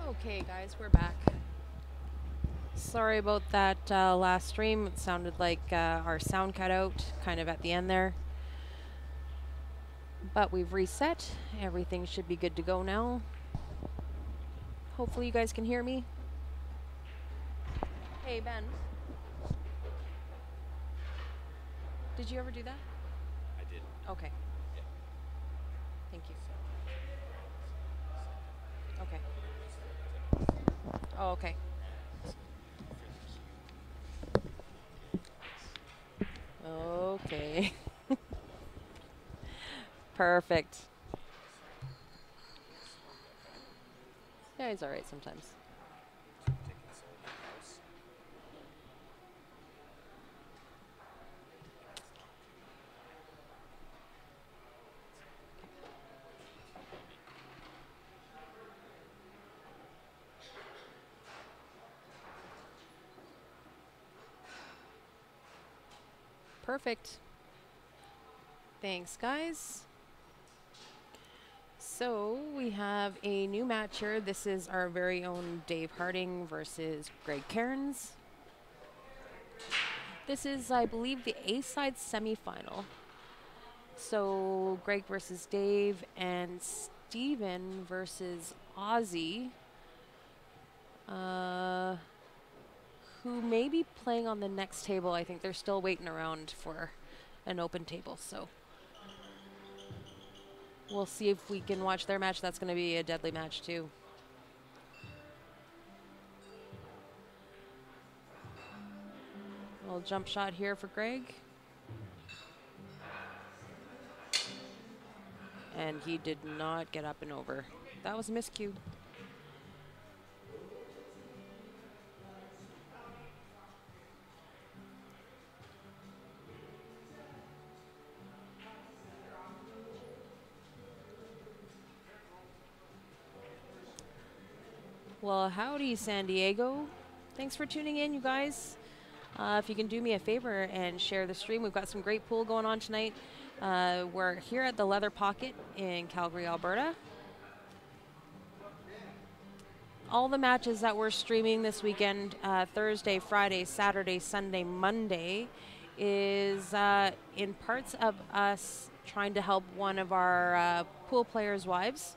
Okay, guys, we're back. Sorry about that last stream. It sounded like our sound cut out kind of at the end there. But we've reset. Everything should be good to go now. Hopefully you guys can hear me. Hey, Ben. Did you ever do that? I did. Okay. Yeah. Thank you. Okay. Oh, okay. Okay. Perfect. Yeah, he's alright sometimes. Perfect. Thanks, guys. So we have a new match here. This is our very own Dave Harding versus Greg Cairns. This is, I believe, the A-side semifinal. So Greg versus Dave and Steven versus Ozzy, who may be playing on the next table. I think they're still waiting around for an open table. So we'll see if we can watch their match. That's going to be a deadly match too. Little jump shot here for Greg. And he did not get up and over. That was a miscue. Well, howdy, San Diego. Thanks for tuning in, you guys. If you can do me a favor and share the stream, we've got some great pool going on tonight. We're here at the Leather Pocket in Calgary, Alberta. All the matches that we're streaming this weekend, Thursday, Friday, Saturday, Sunday, Monday, is in parts of us trying to help one of our pool players' wives.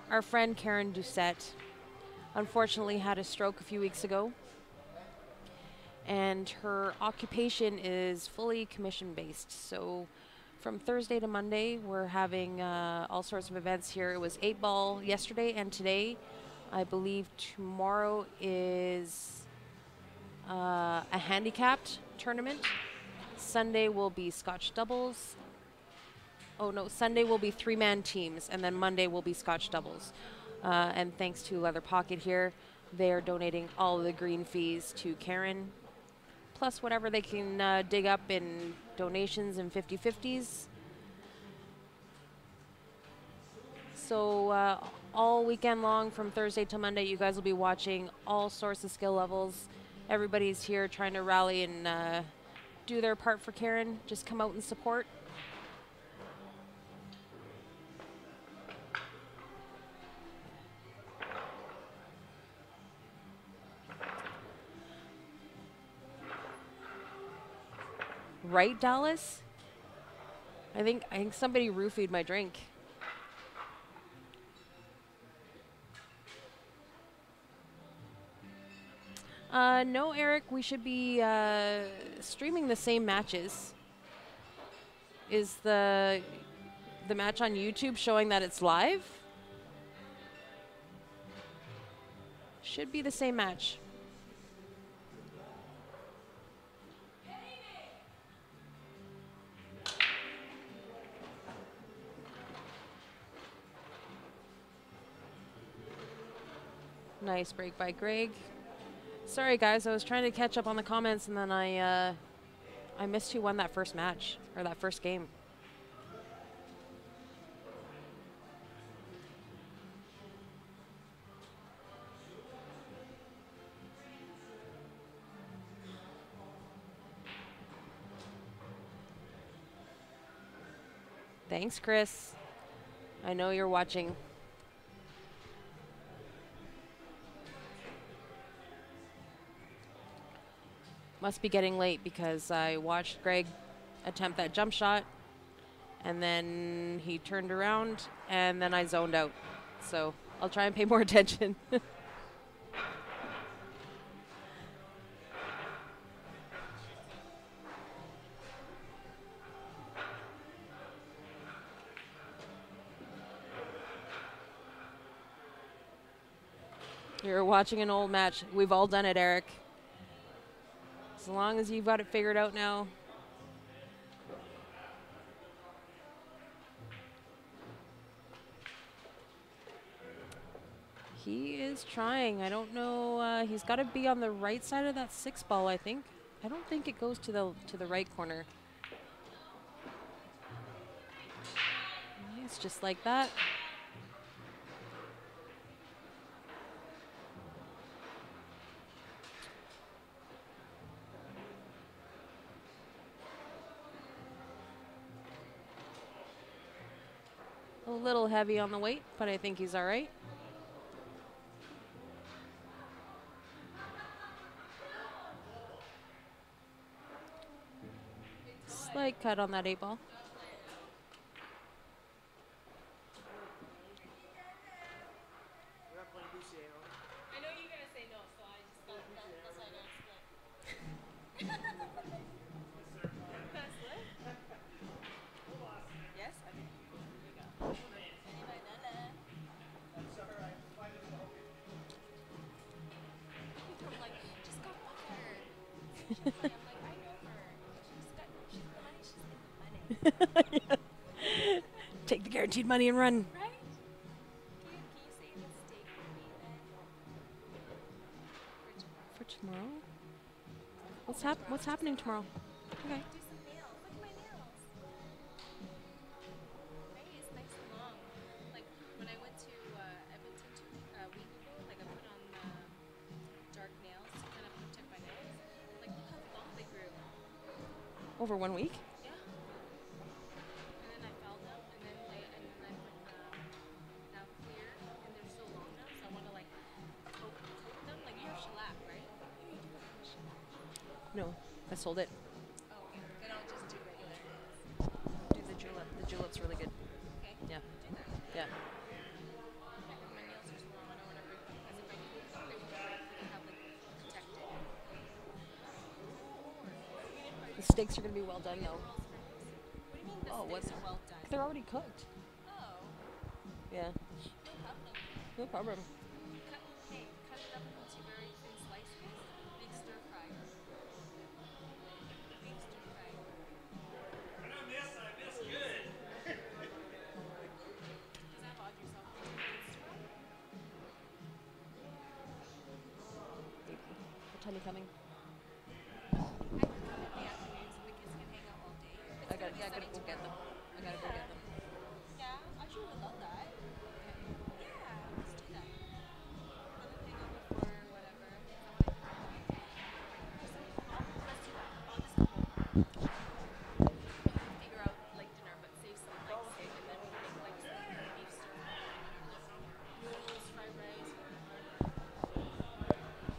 Our friend Karen Doucette unfortunately had a stroke a few weeks ago, and her occupation is fully commission based. So from Thursday to Monday, we're having all sorts of events here. It was 8-ball yesterday and today. I believe tomorrow is a handicapped tournament. Sunday will be Scotch doubles. Oh no, Sunday will be 3-man teams, and then Monday will be Scotch doubles. And thanks to Leather Pocket here, they are donating all of the green fees to Karen, plus whatever they can dig up in donations and 50/50s. So all weekend long from Thursday to Monday, you guys will be watching all sorts of skill levels. Everybody's here trying to rally and do their part for Karen. Just come out and support. Right, Dallas? I think somebody roofied my drink. No, Eric, we should be streaming the same matches. Is the match on YouTube showing that it's live? Should be the same match. Nice break by Greg. Sorry, guys, I was trying to catch up on the comments, and then I missed who won that first match, or that first game. Thanks, Chris. I know you're watching. Must be getting late because I watched Greg attempt that jump shot, and then he turned around, and then I zoned out. So I'll try and pay more attention. You're watching an old match. We've all done it, Eric. As long as you've got it figured out now. He is trying. I don't know. He's got to be on the right side of that 6 ball, I think. I don't think it goes to the right corner. Nice, just like that. A little heavy on the weight, but I think he's all right. Slight cut on that 8 ball. Yeah. Take the guaranteed money and run. Right? For tomorrow? What's happening tomorrow? Okay. Do some nails. Look at my nails. Right? It's nice and long. Like when I went to Edmonton a week ago, like I put on dark nails to kind of protect my nails. Like look how long they grew. Over 1 week? Yeah. And then I filed them, and then I put now clear, and they're so long now, so I want to like coat them. Like you have shellac, right? You do have shellac. No, I sold it. Oh, okay. Then I'll just do regular. Do the julep. The julep's really good. Okay. Yeah. Do that. Yeah. Like when my nails are so long, I don't want to break them because if I coat them, they can have like protected. The steaks are gonna be well done though. What do you mean the Oh, steaks what's- are well done? They're already cooked. Oh, Yeah. no problem. No problem. Cut it up into very thin slices. Big stir fry. Beef stir fry. Does that bother yourself? What time are you coming? I can come in the afternoon so the kids can hang out all day. I gotta go get them. I gotta go get them. Yeah, I sure would love that. Yeah, let's do that. Have them hang out before whatever. Let's do that. I'll just figure out like dinner, but save some like steak, and then we make like some beef stir fry, noodles, fried rice, whatever.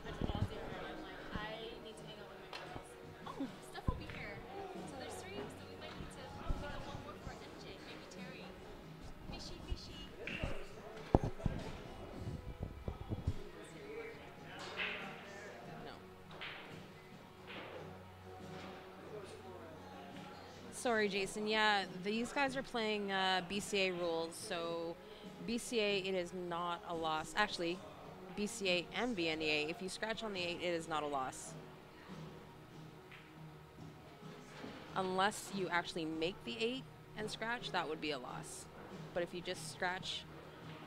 I told Ozzy already. I'm like, I need to hang out with my girls. Oh, Steph will be here. So there's 3, so we might need to pick up one more for MJ, maybe Terry. Fishy, fishy. No. Sorry, Jason. Yeah, these guys are playing BCA rules, so BCA it is not a loss. Actually, BCA and VNEA. If you scratch on the 8, it is not a loss. Unless you actually make the 8 and scratch, that would be a loss. But if you just scratch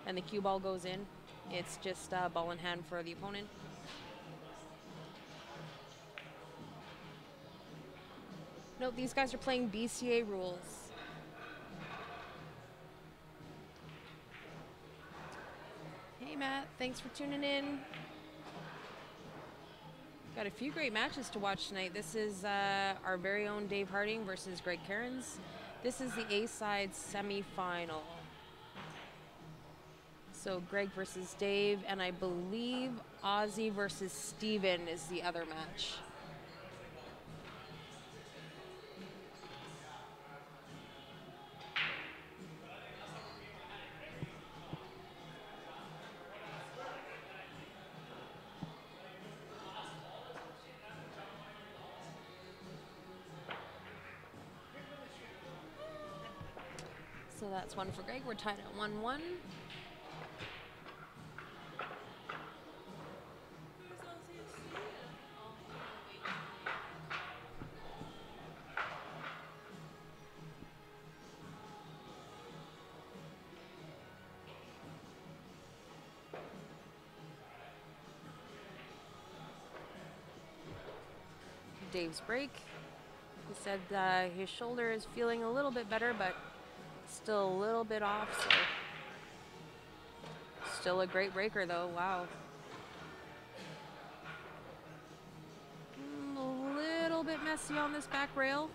and the cue ball goes in, it's just ball in hand for the opponent. No, these guys are playing BCA rules. Hey, Matt. Thanks for tuning in. Got a few great matches to watch tonight. This is our very own Dave Harding versus Greg Cairns. This is the A-side semifinal. So Greg versus Dave, and I believe Ozzy versus Steven is the other match. So that's one for Greg. We're tied at 1-1. Dave's break. He said his shoulder is feeling a little bit better, but still a little bit off. So still a great breaker, though. Wow. A little bit messy on this back rail.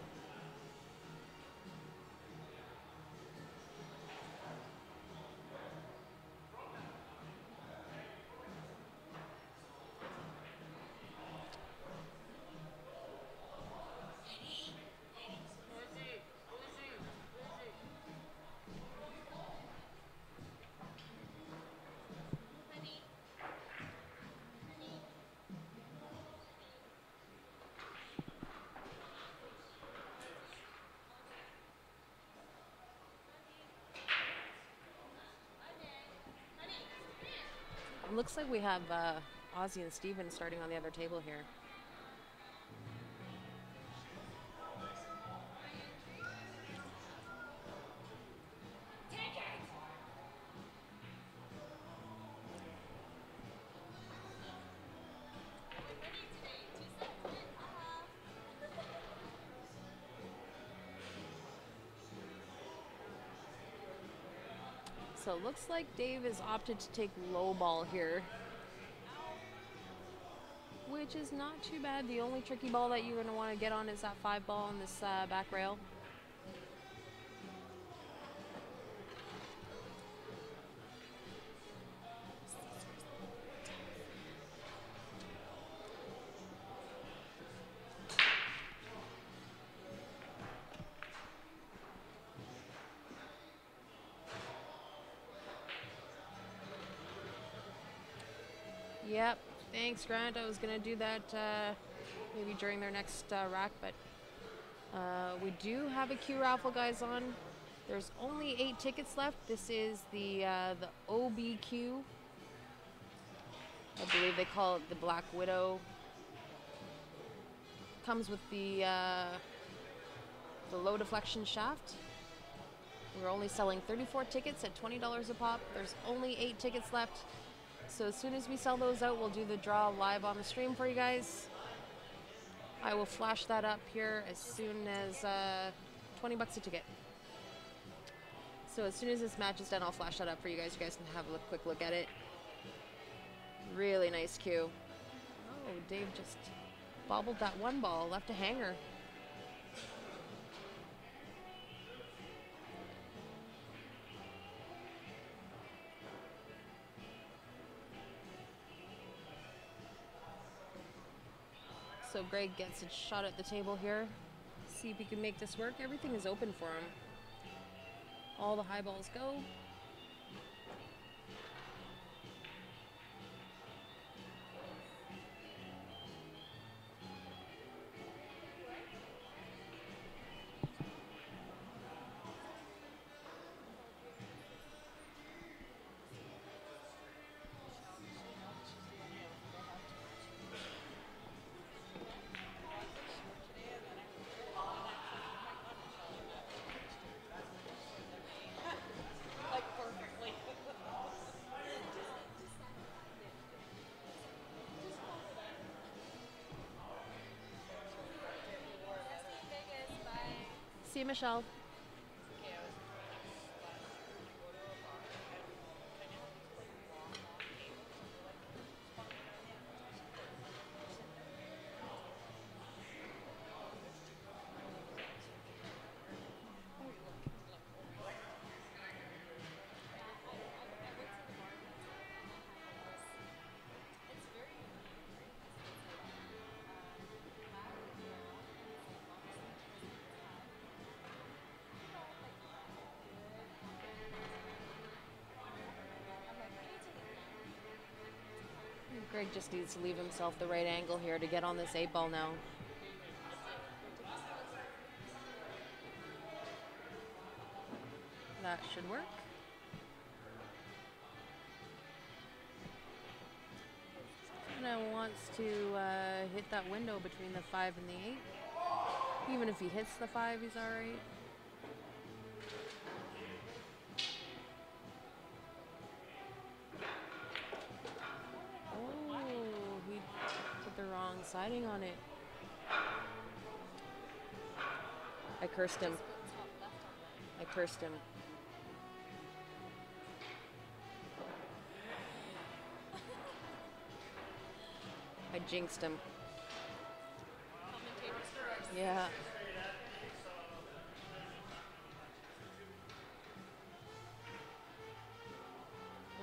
It looks like we have Ozzy and Steven starting on the other table here. So it looks like Dave has opted to take low ball here, which is not too bad. The only tricky ball that you're going to want to get on is that 5 ball on this back rail. Yep, thanks Grant. I was going to do that maybe during their next rack, but we do have a Q raffle, guys, on. There's only 8 tickets left. This is the OBQ. I believe they call it the Black Widow. Comes with the low deflection shaft. We're only selling 34 tickets at $20 a pop. There's only 8 tickets left. So as soon as we sell those out, we'll do the draw live on the stream for you guys. I will flash that up here as soon as 20 bucks a ticket. So as soon as this match is done, I'll flash that up for you guys. You guys can have a quick look at it. Really nice cue. Oh, Dave just bobbled that 1 ball, left a hanger. So Greg gets a shot at the table here. See if he can make this work. Everything is open for him. All the high balls go. See you, Michelle. Greg just needs to leave himself the right angle here to get on this 8 ball now. That should work. Kinda wants to hit that window between the 5 and the 8. Even if he hits the 5, he's alright. Oh, he put the wrong siding on it. I cursed him. I cursed him. I jinxed him. Yeah.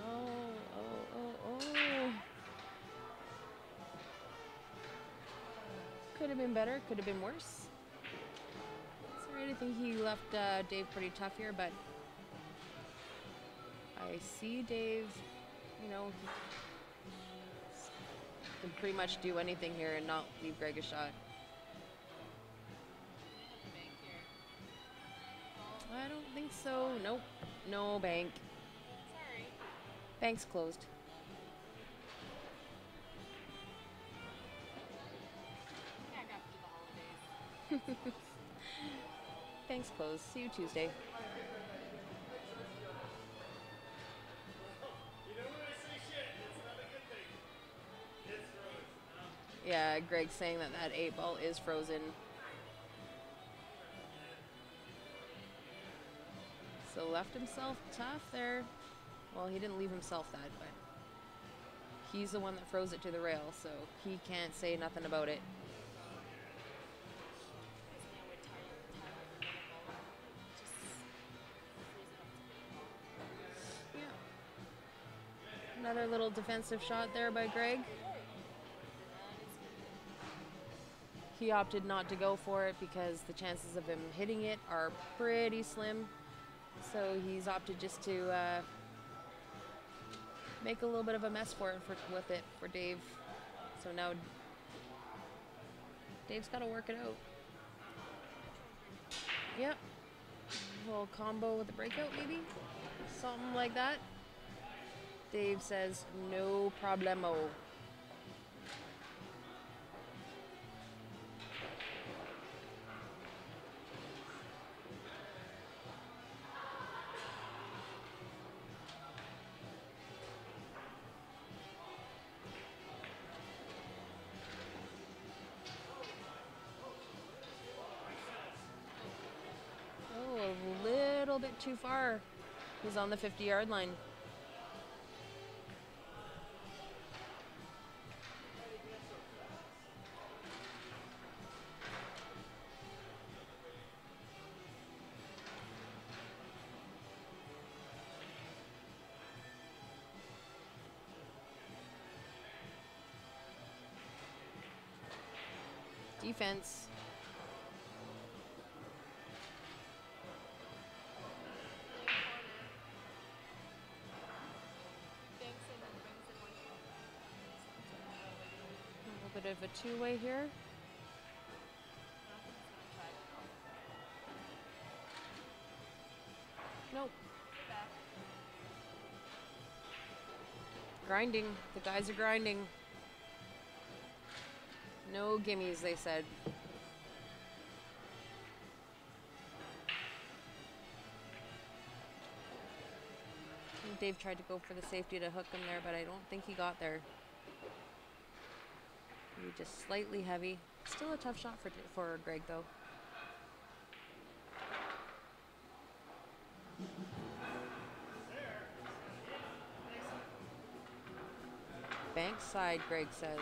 Oh. Could have been better, could have been worse. Sorry, I think he left Dave pretty tough here, but I see Dave, you know, can pretty much do anything here and not leave Greg a shot. I don't think so. Nope. No bank. Sorry. Bank's closed. Back after the holidays. Bank's closed. See you Tuesday. Yeah, Greg's saying that that 8 ball is frozen. So left himself tough there. Well, he didn't leave himself that, but he's the one that froze it to the rail, so he can't say nothing about it. Yeah. Another little defensive shot there by Greg. He opted not to go for it because the chances of him hitting it are pretty slim. So he's opted just to make a little bit of a mess with it for Dave. So now Dave's got to work it out. Yep. A little combo with the breakout maybe? Something like that. Dave says, no problemo. Bit too far. He's on the 50-yard line. Defense. Bit of a two-way here. Nope. Grinding. The guys are grinding. No gimmies, they said. I think Dave tried to go for the safety to hook him there, but I don't think he got there. Maybe just slightly heavy. Still a tough shot for Greg, though. Bank side, Greg says.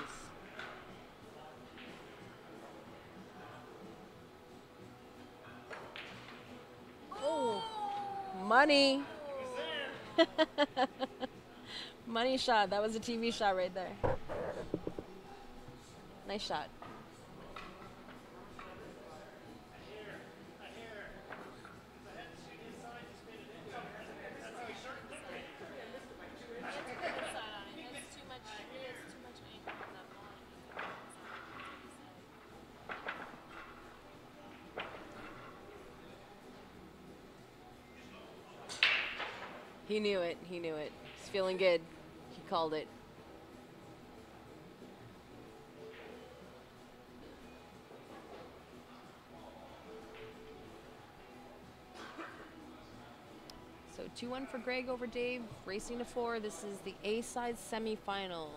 Oh, money. Money shot. That was a TV shot right there. Nice shot. He knew it. He knew it. He's feeling good. He called it. So 2-1 for Greg over Dave. Racing to 4. This is the A-side semifinal.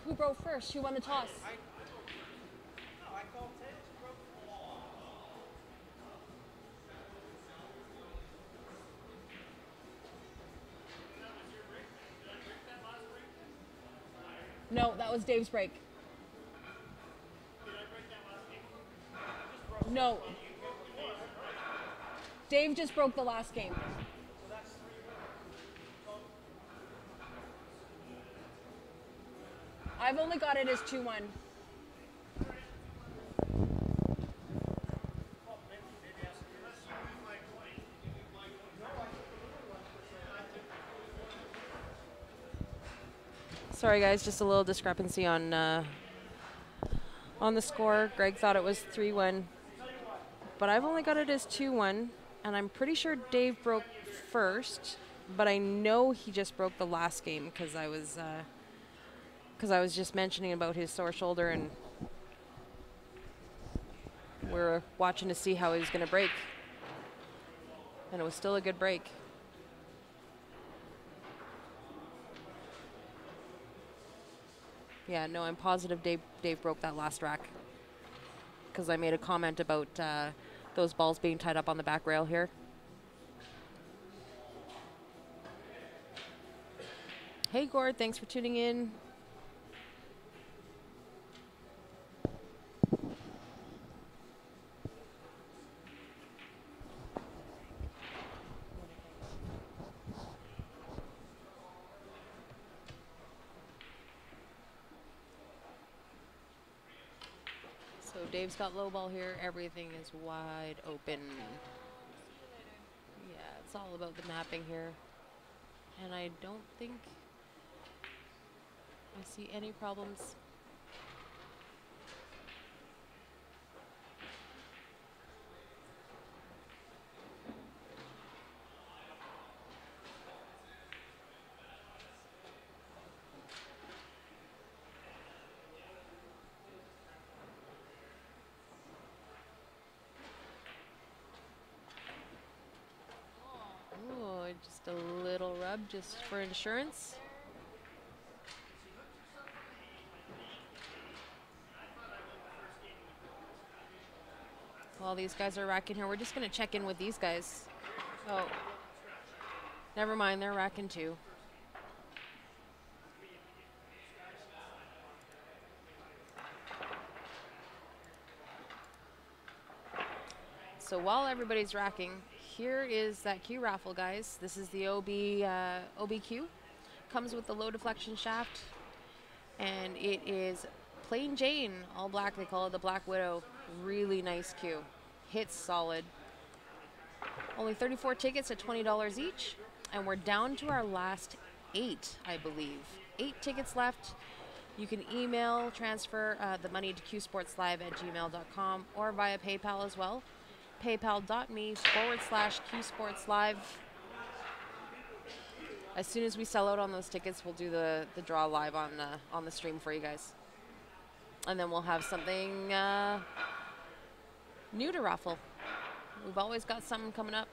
Who broke first? Who won the toss? No, that was Dave's break. No. Dave just broke the last game. I've only got it as 2-1. Sorry guys, just a little discrepancy on the score. Greg thought it was 3-1, but I've only got it as 2-1, and I'm pretty sure Dave broke first, but I know he just broke the last game because I was just mentioning about his sore shoulder, and we're watching to see how he was going to break, and it was still a good break. Yeah, no, I'm positive Dave broke that last rack because I made a comment about those balls being tied up on the back rail here. Hey, Gord, thanks for tuning in. So Dave's got low ball here. Everything is wide open. Yeah, it's all about the mapping here. And I don't think I see any problems. Oh, just a little rub just for insurance. While these guys are racking here, we're just going to check in with these guys. Oh, never mind, they're racking too. So while everybody's racking, here is that Q raffle, guys. This is the OBQ. Comes with the low deflection shaft, and it is plain Jane, all black. They call it the Black Widow. Really nice Q. Hits solid. Only 34 tickets at $20 each, and we're down to our last 8, I believe. 8 tickets left. You can email, transfer the money to qsportslive@gmail.com or via PayPal as well. PayPal.me/qsportslive. As soon as we sell out on those tickets, we'll do the draw live on the stream for you guys. And then we'll have something new to raffle. We've always got something coming up.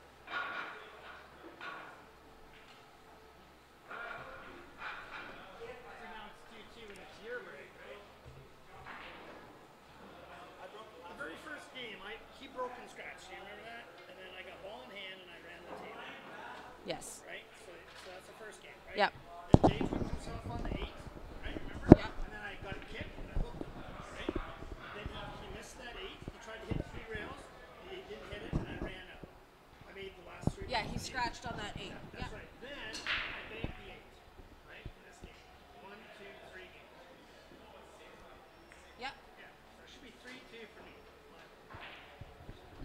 Yes. right? So that's the first game, right? Yep. Then Dave hooked himself on the 8th, right? Remember? Yep. And then I got a kick and I hooked him, right? Then he missed that 8th. He tried to hit 3 rails. He didn't hit it, and I ran out. I made the last 3 Yeah, balls. he scratched on that 8. That's right. Then I banked the 8th, right? In this game. 1, 2, 3 games. Yep. Yeah. So it should be 3-2 for me.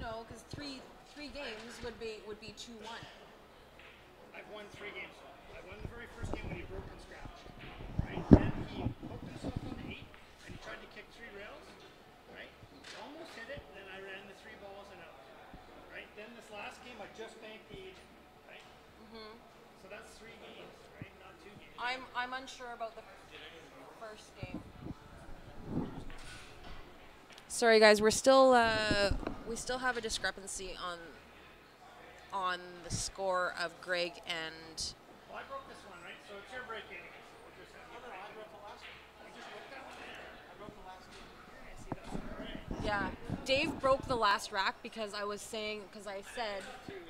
No, because three games would be 2-1. I've won 3 games. I won the very first game when he broke and scratched, right? Then he hooked himself on the 8, and he tried to kick 3 rails, right? Almost hit it, then I ran the 3 balls and out, right? Then this last game, I just banked the 8, right? So that's 3 games, right? Not 2 games. I'm unsure about the first game. Sorry, guys. We still have a discrepancy on the score of Greg and. Well, I broke this one, right? So it's your break anyway. We'll just have you break. I broke the last one. You just broke that one? I broke the last game. I see, that's all right. Yeah, Dave broke the last rack because I said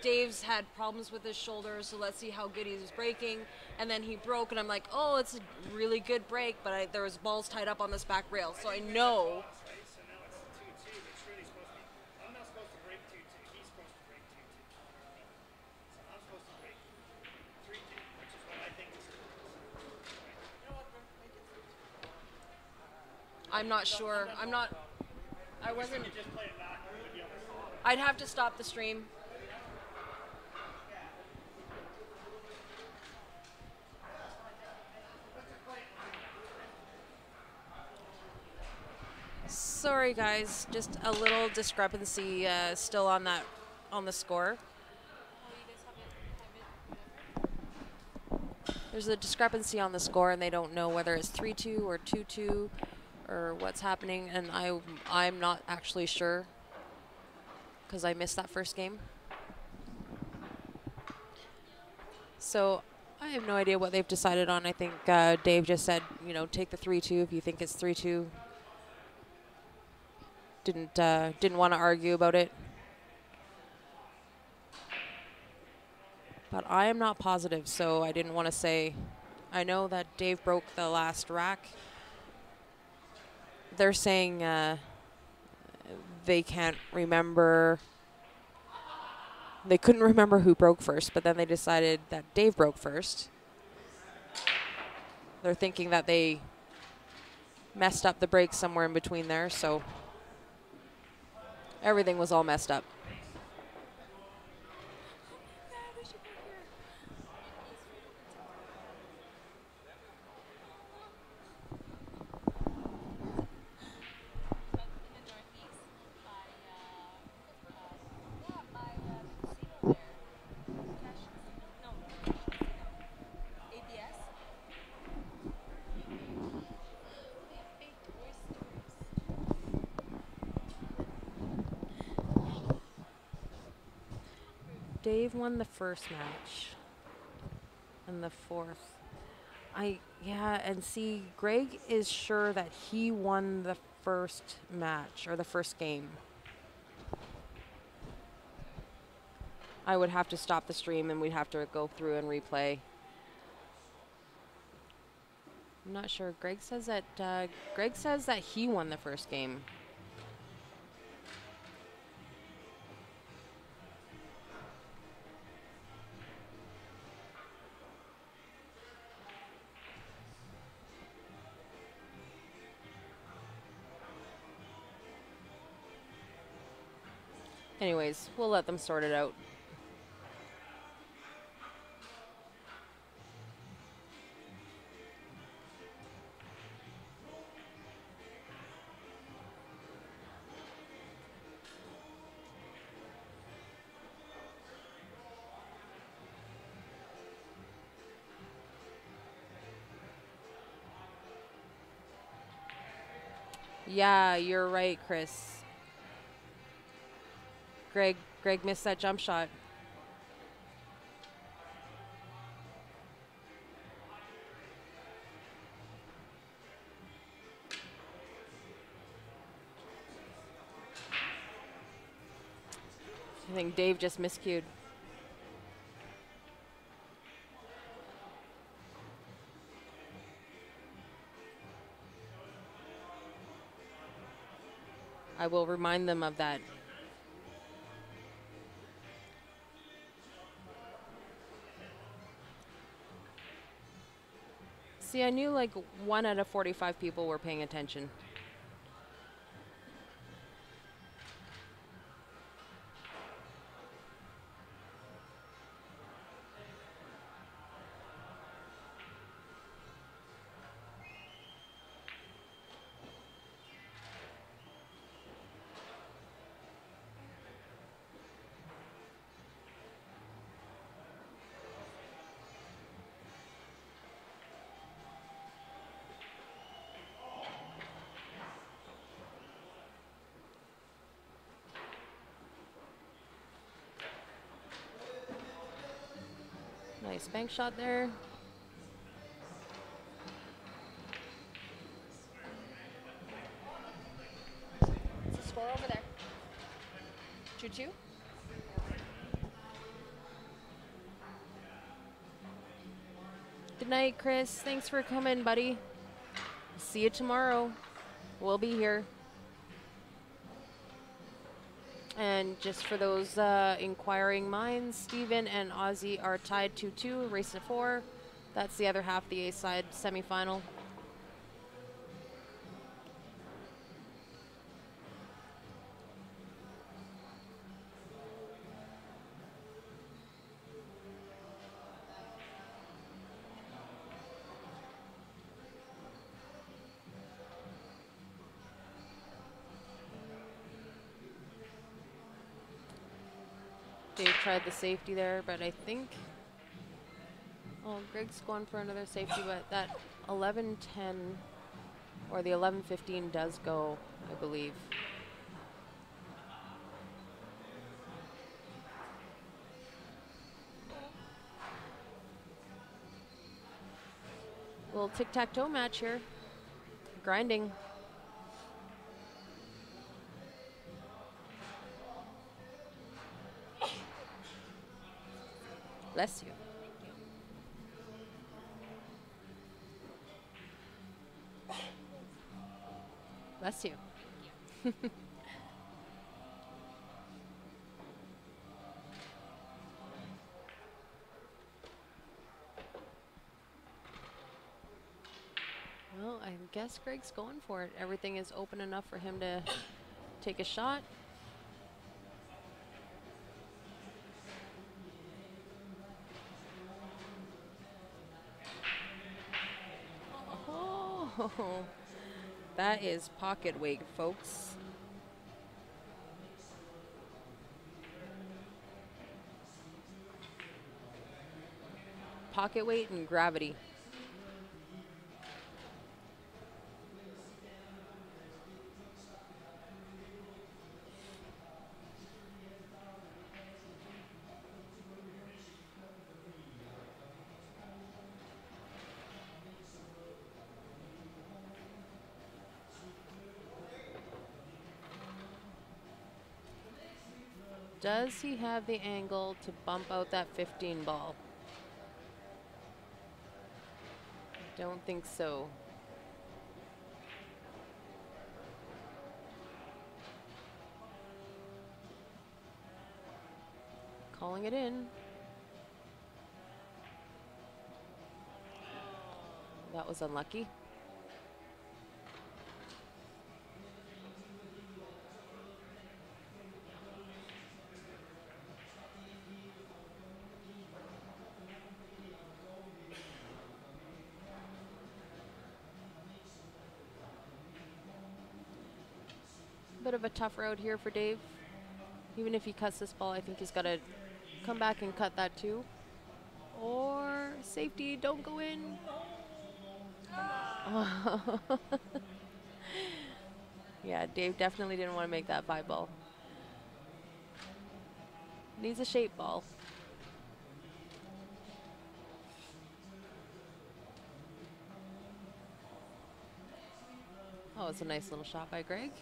Dave's had problems with his shoulder, so let's see how good he was breaking. And then he broke, and I'm like, oh, it's a really good break, but there was balls tied up on this back rail, so I know. Right? So now it's 2-2. It's really supposed to be. I'm not supposed to break 2-2. He's supposed to break 2-2. So I'm supposed to break 3-2, which is what I think the score is. Right? You know what, bro? Make it 3-2. I'm not sure. I wasn't. You just play it back with the other side. I'd have to stop the stream. Sorry, guys. Just a little discrepancy still on the score. There's a discrepancy on the score, and they don't know whether it's 3-2 or 2-2 or what's happening, and I'm not actually sure because I missed that first game. So I have no idea what they've decided on. I think Dave just said, take the 3-2 if you think it's 3-2. Didn't want to argue about it. But I am not positive, so I didn't want to say. I know that Dave broke the last rack. They're saying they can't remember. They couldn't remember who broke first, but then they decided that Dave broke first. They're thinking that they messed up the break somewhere in between there, so everything was all messed up. Dave won the first match and the fourth. And see, Greg is sure that he won the first match or the first game. I would have to stop the stream and we'd have to go through and replay. I'm not sure. Greg says that he won the first game. Anyways, we'll let them sort it out. Yeah, you're right, Chris. Greg missed that jump shot. I think Dave just miscued. I will remind them of that. See, I knew like 1 out of 45 people were paying attention. Nice bank shot there. What's the score over there? 2-2? Good night, Chris. Thanks for coming, buddy. See you tomorrow. We'll be here. And just for those inquiring minds, Steven and Ozzy are tied 2-2, race to 4. That's the other half, the A-side semifinal. Dave tried the safety there, but I think, oh, Greg's going for another safety, but that 11-10 or the 11-15 does go, I believe. Little tic-tac-toe match here. Grinding. Bless you. Bless you. Well, I guess Greg's going for it. Everything is open enough for him to take a shot. Oh, that is pocket weight, folks. Pocket weight and gravity. Does he have the angle to bump out that 15 ball? Don't think so. Calling it in. That was unlucky. Bit of a tough road here for Dave. Even if he cuts this ball, I think he's got to come back and cut that too. Or safety, don't go in. Yeah, Dave definitely didn't want to make that 5 ball. Needs a shape ball. Oh, it's a nice little shot by Greg.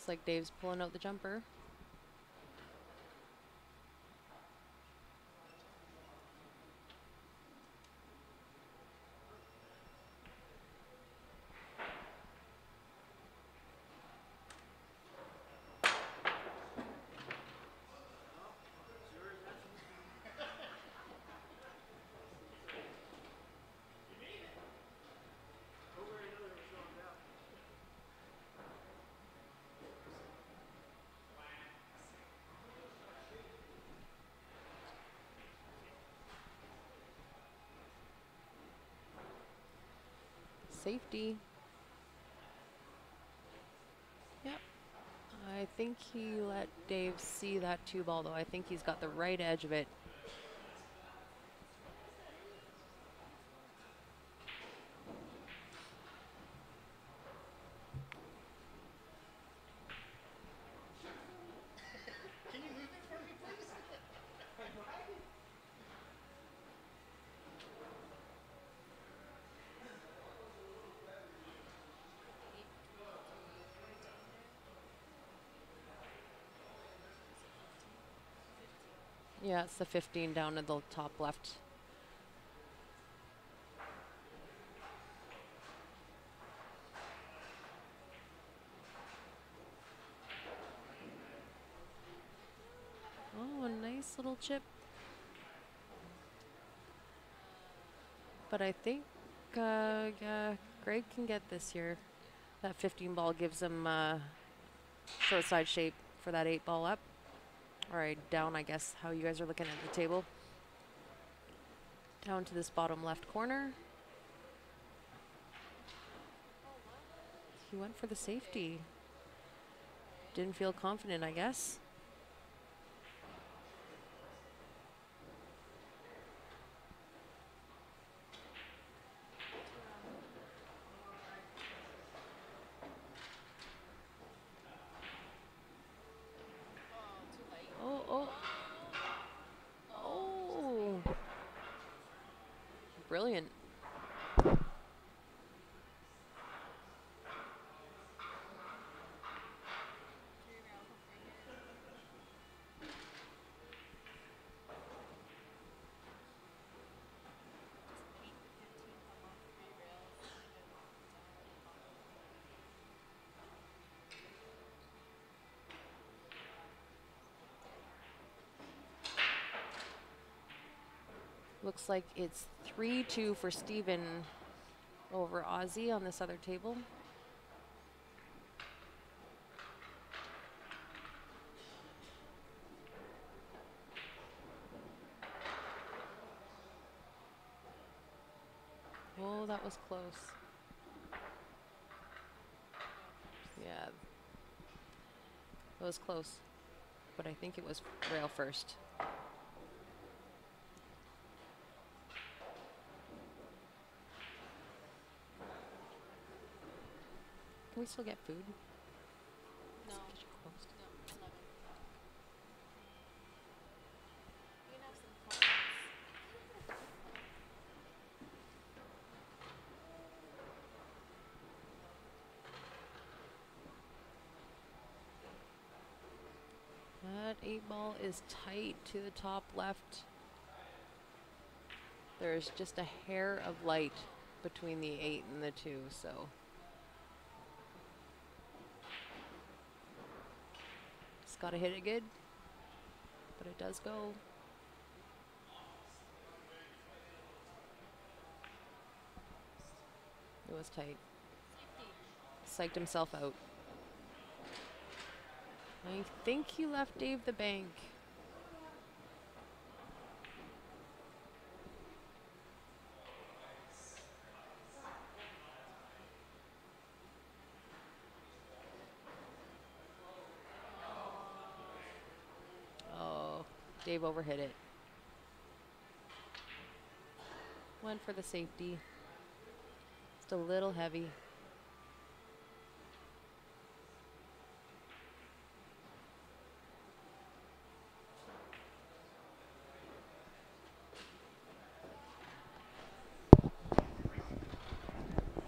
Looks like Dave's pulling out the jumper. safety. Yep. I think he let Dave see that 2 ball, though. I think he's got the right edge of it. Can you move it for me, please? Yeah, it's the 15 down at the top left. Oh, a nice little chip. But I think yeah, Greg can get this here. That 15 ball gives him short side shape for that 8 ball up. All right, down, I guess, how you guys are looking at the table. Down to this bottom left corner. He went for the safety. Didn't feel confident, I guess. Oh, oh. Oh. Brilliant. Looks like it's 3-2 for Steven over Ozzy on this other table. Oh, that was close. Yeah. It was close. But I think it was rail first. Can we still get food? No. Is the kitchen closed? No, 11. You can have some corn. That 8 ball is tight to the top left. There's just a hair of light between the 8 and the 2, so. Just gotta hit it good, but it does go. It was tight. Psyched himself out. I think he left Dave the bank. Oh, Dave overhit it. Went for the safety. Just a little heavy.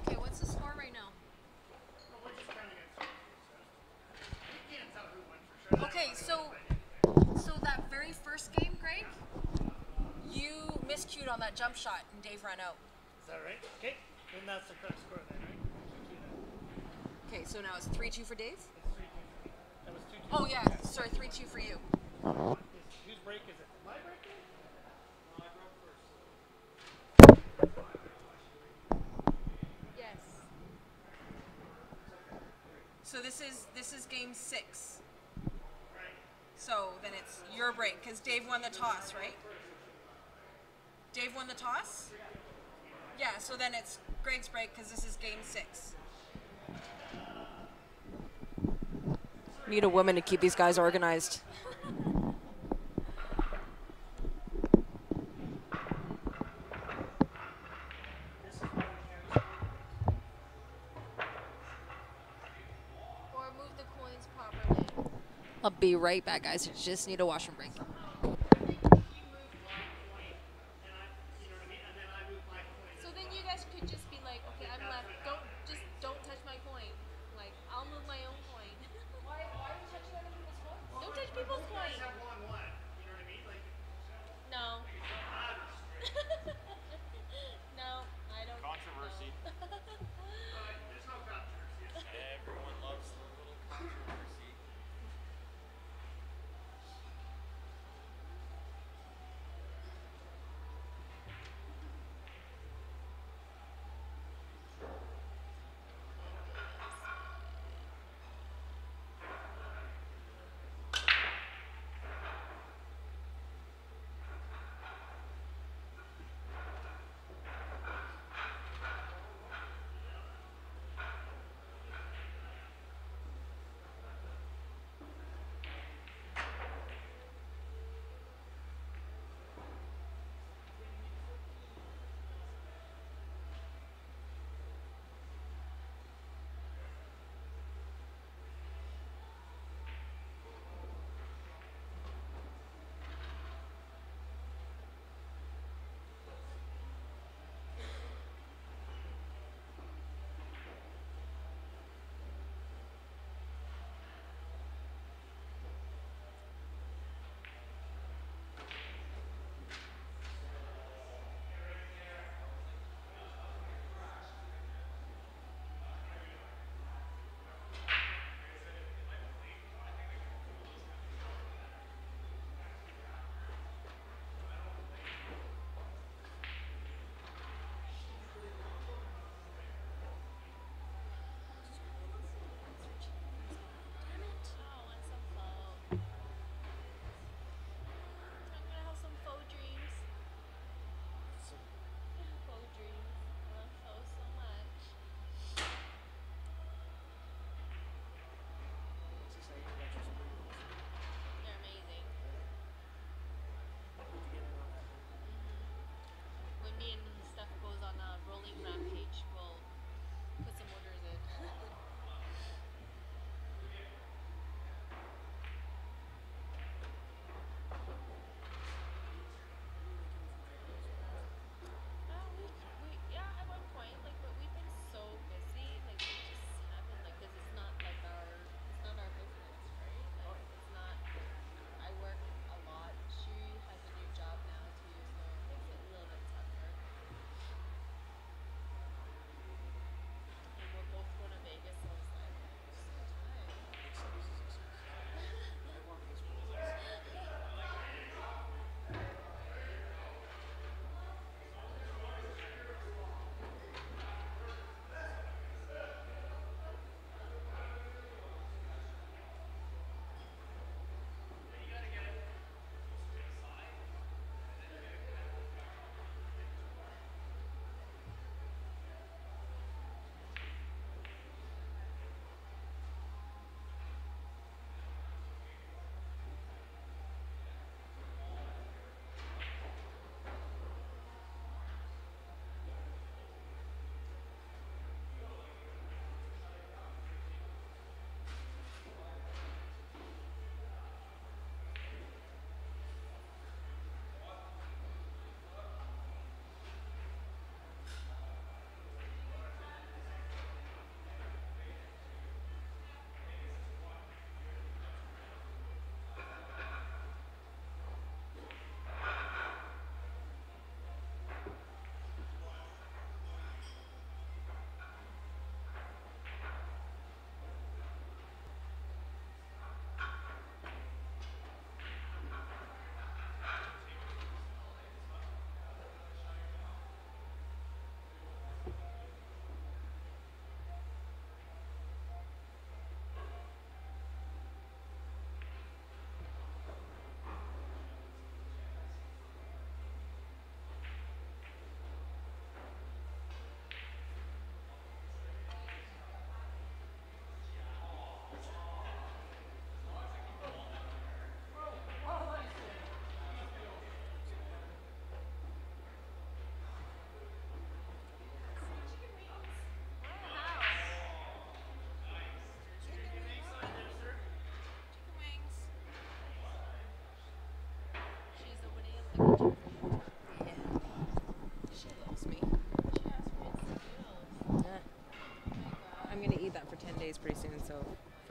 Okay, what's the score right now? Well, we're just trying to get some. You can't tell who won for sure. Okay, so that very first game, Greg, you miscued on that jump shot and Dave ran out. Is that right? Okay. Then that's the correct score then, right? Okay, so now it's 3-2 for Dave? It's 3-2 for me. That was 2-2. Oh yeah, sorry, 3-2 for you. Whose break is it? My break? No, I broke first. Yes. So this is game 6. Right. So then it's your break because Dave won the toss, right? Dave won the toss? Yeah, so then it's Greg's break because this is game 6. Need a woman to keep these guys organized. Or move the coins properly. I'll be right back, guys. I just need a washroom break. So then you guys could just be like, okay, I'm left. Don't touch my coin. Like, I'll move my own coin. Why are you touching other people's coins? Don't touch people's coins. No. No, I don't. Controversy. There's no controversy. Everyone loves the little controversy.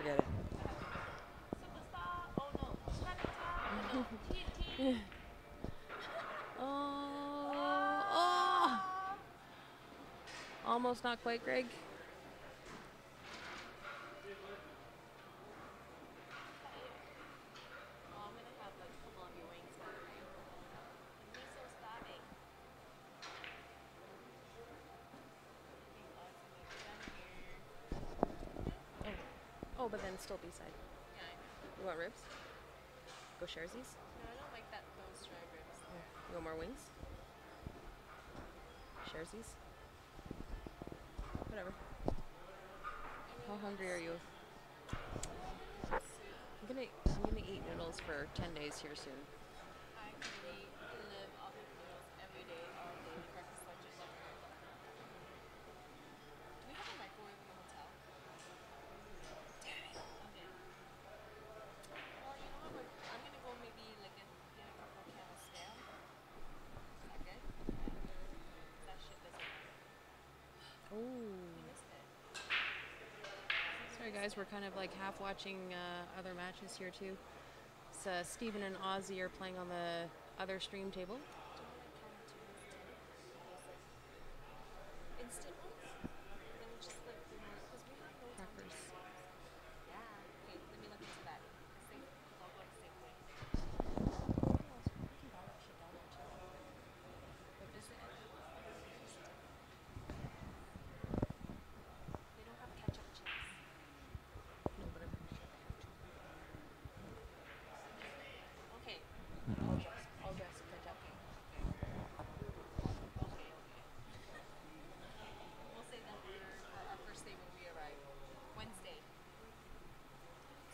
forget it. Superstar. Oh no. Predator. Oh no. TNT. Oh, almost not quite, Greg. Oh, I'm gonna have like a couple of your wings back, right? And me so starving. Think odds may be done here. Oh, but then still B-side. Yeah, I know. You want ribs? Go sharesies? No, I don't like those dry ribs. You want more wings? Sharesies? Whatever. How hungry are you? I'm gonna eat noodles for 10 days here soon. I can live off of noodles every day, all day, breakfast, lunch, and dinner. Do we have a microwave in the hotel? Damn it. Okay. Well, you know what? I'm gonna go maybe like get a couple of cans of stale. Is that good? That shit doesn't matter. Oh. You missed it. Sorry guys, we're kind of like half watching other matches here too. So Steven and Ozzy are playing on the other stream table. Instant ones? Then we just like the more, because we have no time to Crackers. make those. Yeah. Okay, let me look into that. Same, I'll go to same way. But this is, they don't have ketchup chips. No, but I'm pretty sure they have two. Okay. All dressed ketchup. Okay. We'll say that for our first day when we arrive. Wednesday.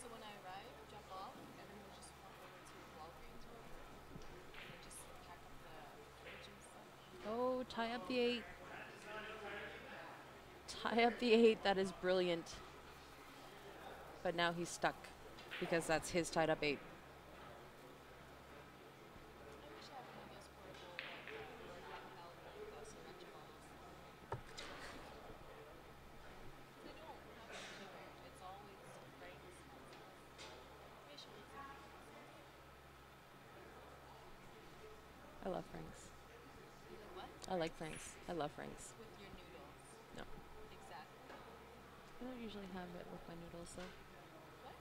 So when I arrive, drop off, and then we'll just walk over to Walgreens or whatever. And just pack up the fridge and stuff. Oh, tie up the 8. Tie up the 8. That is brilliant. But now he's stuck because that's his tied up 8. I wish I had one of those portable, like, handheld, like, sriracha bottles. They don't have it anywhere. It's always very expensive. Maybe I should make some. I love Frank's. You know what? I like Frank's. I love Frank's. With your noodles. No. Exactly. I don't usually have it with my noodles though. What?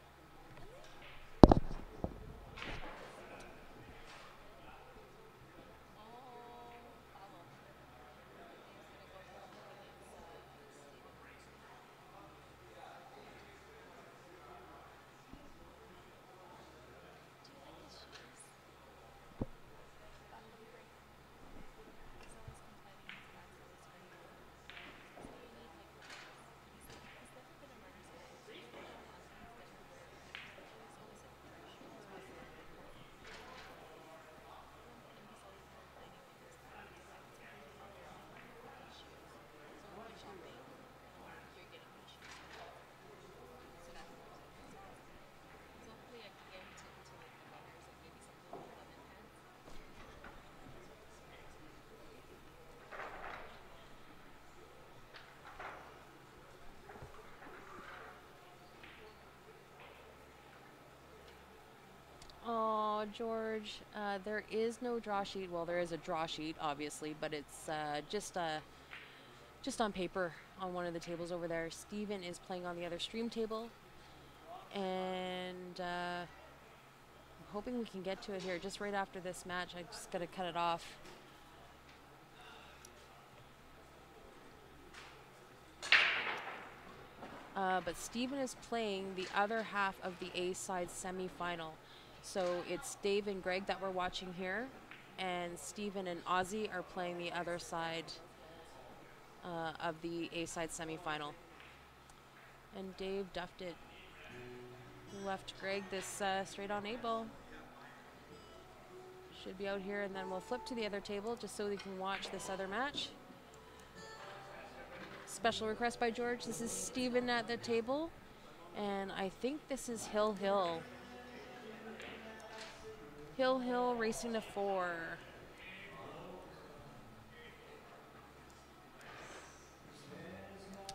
Oh, follow. He's gonna go home against Steven. Do you like his shoes? Buckle break. He's always complaining his back's always hurting. So you need like he's never been a runner's guy. So you know how athletes never wear he's always like dress shoes with and he's always complaining like his back is like it's really hard with these shoes. So when we're shopping, you're getting his shoes for both. So that's the reason it's expensive. So hopefully I can get him to like the runners, like maybe some Lululemon pants. Oh, George, there is no draw sheet. Well, there is a draw sheet, obviously, but it's just on paper on one of the tables over there. Steven is playing on the other stream table, and I'm hoping we can get to it here just right after this match. I just gotta cut it off. But Steven is playing the other half of the A-side semi-final. So it's Dave and Greg that we're watching here, and Steven and Ozzy are playing the other side of the A-side semi-final. And Dave duffed it. Left Greg this straight-on 8-ball. Should be out here, and then we'll flip to the other table just so we can watch this other match. Special request by George. This is Steven at the table, and I think this is Hill Hill. Hill Hill racing to 4.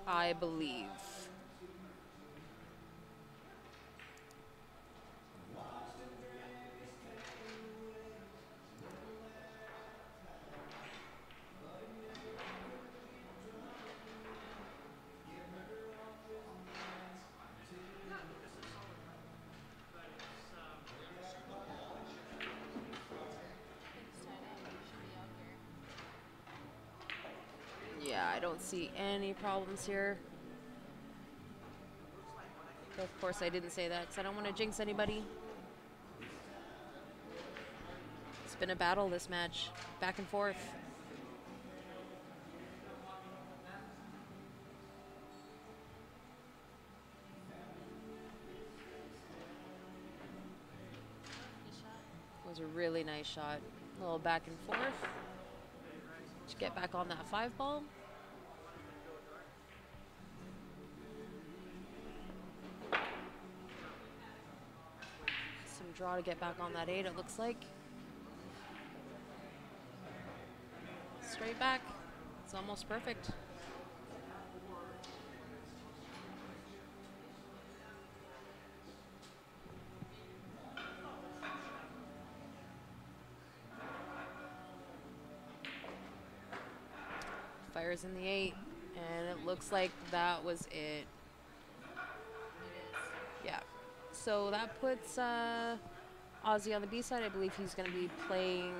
I believe. I don't see any problems here. Of course, I didn't say that because I don't want to jinx anybody. It's been a battle, this match, back and forth. It was a really nice shot. A little back and forth. To get back on that 5 ball. Some draw to get back on that 8, it looks like. Straight back. It's almost perfect. Fires in the 8, and it looks like that was it. Yeah. So that puts Ozzy on the B side. I believe he's going to be playing.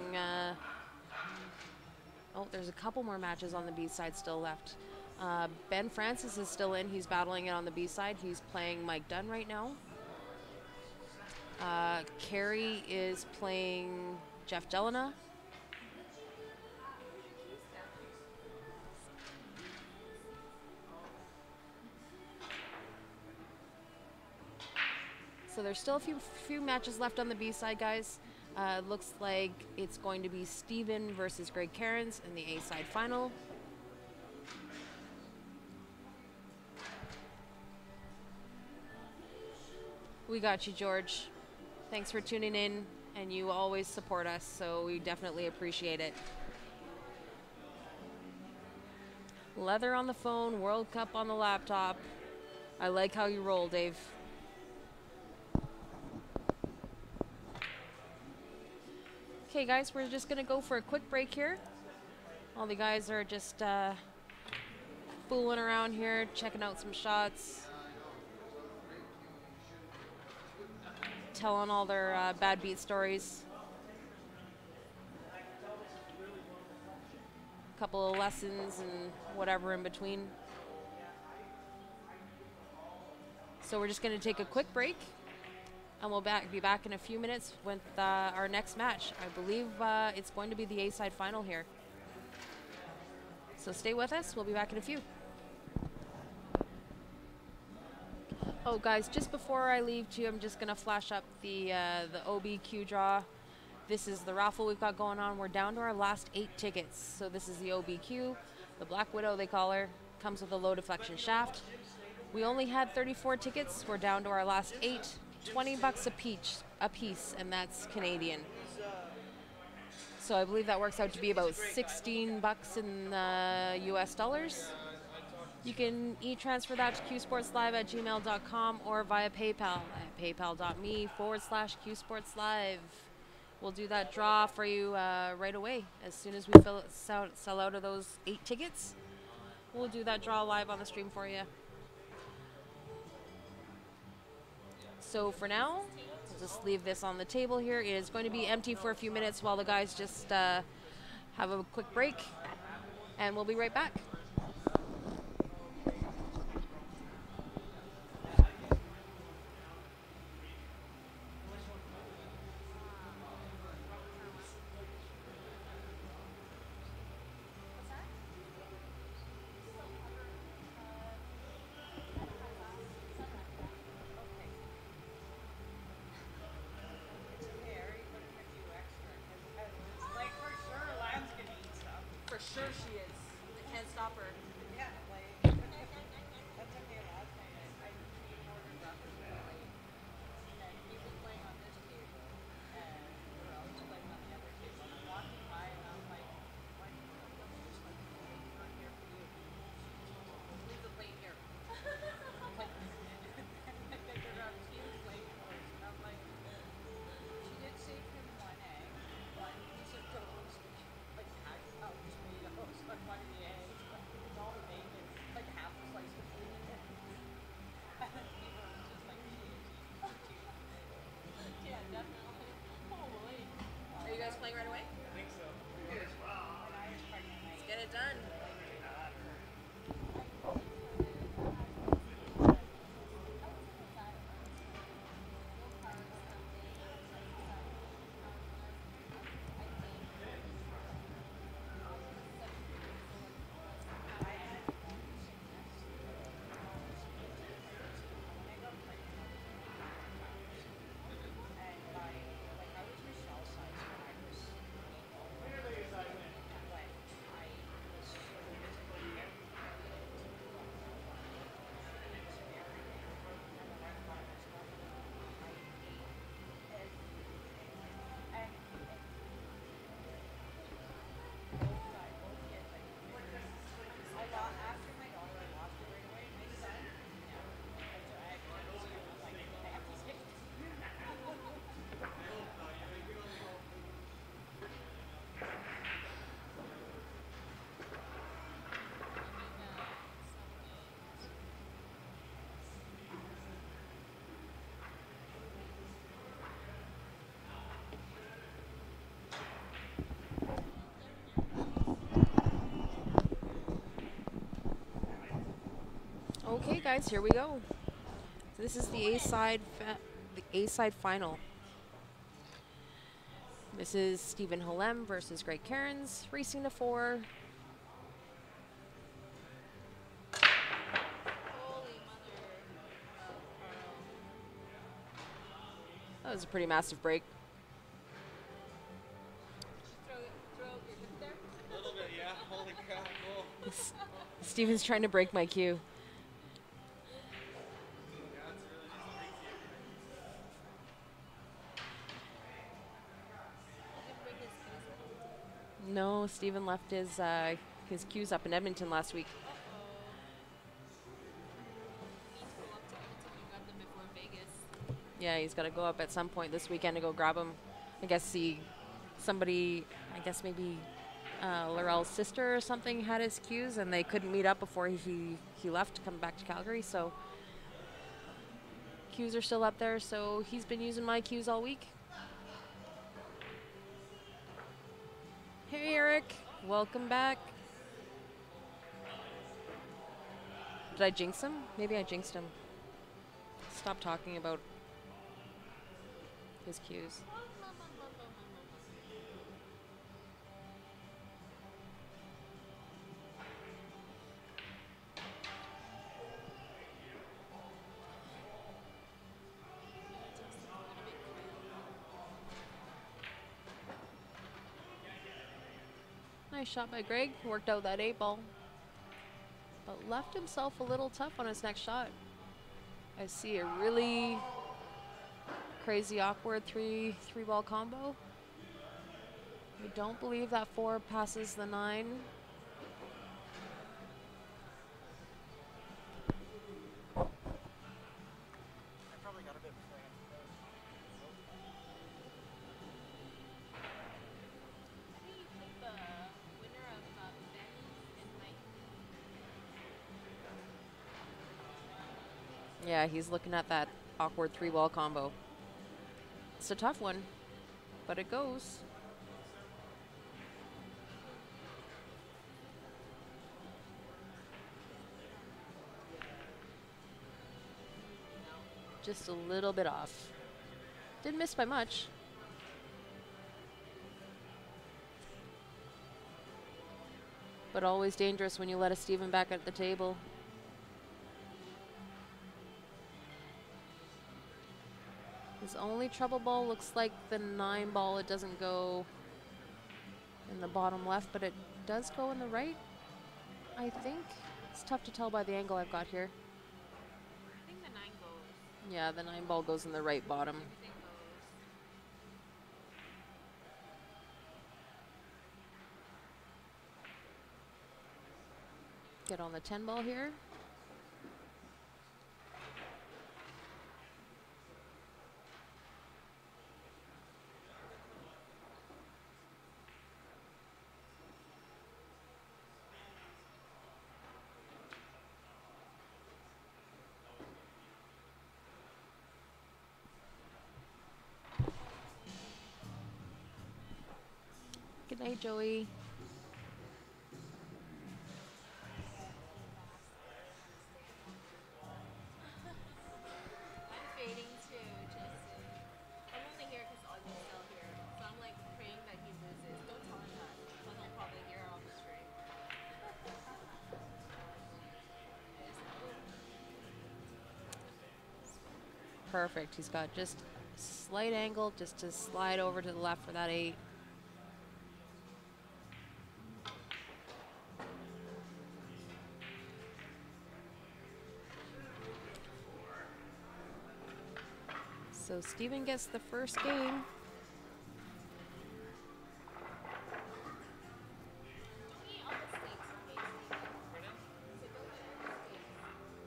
Oh, there's a couple more matches on the B side still left. Ben Francis is still in. He's battling it on the B side. He's playing Mike Dunn right now. Carey is playing Jeff Delana. So there's still a few matches left on the B side, guys. Looks like it's going to be Steven versus Greg Cairns in the A side final. We got you, George. Thanks for tuning in, and you always support us, so we definitely appreciate it. Leather on the phone, World Cup on the laptop. I like how you roll, Dave. Okay, guys, we're just going to go for a quick break here. All the guys are just fooling around here, checking out some shots, telling all their bad beat stories. A couple of lessons and whatever in between. So we're just going to take a quick break. And we'll be back in a few minutes with our next match. I believe it's going to be the A-side final here. So stay with us. We'll be back in a few. Oh, guys, just before I leave too, I'm just going to flash up the OBQ draw. This is the raffle we've got going on. We're down to our last 8 tickets. So this is the OBQ, the Black Widow, they call her. Comes with a low deflection shaft. We only had 34 tickets. We're down to our last 8. $20 a piece, and that's Canadian. So I believe that works out to be about $16 in US dollars. You can e-transfer that to qsportslive@gmail.com or via PayPal at paypal.me/qsportslive. We'll do that draw for you right away. As soon as we sell out of those 8 tickets, we'll do that draw live on the stream for you. So for now, we'll just leave this on the table here. It is going to be empty for a few minutes while the guys just have a quick break, and we'll be right back. For sure she is. I can't stop her. Yeah, like, that's okay last night. I ordered breakfast early. And he was playing on this table. And we're all just playing on the other table. And I'm walking by and I'm like, why do you just like, we're here for you. Leave the plate here. I'm like, and then they're on 2 plate for us. And I'm like, she did save him 1 egg. 1 piece of toast. Like, I'll just made a host on 1 of the eggs. It's all Okay, guys, here we go. So this is the A-side final. This is Stephen Holem versus Greg Cairns, racing to 4. Holy mother of Carl. That was a pretty massive break. Throw your hip there. A little bit, yeah. Holy crap, cool. Stephen's trying to break my cue. Yeah, it's really just crazy. Didn't bring his keys in. No, Stephen left his cues up in Edmonton last week. Need to go up to Edmonton and grab them before Vegas. Yeah, he's got to go up at some point this weekend to go grab him. I guess maybe Laurel's sister or something had his cues, and they couldn't meet up before he left to come back to Calgary. So cues are still up there. So he's been using my cues all week. Hey, Eric. Welcome back. Did I jinx him? Maybe I jinxed him. Stop talking about his cues. Nice shot by Greg. Worked out that 8-ball. But left himself a little tough on his next shot. I see a really crazy, awkward three-ball combo. I don't believe that 4 passes the 9. I probably got a bit before I How do you keep the winner of Ben and Mike? Yeah, he's looking at that awkward 3-ball combo. It's a tough one, but it goes. Just a little bit off. Didn't miss by much. But always dangerous when you let a Stephen back at the table. His only trouble ball looks like the 9 ball. It doesn't go in the bottom left, but it does go in the right, I think. It's tough to tell by the angle I've got here. I think the 9 goes. Yeah, the 9 ball goes in the right bottom. Everything goes. Get on the 10 ball here. Good night, Joey. I'm fading too, just I'm only here because Audrey's still here. So I'm like praying that he loses. Don't tell him that. But he'll probably hear on the stream. Perfect. He's got just slight angle just to slide over to the left for that 8. So Stephen gets the first game. Give me all the stakes, okay, Stephen? Pardon? So go get all the stakes.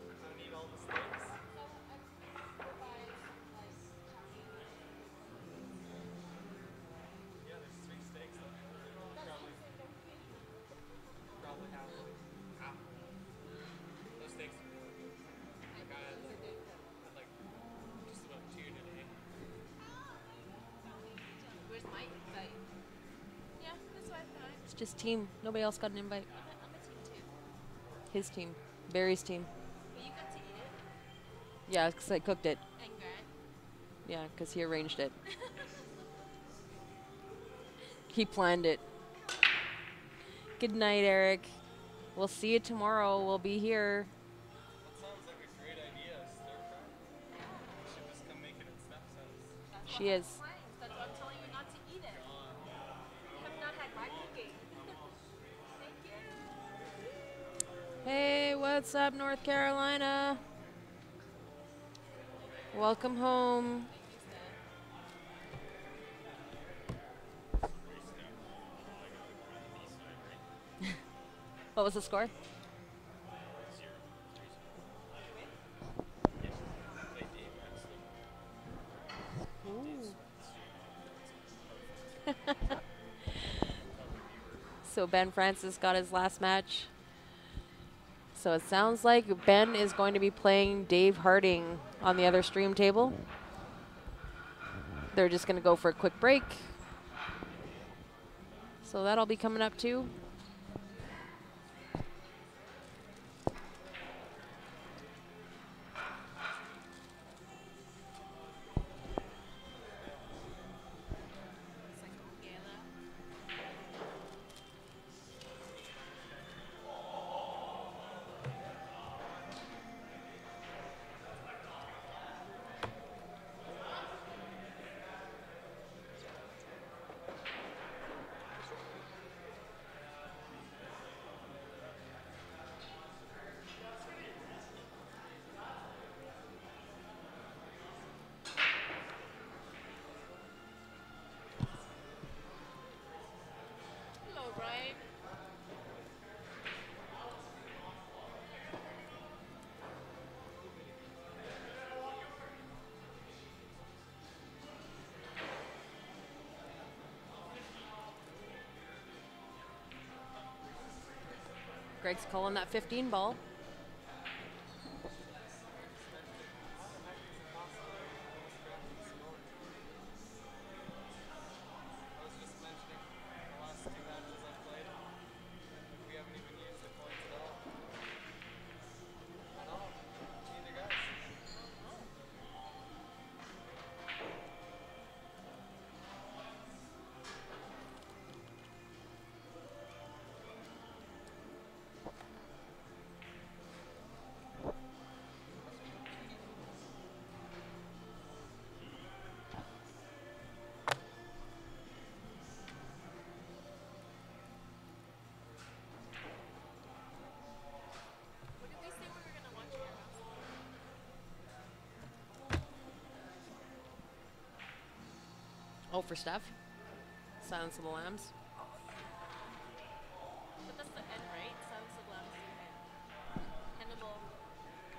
I don't need all the stakes. So go buy like chunky. Yeah, there's 3 stakes though. Probably half. Half. Those stakes are like I had like just about 2 today. Where's my invite? Yeah, that's what I thought. It's just team. Nobody else got an invite. I'm a team too. His team. Barry's team. But you got Yeah, 'cause I cooked it. And Grant. Yeah, 'cause he arranged it. He planned it. Good night, Eric. We'll see you tomorrow. We'll be here. That sounds like a great idea, stir fry. You should just come make it at Steph's house. She is. That's why I'm telling you not to eat it. You have not had my cooking. Thank you. Hey, what's up, North Carolina? Welcome home. What was the score? So Ben Francis got his last match. So it sounds like Ben is going to be playing Dave Harding on the other stream table. They're just going to go for a quick break. So that'll be coming up too. Hello, Brian. Greg's calling that 15 ball. I was just mentioning the last two matches I played. We haven't even used the points at all. At all. Neither guys. What did we say we were gonna watch here? Oh, for Steph? Silence of the Lambs. But that's the end, right? Sounds of Lambs is the end. Hannibal.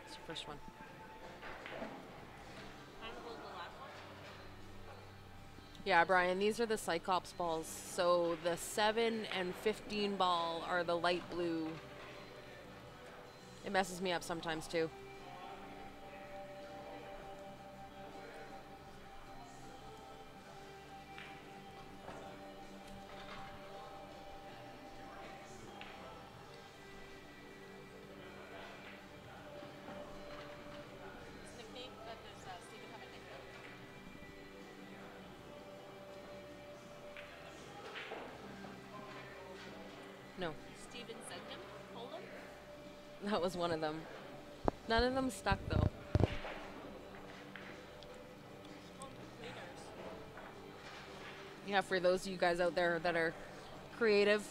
It's the first one. Hannibal's the last one? Yeah, Brian, these are the Cyclops balls. So the 7 and 15 ball are the light blue. It messes me up sometimes too. His nickname? Does Steven have a nickname? No, Steven Zegman? Poland? that was one of them. None of them stuck though. Yeah, for those of you guys out there that are creative,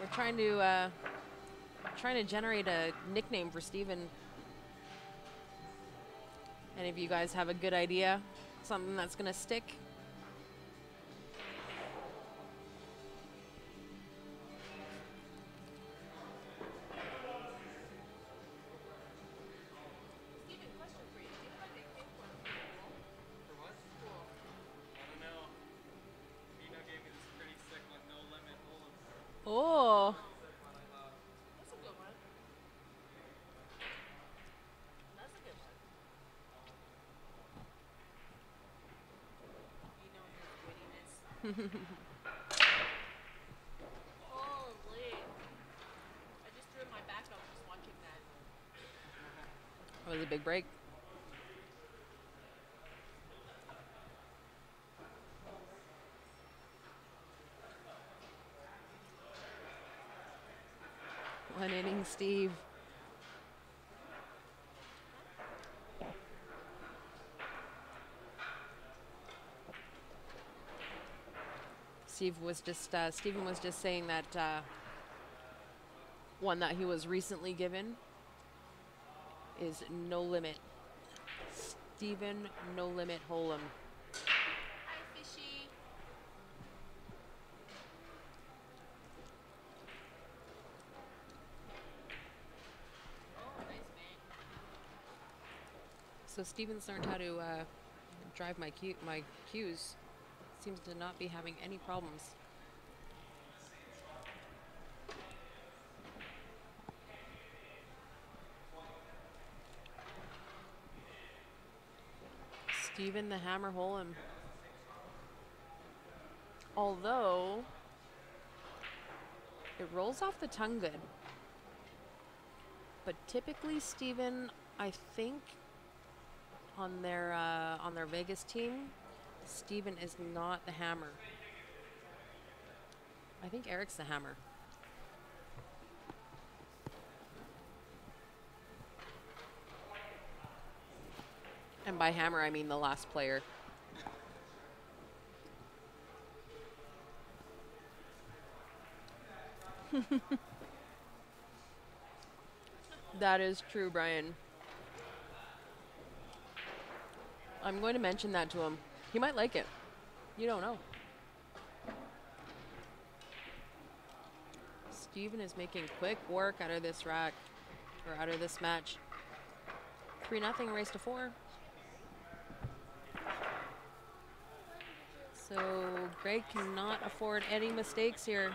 we're trying to generate a nickname for Steven. Any of you guys have a good idea? Something that's gonna stick? Steven, question for you. Do you have a nickname for For what? I don't know. Vino gave me this pretty sick one, no limit hold 'em. Oh, That's a good one. That's a good one. You know his wittiness. Holy. I just threw my back up just watching that. that was a big break. One-inning Steve. Stephen was just saying that one that he was recently given is No Limit. Stephen No Limit Holm. Hi, fishy. Oh, nice bang. So Stephen's learned how to drive my cues. Seems to not be having any problems. Stephen the Hammer Holm. Although it rolls off the tongue good. But typically Stephen, I think on their Vegas team, Stephen is not the hammer. I think Eric's the hammer. And by hammer, I mean the last player. That is true, Brian. I'm going to mention that to him. He might like it. You don't know. Stephen is making quick work out of this rack, or out of this match. 3-0, race to 4. So Greg cannot afford any mistakes here.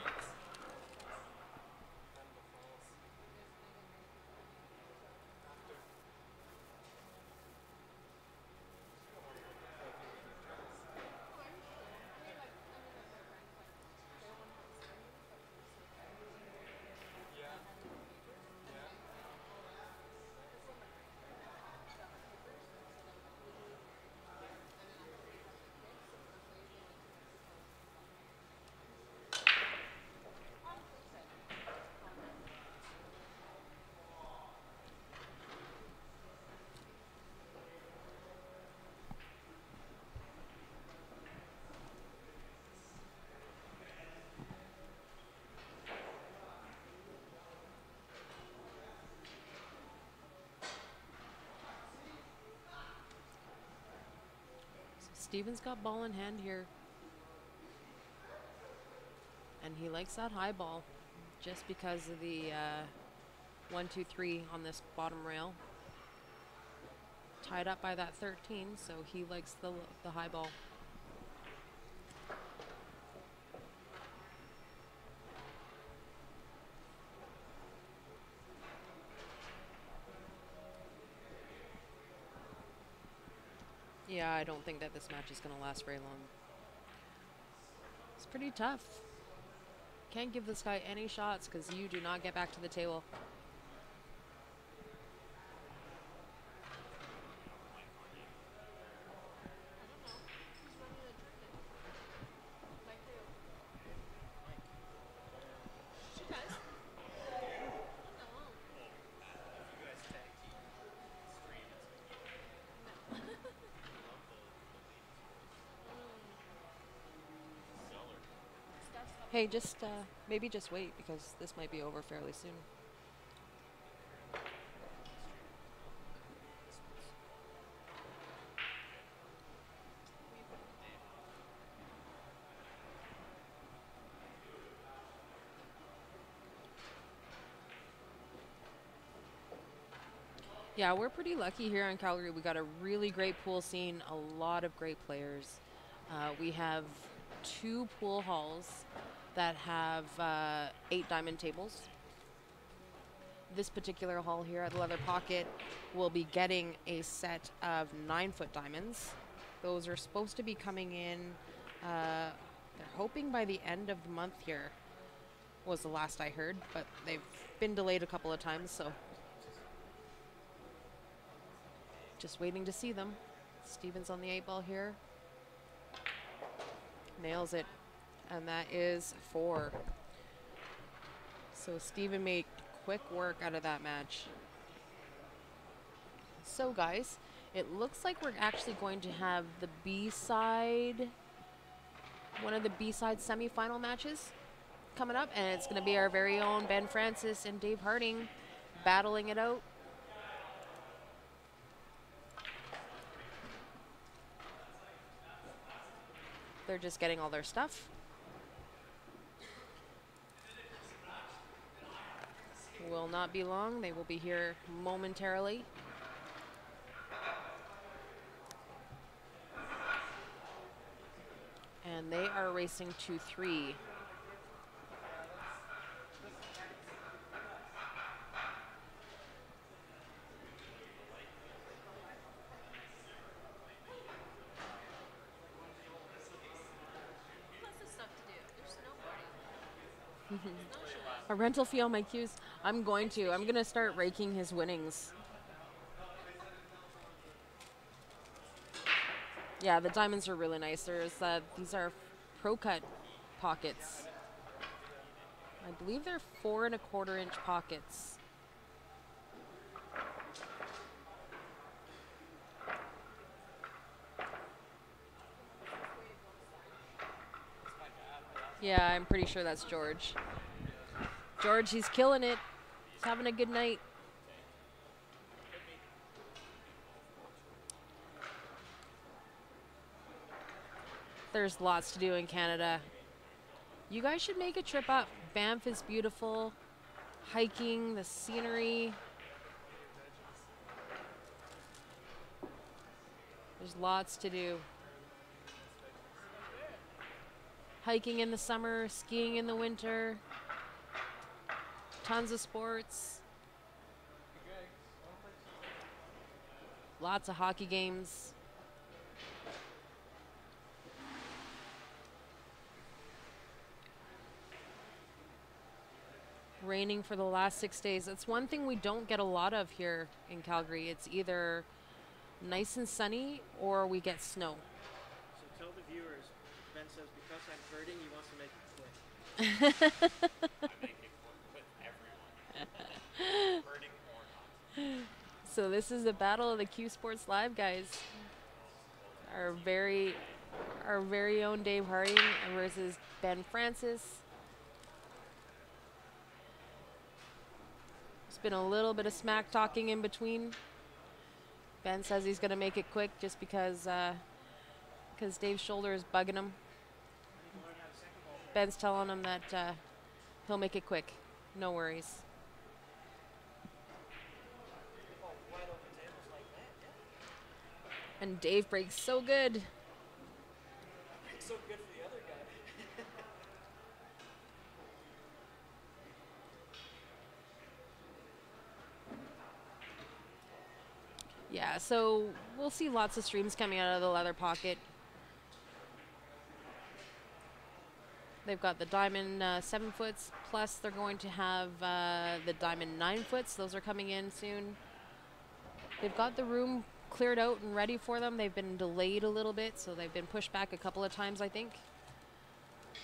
Stephen's got ball in hand here. And he likes that high ball just because of the 1, 2, 3 on this bottom rail. Tied up by that 13, so he likes the high ball. Yeah, I don't think that this match is going to last very long. It's pretty tough. Can't give this guy any shots because you do not get back to the table. She does. No. Hey, just maybe just wait because this might be over fairly soon. Yeah, we're pretty lucky here in Calgary. We got a really great pool scene, a lot of great players. We have 2 pool halls that have 8 diamond tables. This particular hall here at the Leather Pocket will be getting a set of 9-foot diamonds. Those are supposed to be coming in, they're hoping by the end of the month here, was the last I heard, but they've been delayed a couple of times, so just waiting to see them. Stephen's on the 8 ball here. Nails it. And that is 4. So Stephen made quick work out of that match. So guys, it looks like we're actually going to have the B-side, one of the B-side semifinal matches coming up, and it's going to be our very own Ben Francis and Dave Harding battling it out. They're just getting all their stuff. Will not be long. They will be here momentarily. And they are racing to 3. Lots of stuff to do. There's snowboarding. A rental fee on my cues. I'm going to start raking his winnings. Yeah, the diamonds are really nice. These are Pro Cut pockets. I believe they're 4 1/4 inch pockets. Yeah, I'm pretty sure that's George. George, he's killing it. He's having a good night. There's lots to do in Canada. You guys should make a trip up. Banff is beautiful. Hiking, the scenery. There's lots to do. Hiking in the summer, skiing in the winter. Tons of sports. Lots of hockey games. Raining for the last 6 days. That's one thing we don't get a lot of here in Calgary. It's either nice and sunny or we get snow. So tell the viewers, Ben says because I'm hurting, he wants to make it quick. So this is the battle of the Q Sports Live guys. Our very own Dave Harding versus Ben Francis. There's been a little bit of smack talking in between. Ben says he's gonna make it quick just because Dave's shoulder is bugging him. Ben's telling him that he'll make it quick. No worries. And Dave breaks so good. So good for the other guy. Yeah, so we'll see lots of streams coming out of the leather pocket. They've got the diamond 7 foots, plus they're going to have the diamond 9 foots. Those are coming in soon. They've got the room cleared out and ready for them. They've been delayed a little bit, so they've been pushed back a couple of times, I think.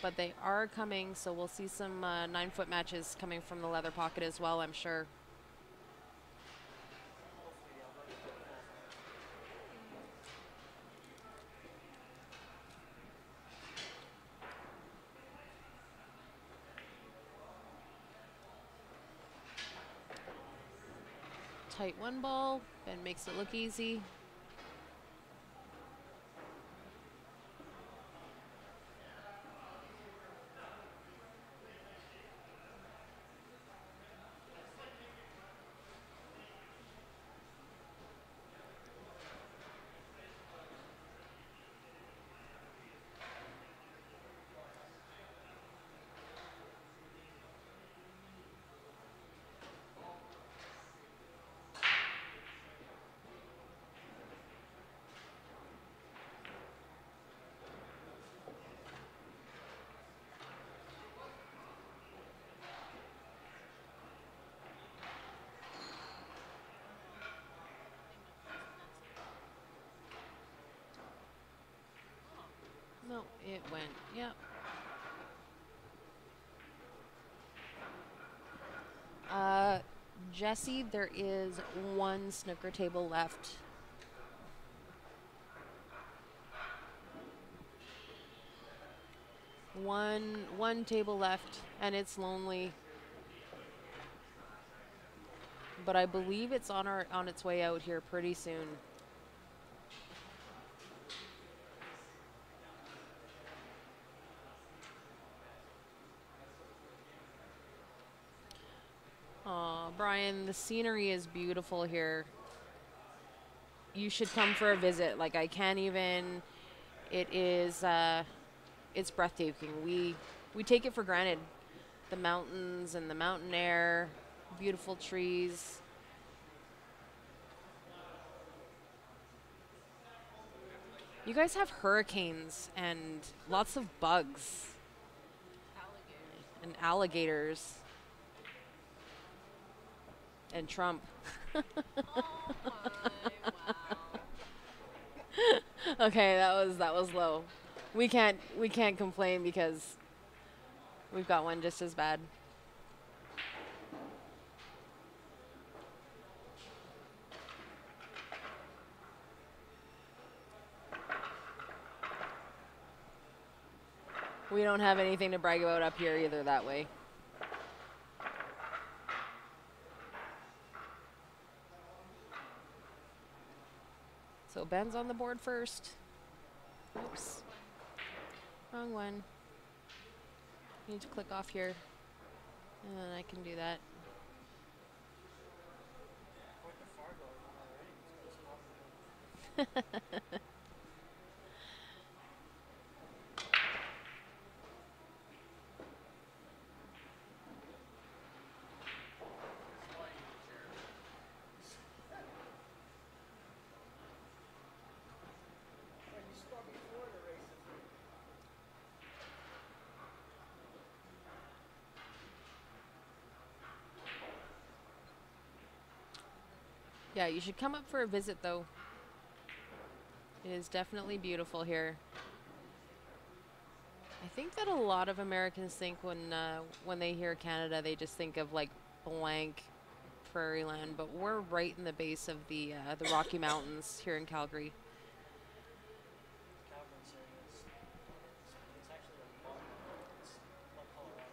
But they are coming, so we'll see some 9-foot matches coming from the leather pocket as well, I'm sure. Tight 1 ball. Ben makes it look easy. No, it went. Yep. Jesse, there is one snooker table left. One table left, and it's lonely. But I believe it's on its way out here pretty soon. Aw, Brian, the scenery is beautiful here. You should come for a visit. Like, I can't even. It is. It's breathtaking. We take it for granted. The mountains and the mountain air, beautiful trees. You guys have hurricanes and lots of bugs and alligators and Trump. Oh my, wow. Okay, that was low. We can't complain because we've got one just as bad. We don't have anything to brag about up here either that way. So Ben's on the board first. Oops. Wrong one. Need to click off here. And then I can do that. Yeah, you should come up for a visit though. It is definitely beautiful here. I think that a lot of Americans think when they hear Canada, they just think of like blank prairie land, but we're right in the base of the Rocky Mountains here in Calgary. Calgary's serious. It's actually a bump. It's like Colorado.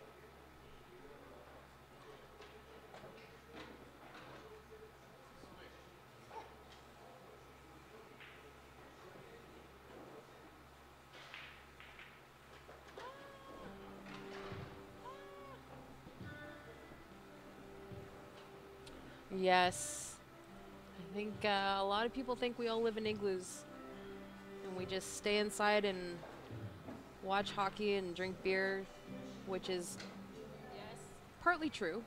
Yes. I think a lot of people think we all live in igloos. And we just stay inside and watch hockey and drink beer, which is Yes. partly true.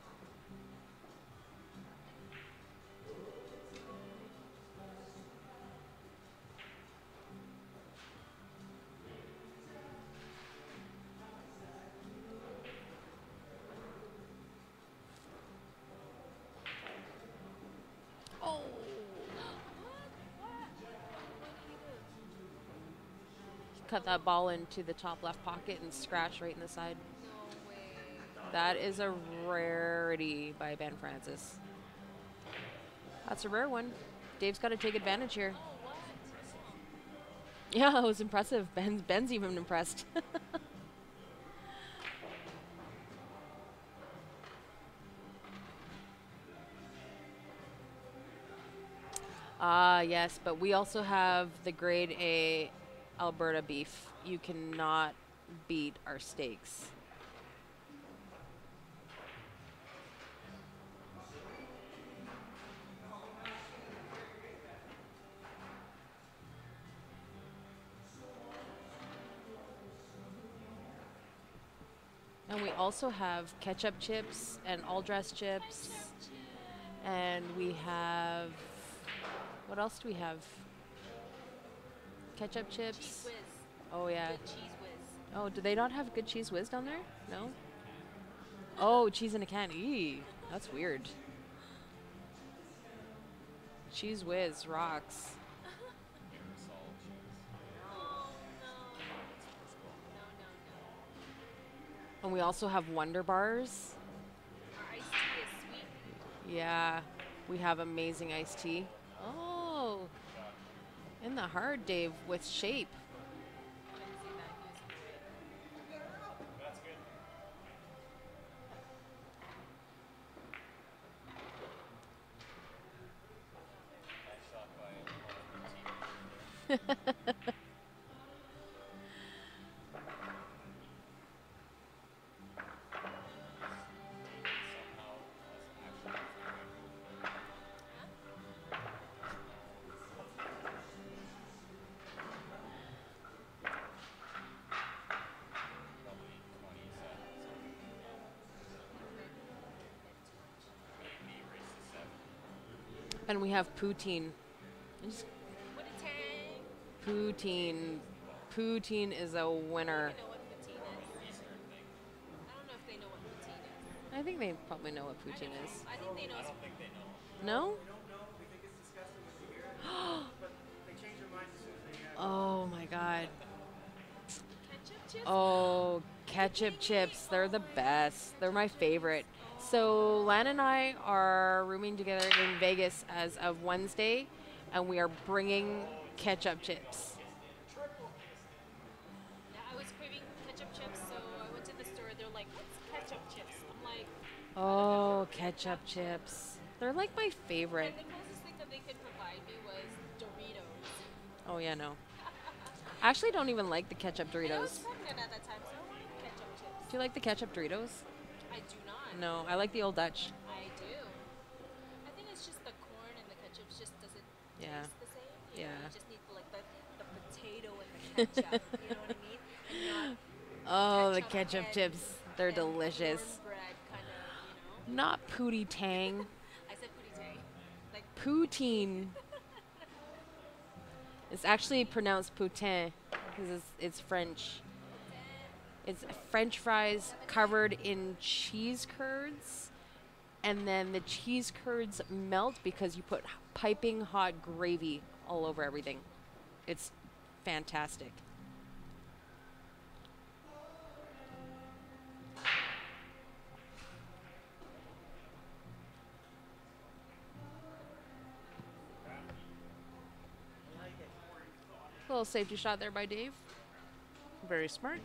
Oh. Cut that ball into the top left pocket and scratch right in the side. No way. That is a rarity by Ben Francis. That's a rare one. Dave's got to take advantage here. Oh, what? Yeah, it was impressive. Ben's even impressed. Ah, yes, but we also have the grade A Alberta beef. You cannot beat our steaks. And we also have ketchup chips and all dressed chips. And we have, what else do we have? Ketchup chips. Cheese whiz. Oh yeah. Good cheese whiz. Oh, do they not have good cheese whiz down there? No? Oh, cheese in a can. Eee, that's weird. Cheese whiz rocks. Oh, no. No, no, And we also have Wonder Bars. no. Our iced tea is sweet Yeah, we have amazing iced tea. Oh, in the heart, Dave, with shape. Didn't see that. He was great. That's good. Nice shot by all the team. Somehow was actually probably 20 seconds. Maybe race to 7. And we have poutine. Just What a tang! poutine. Poutine is a winner. They know what poutine is. I don't know if they know what poutine is. I think they probably know what poutine is. I think they know. No? We don't know. We think it's disgusting when we hear it. But they change their minds as soon as they hear it. Oh my god. Ketchup chips? Oh, ketchup chips. They're the best. They're my favorite. So, Lan and I are rooming together in Vegas as of Wednesday, and we are bringing ketchup chips. Yeah, I was craving ketchup chips, so I went to the store. They're like, "What's ketchup chips?" I'm like, Oh, ketchup chips. They're like my favorite. and the closest thing that they could provide me was Doritos. Oh, yeah, no. I actually don't even like the ketchup And I was Doritos. pregnant at that time, so I wanted ketchup chips. Do you like the ketchup Doritos? I do not. No, I like the Old Dutch. I do. I think it's just the corn and the ketchup just doesn't Yeah. taste the same. You know, Yeah. you just need like the potato and the ketchup. You know what I mean? And not Oh, the ketchup ketchup and- chips. They're and delicious. cornbread kind of, you know. Not pootie tang. I said putitang. Like Poutine. It's actually pronounced poutin because it's French. It's French fries covered in cheese curds, and then the cheese curds melt because you put piping hot gravy all over everything. It's fantastic. Little safety shot there by Dave. Very smart.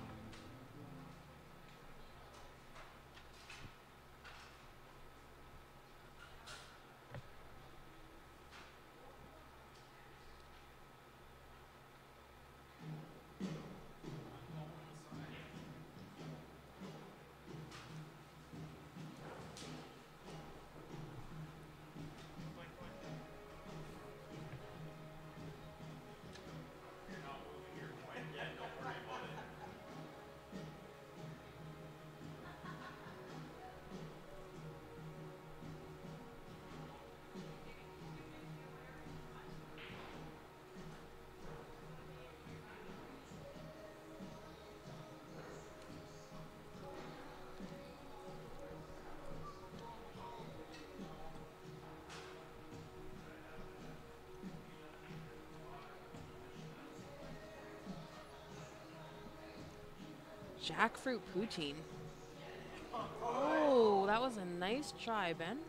Jackfruit poutine. Oh, that was a nice try, Ben.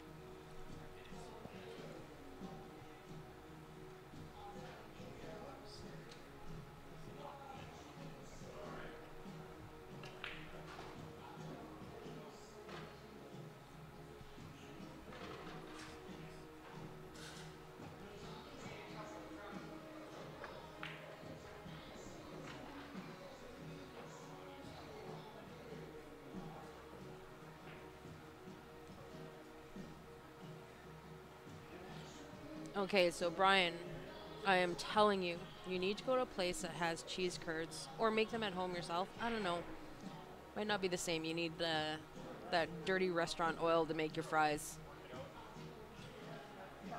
Okay, so Brian, I am telling you, you need to go to a place that has cheese curds or make them at home yourself. I don't know. Might not be the same. You need that dirty restaurant oil to make your fries.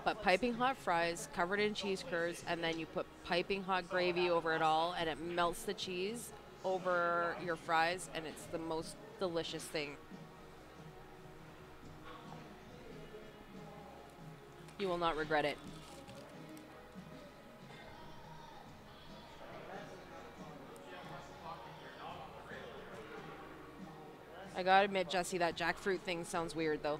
But piping hot fries covered in cheese curds, and then you put piping hot gravy over it all, and it melts the cheese over your fries, and it's the most delicious thing. You will not regret it. I gotta admit, Jesse, that jackfruit thing sounds weird though.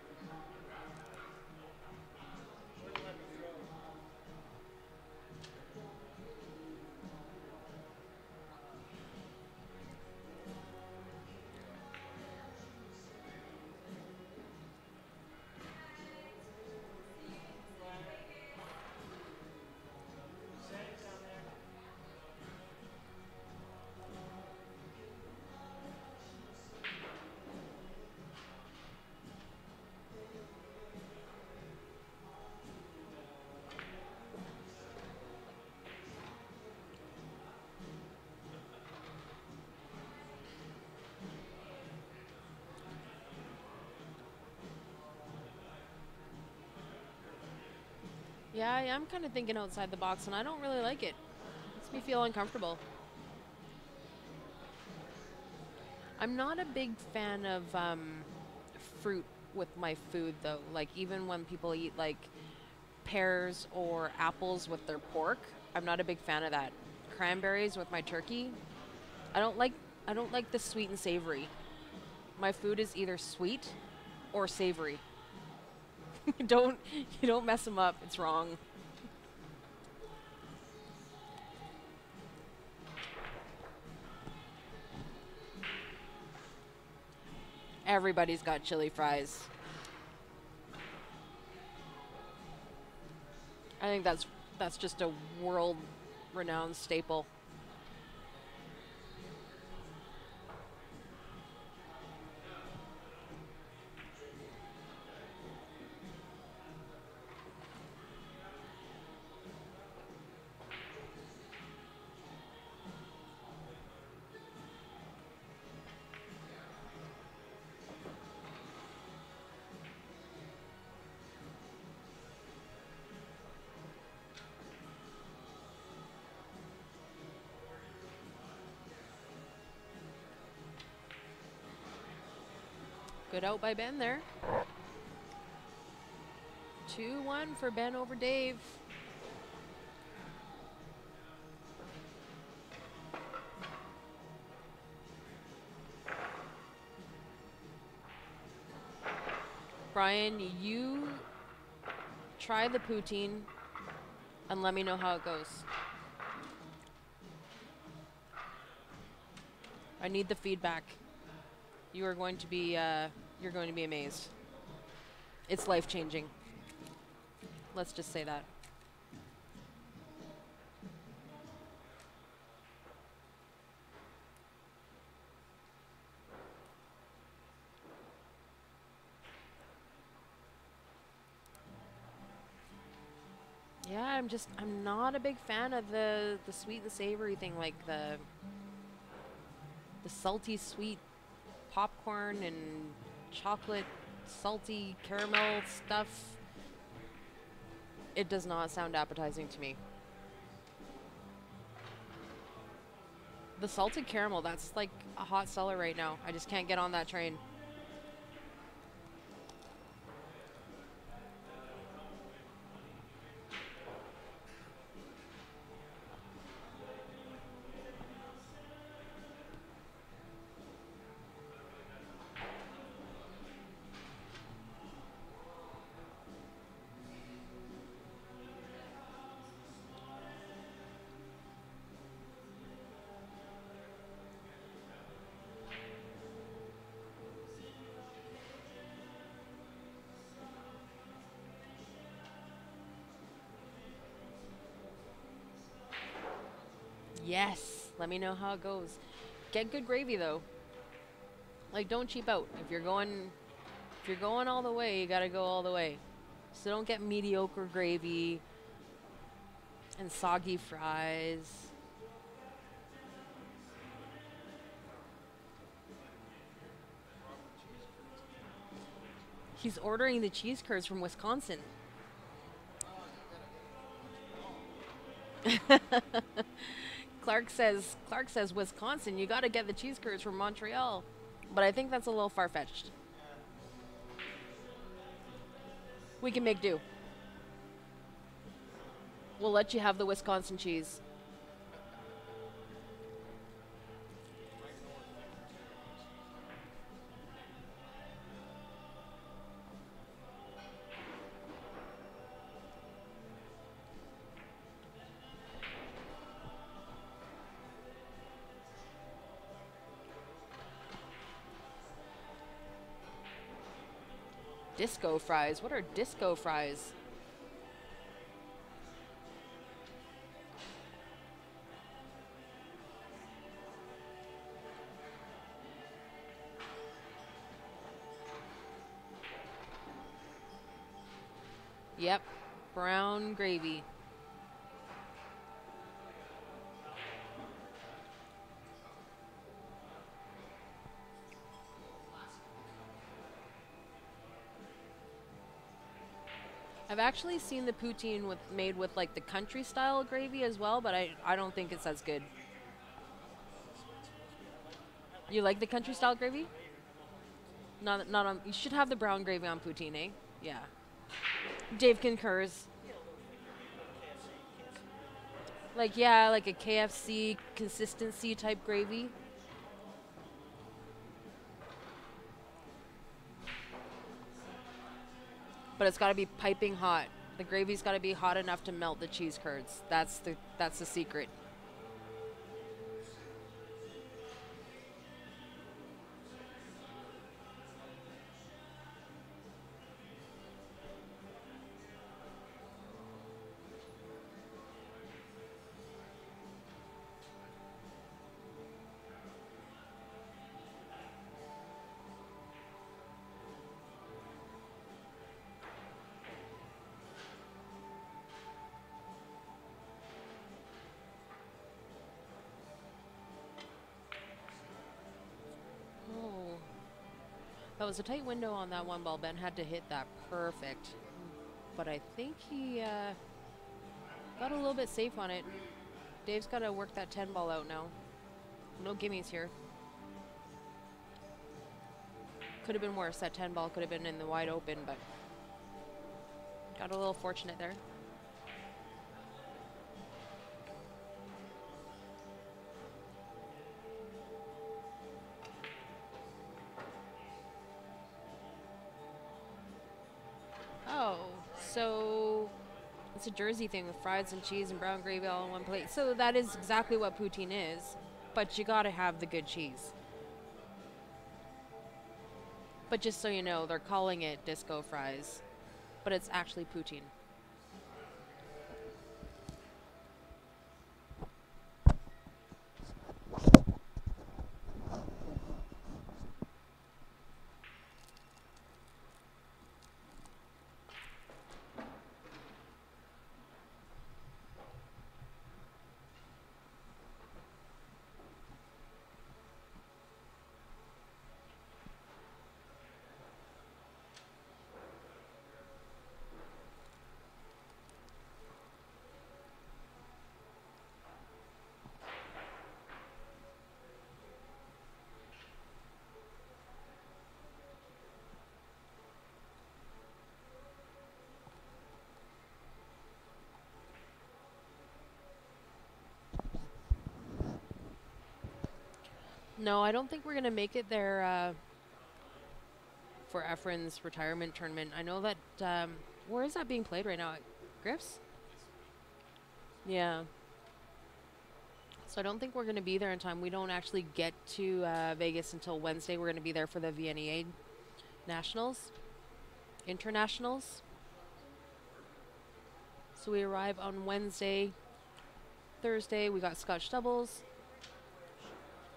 Yeah, I am kind of thinking outside the box, and I don't really like it. Makes me feel uncomfortable. I'm not a big fan of fruit with my food, though. Like, even when people eat, like, pears or apples with their pork, I'm not a big fan of that. Cranberries with my turkey. I don't like I don't like the sweet and savory. My food is either sweet or savory. don't you don't mess them up. It's wrong. Everybody's got chili fries. I think that's just a world renowned staple. Good out by Ben there. 2-1 for Ben over Dave. Brian, you try the poutine and let me know how it goes. I need the feedback. You are going to be you're going to be amazed. It's life-changing. Let's just say that. Yeah, I'm not a big fan of the sweet and savory thing, like the salty sweet popcorn and chocolate salty caramel stuff. It does not sound appetizing to me. The salted caramel, that's like a hot seller right now. I just can't get on that train. Yes, let me know how it goes. Get good gravy though. Like, don't cheap out. If you're going all the way, you gotta go all the way. So don't get mediocre gravy and soggy fries. He's ordering the cheese curds from Wisconsin. Clark says Wisconsin, you got to get the cheese curds from Montreal. But I think that's a little far-fetched. We can make do. We'll let you have the Wisconsin cheese. Disco fries. What are disco fries? Yep, brown gravy. I've actually seen the poutine made with like the country style gravy as well, but I don't think it's as good. You like the country style gravy? Not on. You should have the brown gravy on poutine, eh? Yeah. Dave concurs. Like yeah, like a KFC consistency type gravy. But it's got to be piping hot. The gravy's got to be hot enough to melt the cheese curds. That's the secret. Oh, that was a tight window on that one ball. Ben had to hit that perfect, but I think he got a little bit safe on it. Dave's got to work that 10 ball out now. No gimmies here. Could have been worse. That 10 ball could have been in the wide open, but got a little fortunate there. Oh, so it's a Jersey thing with fries and cheese and brown gravy all on one plate. So that is exactly what poutine is, but you gotta have the good cheese. But just so you know, they're calling it disco fries, but it's actually poutine. No, I don't think we're gonna make it there for Efren's retirement tournament. I know that where is that being played right now? At Griff's? Yeah. So I don't think we're gonna be there in time. We don't actually get to Vegas until Wednesday. We're gonna be there for the VNEA Nationals, Internationals. So we arrive on Wednesday. Thursday we got Scotch doubles.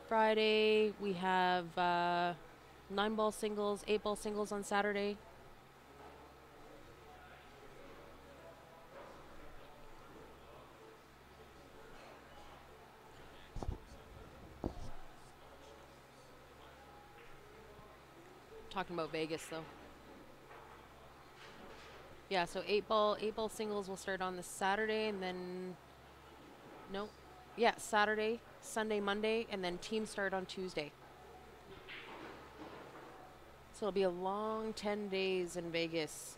Friday we have 9-ball singles, 8-ball singles on Saturday. Talking about Vegas though. Yeah, so 8-ball singles will start on the Saturday and then no. Yeah, Saturday, Sunday, Monday, and then teams start on Tuesday. So it'll be a long 10 days in Vegas.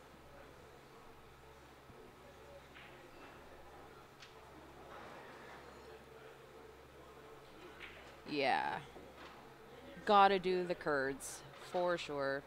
Yeah. Gotta do the curds, for sure.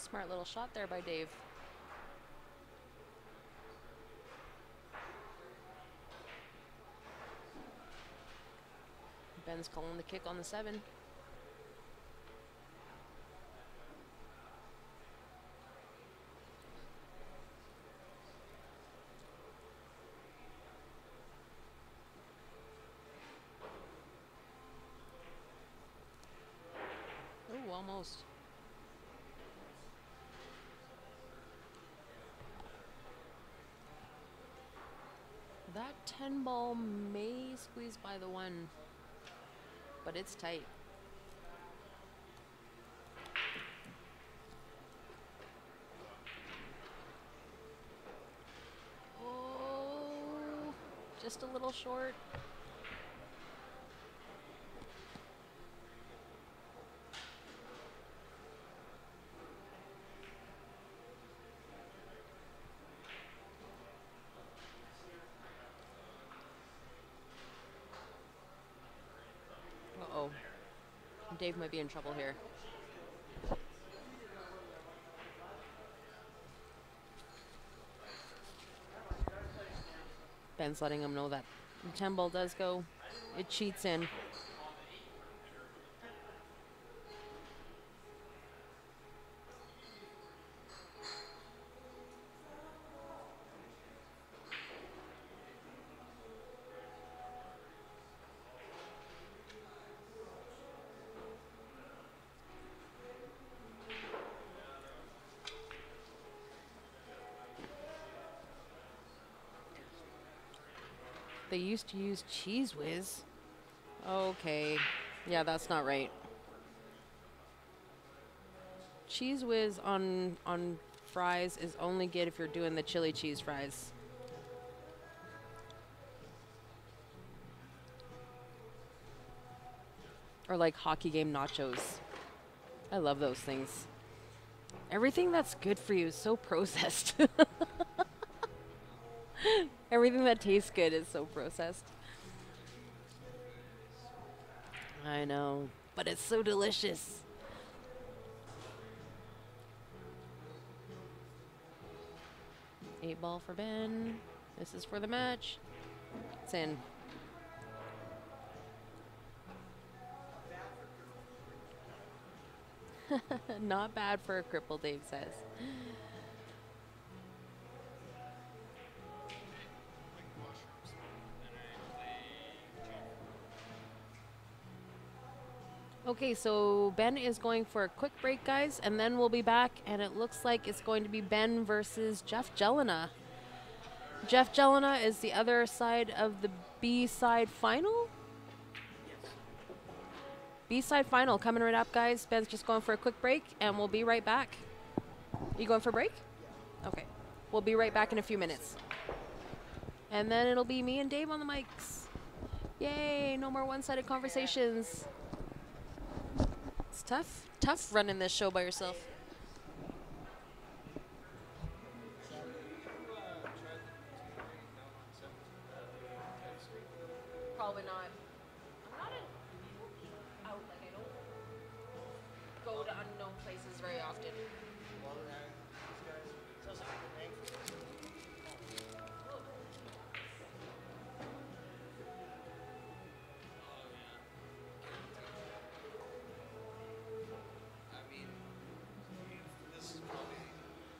Smart little shot there by Dave. Ben's calling the kick on the 7. almost. That 10 ball may squeeze by the one, but it's tight. Oh, just a little short. Uh-oh. Dave might be in trouble here. Ben's letting him know that the 10 ball does go. It cheats in. They used to use Cheese Whiz. Okay. Yeah, that's not right. Cheese Whiz on fries is only good if you're doing the chili cheese fries. Or like hockey game nachos. I love those things. Everything that's good for you is so processed. Everything that tastes good is so processed. I know, but it's so delicious. Eight ball for Ben. This is for the match. It's in. Not bad for a cripple, Dave says. Okay, so Ben is going for a quick break, guys, and then we'll be back, and it looks like it's going to be Ben versus Jeff Jelena. Jeff Jelena is the other side of the B-side final? B-side final coming right up, guys. Ben's just going for a quick break, and we'll be right back. You going for a break? Okay. We'll be right back in a few minutes. And then it'll be me and Dave on the mics. Yay, no more one-sided conversations. It's tough running this show by yourself. Probably not. I'm not out, like I don't go to unknown places very often. I mean, this is probably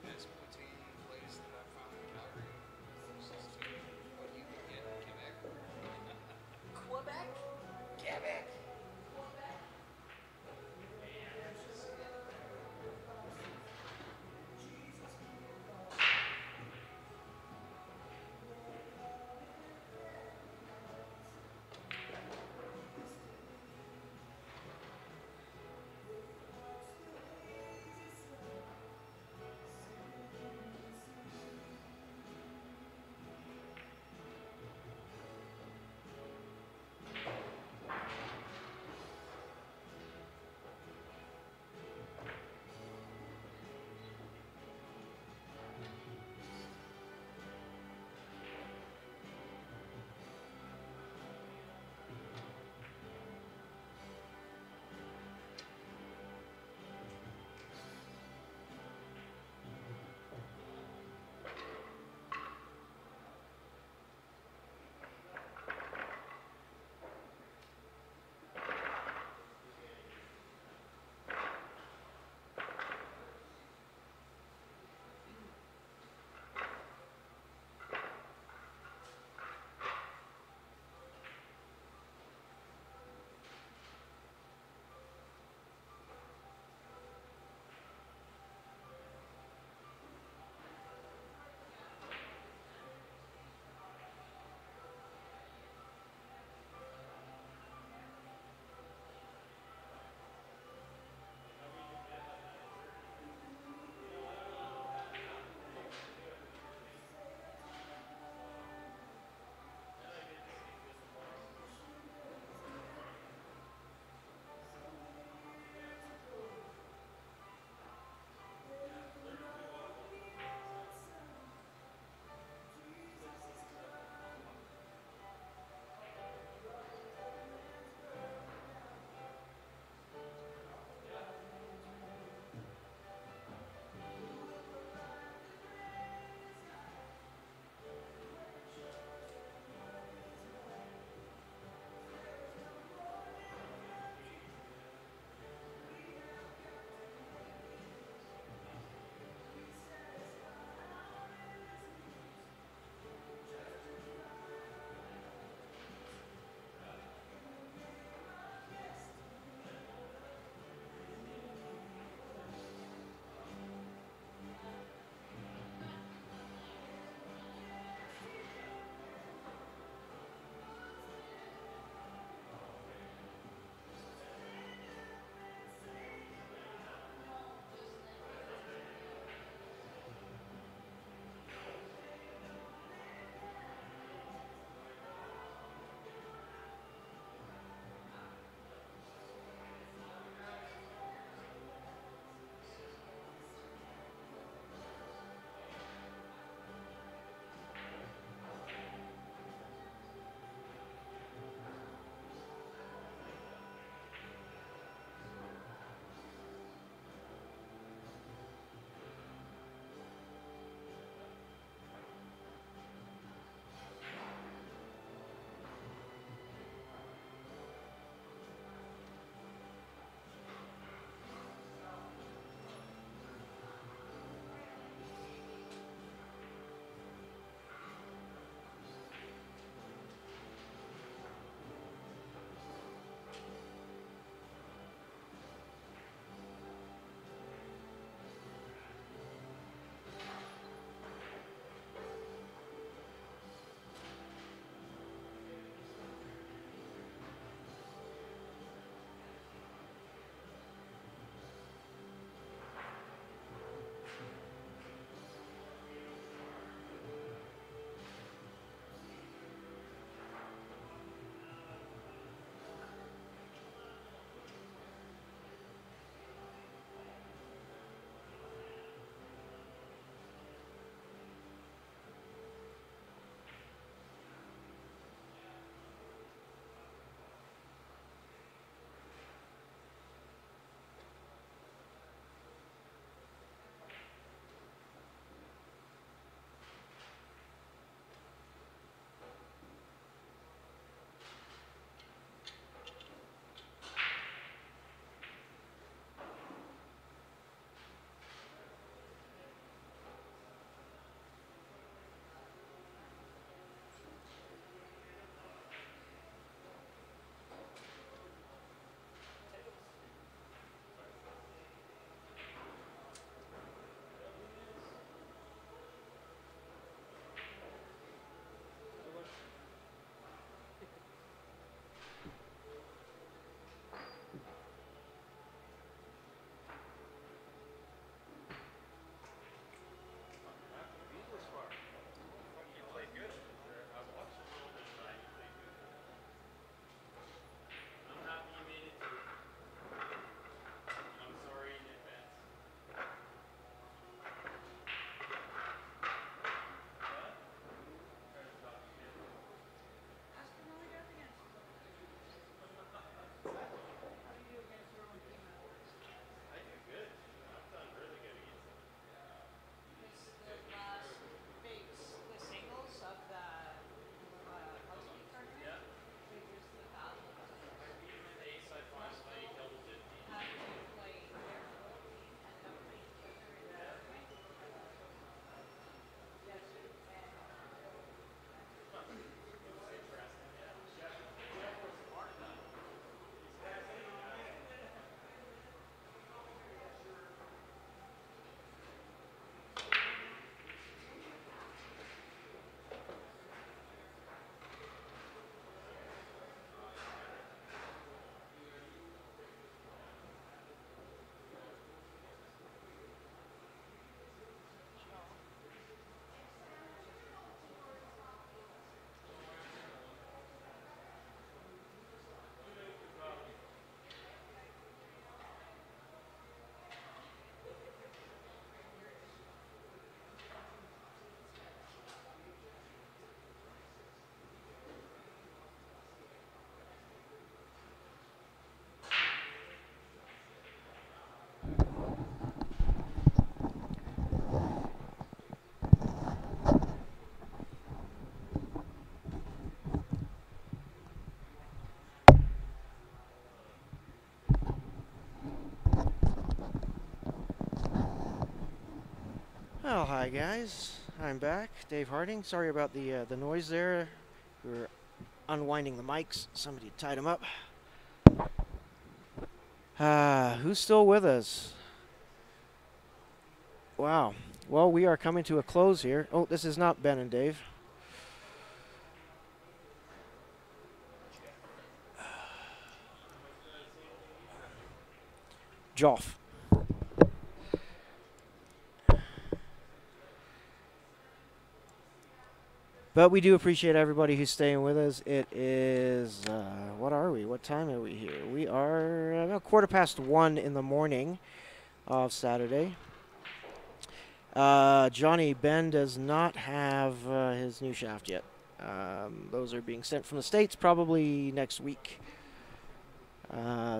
the best poutine place that I've found in Calgary. Closest to what you can get in Quebec. Quebec? Quebec! Well, hi guys. I'm back, Dave Harding. Sorry about the noise there. We were unwinding the mics. Somebody tied them up. Who's still with us? Wow. Well, we are coming to a close here. Oh, this is not Ben and Dave. Joff. But we do appreciate everybody who's staying with us. It is, what are we? What time are we here? We are about 1:15 in the morning of Saturday. Johnny, Ben does not have his new shaft yet. Those are being sent from the States probably next week.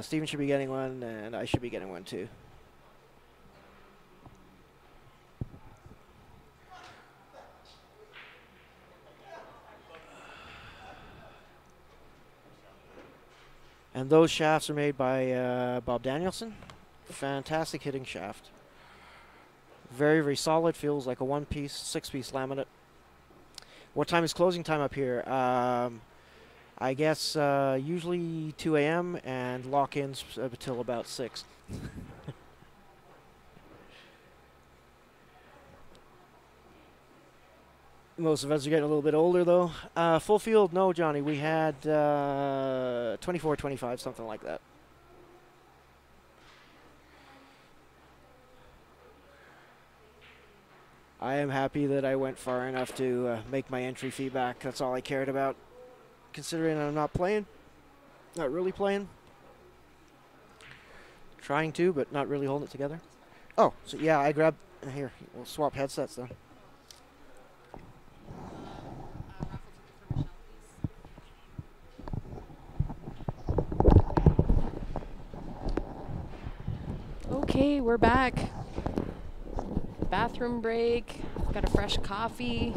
Steven should be getting one, and I should be getting one too. And those shafts are made by Bob Danielson. Fantastic hitting shaft. Very, very solid. Feels like a one-piece, six-piece laminate. What time is closing time up here? I guess usually 2 a.m. and lock-ins until about 6. Most of us are getting a little bit older, though. Full field, no, Johnny. We had 24, 25, something like that. I am happy that I went far enough to make my entry fee back. That's all I cared about, considering I'm not playing. Not really playing. Trying to, but not really holding it together. Oh, so yeah, I grabbed... Here, we'll swap headsets, then. Okay, we're back. Bathroom break. Got a fresh coffee.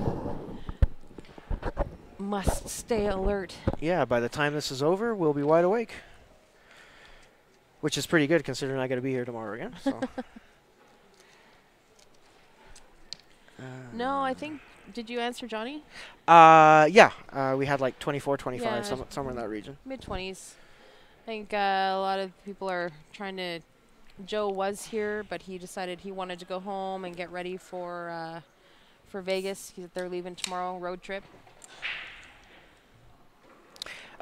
Must stay alert. Yeah, by the time this is over, we'll be wide awake. Which is pretty good, considering I got to be here tomorrow again. So. No, I think... Did you answer Johnny? Yeah. We had like 24, 25, Yeah, somewhere in that region. Mid-20s. I think a lot of people are trying to... Joe was here, but he decided he wanted to go home and get ready for Vegas. They're leaving tomorrow, road trip.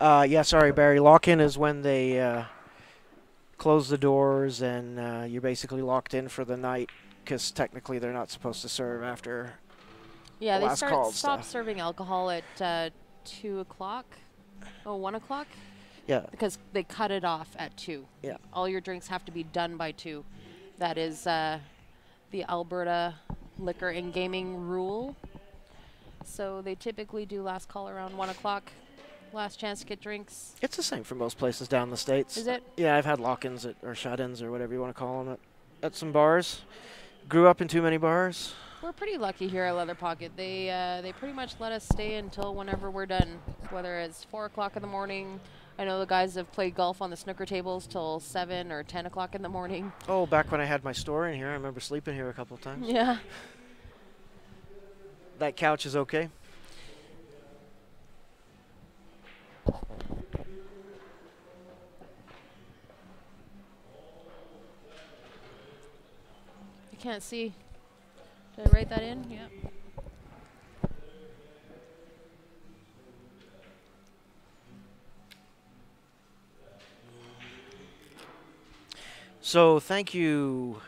Yeah, sorry, Barry. Lock-in is when they close the doors and you're basically locked in for the night, because technically they're not supposed to serve after Yeah, the they last call and stopped stuff. serving alcohol at 2 o'clock. Oh, 1 o'clock? Yeah. Because they cut it off at 2. Yeah. All your drinks have to be done by 2. That is the Alberta Liquor and Gaming rule. So they typically do last call around 1 o'clock. Last chance to get drinks. It's the same for most places down in the States. Is it? Yeah, I've had lock-ins or shut-ins or whatever you want to call them at some bars. Grew up in too many bars. We're pretty lucky here at Leather Pocket. They pretty much let us stay until whenever we're done, whether it's 4 o'clock in the morning. I know the guys have played golf on the snooker tables till 7 or 10 o'clock in the morning. Oh, back when I had my store in here, I remember sleeping here a couple of times. Yeah. That couch is okay? I can't see. Did I write that in? Yeah. So thank you,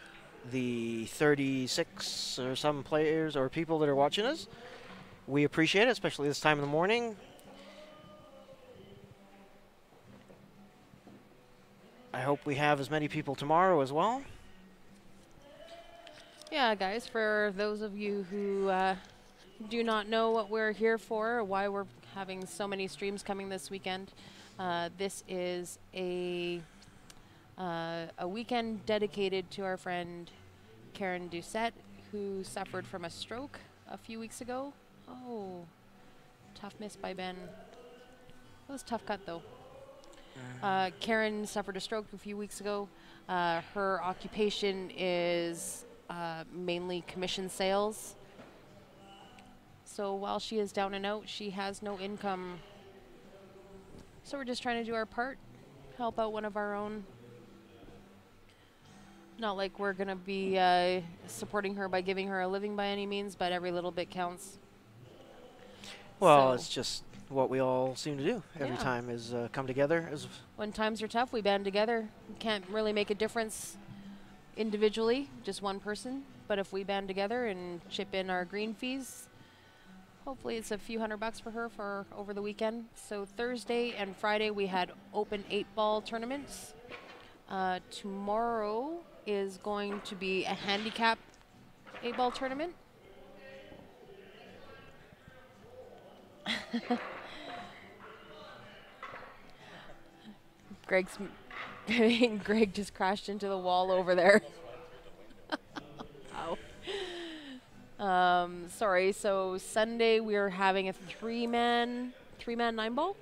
the 36 or some players or people that are watching us. We appreciate it, especially this time in the morning. I hope we have as many people tomorrow as well. Yeah, guys, for those of you who do not know what we're here for or why we're having so many streams coming this weekend, this is a weekend dedicated to our friend Karen Doucette, who suffered from a stroke a few weeks ago. Oh, tough miss by Ben. That was a tough cut, though. Karen suffered a stroke a few weeks ago. Her occupation is mainly commission sales. So while she is down and out, she has no income. So we're just trying to do our part, help out one of our own. Not like we're going to be supporting her by giving her a living by any means, but every little bit counts. Well, So it's just what we all seem to do every Yeah. time is come together. when times are tough, we band together. We can't really make a difference individually, just one person. But if we band together and chip in our green fees, hopefully it's a few $100 for her for over the weekend. So Thursday and Friday we had open 8-ball tournaments. Tomorrow is going to be a handicap 8-ball tournament. Greg just crashed into the wall over there. Ow. Sorry. So Sunday we are having a three-man 9-ball,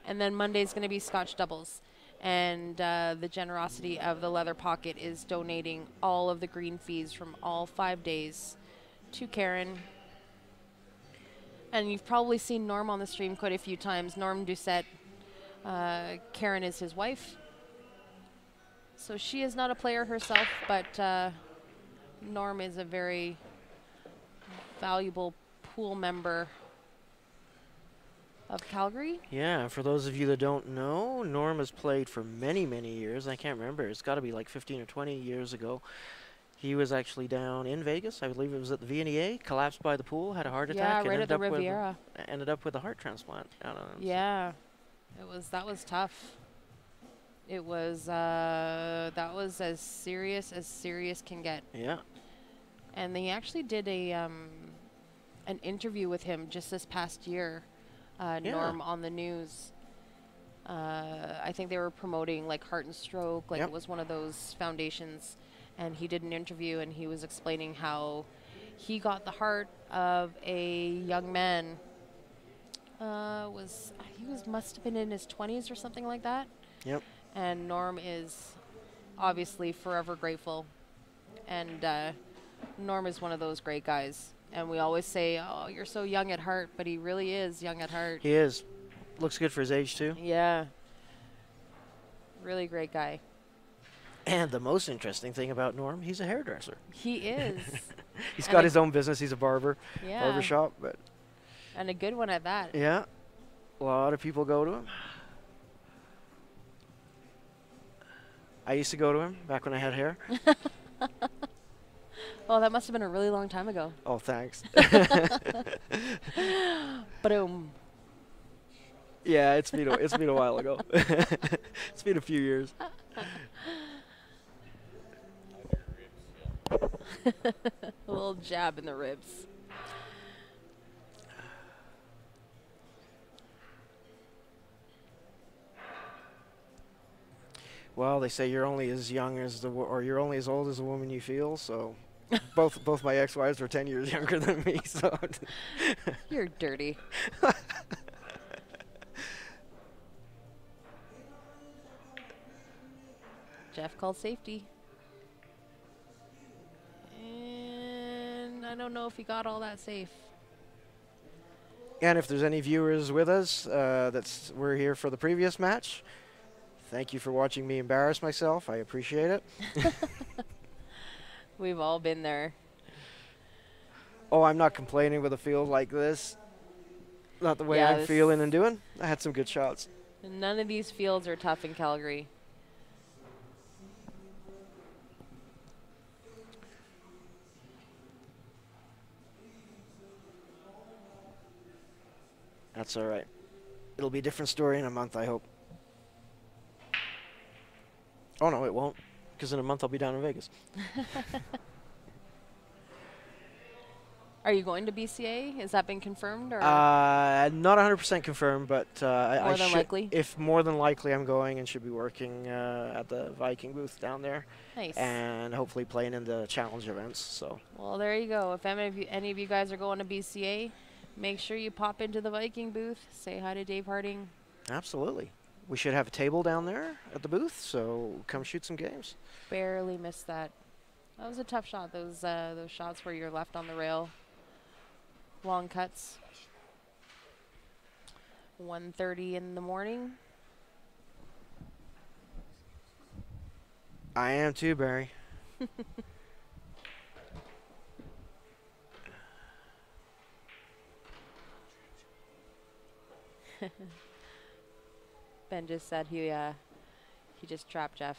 and then Monday is going to be Scotch doubles. And the generosity of the Leather Pocket is donating all of the green fees from all 5 days to Karen. And you've probably seen Norm on the stream quite a few times. Norm Doucette. Karen is his wife. So she is not a player herself, but Norm is a very valuable pool member of Calgary. Yeah, for those of you that don't know, Norm has played for many, many years. I can't remember. It's got to be like 15 or 20 years ago. He was actually down in Vegas. I believe it was at the VNEA, collapsed by the pool, had a heart attack. Yeah, and right at ended the up with Riviera. ended up with a heart transplant. I don't know. Yeah, that was tough. It was that was as serious can get. Yeah. And they actually did an interview with him just this past year. Norm on the news. I think they were promoting like Heart and Stroke, like Yep. it was one of those foundations. And he did an interview and he was explaining how he got the heart of a young man. Must have been in his 20s or something like that. Yep. And Norm is obviously forever grateful. And Norm is one of those great guys. And we always say, oh, you're so young at heart, but he really is young at heart. He is. Looks good for his age, too. Yeah. Really great guy. And the most interesting thing about Norm, he's a hairdresser. He is. He's And got a- his own business. He's a barber Yeah. shop. But And a good one at that. yeah, a lot of people go to him. I used to go to him back when I had hair. Well, that must have been a really long time ago. Oh, thanks. Boom. Yeah, it's been a while ago. It's been a few years. A little jab in the ribs. Well, they say you're only as young as or you're only as old as the woman you feel. So, both my ex-wives were 10 years younger than me. So, You're dirty. Jeff called safety. And I don't know if he got all that safe. and if there's any viewers with us we're here for the previous match, thank you for watching me embarrass myself. I appreciate it. We've all been there. Oh, I'm not complaining with a field like this. Not the way Yeah, I'm this- feeling and doing. I had some good shots. None of these fields are tough in Calgary. That's all right. It'll be a different story in a month, I hope. Oh, no, it won't. Because in a month I'll be down in Vegas. Are you going to BCA? Has that been confirmed? Or Not 100% confirmed, but I More than should- likely? If more than likely, I'm going and should be working at the Viking booth down there, nice. and hopefully playing in the challenge events. So Well, there you go. If any of you guys are going to BCA, make sure you pop into the Viking booth. Say hi to Dave Harding. absolutely, we should have a table down there at the booth. So come shoot some games. Barely missed that. That was a tough shot. Those shots where you're left on the rail, long cuts. 1:30 in the morning. I am too, Barry. Ben just said he just trapped Jeff.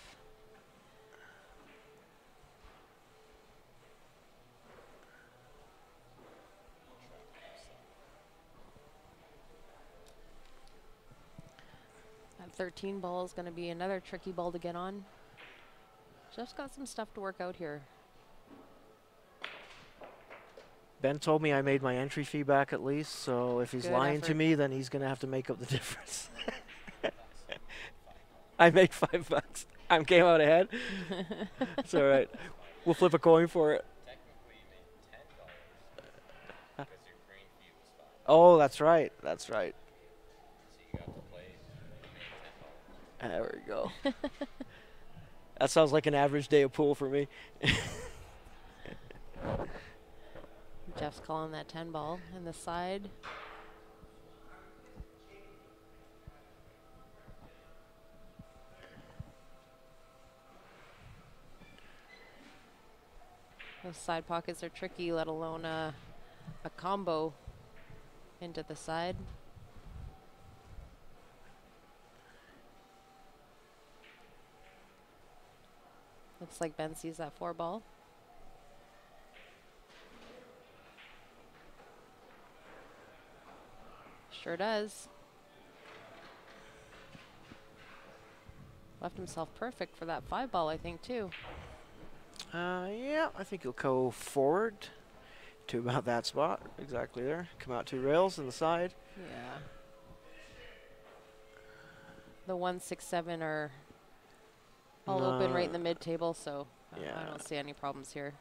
That 13 ball is going to be another tricky ball to get on. Jeff's got some stuff to work out here. Ben told me I made my entry fee back at least, so if he's Good lying to effort. me, then he's going to have to make up the difference. I made $5. I came out ahead. It's all right. We'll flip a coin for it. Technically, you made $10 because your green fee was $5. Oh, that's right. That's right. So you got to play. You made $10. There we go. That sounds like an average day of pool for me. Jeff's calling that 10 ball in the side. Those side pockets are tricky, let alone a combo into the side. Looks like Ben sees that 4 ball. Sure does. Left himself perfect for that 5 ball, I think, too. Yeah, I think he'll go forward to about that spot. Exactly there. Come out 2 rails in the side. Yeah. The 1, 6, 7 are all open right in the mid table, so I Yeah. don't see any problems here.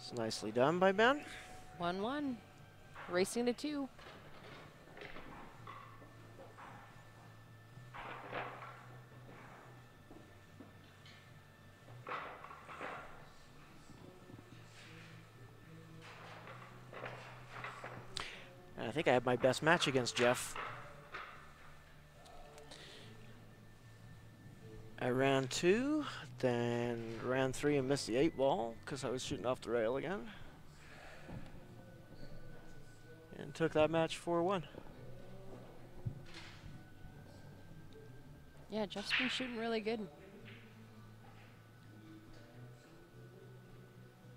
It's nicely done by Ben. 1-1. Racing to 2. And I think I had my best match against Jeff. I ran 2, then ran 3 and missed the 8 ball because I was shooting off the rail again. And took that match 4-1. Yeah, Jeff's been shooting really good.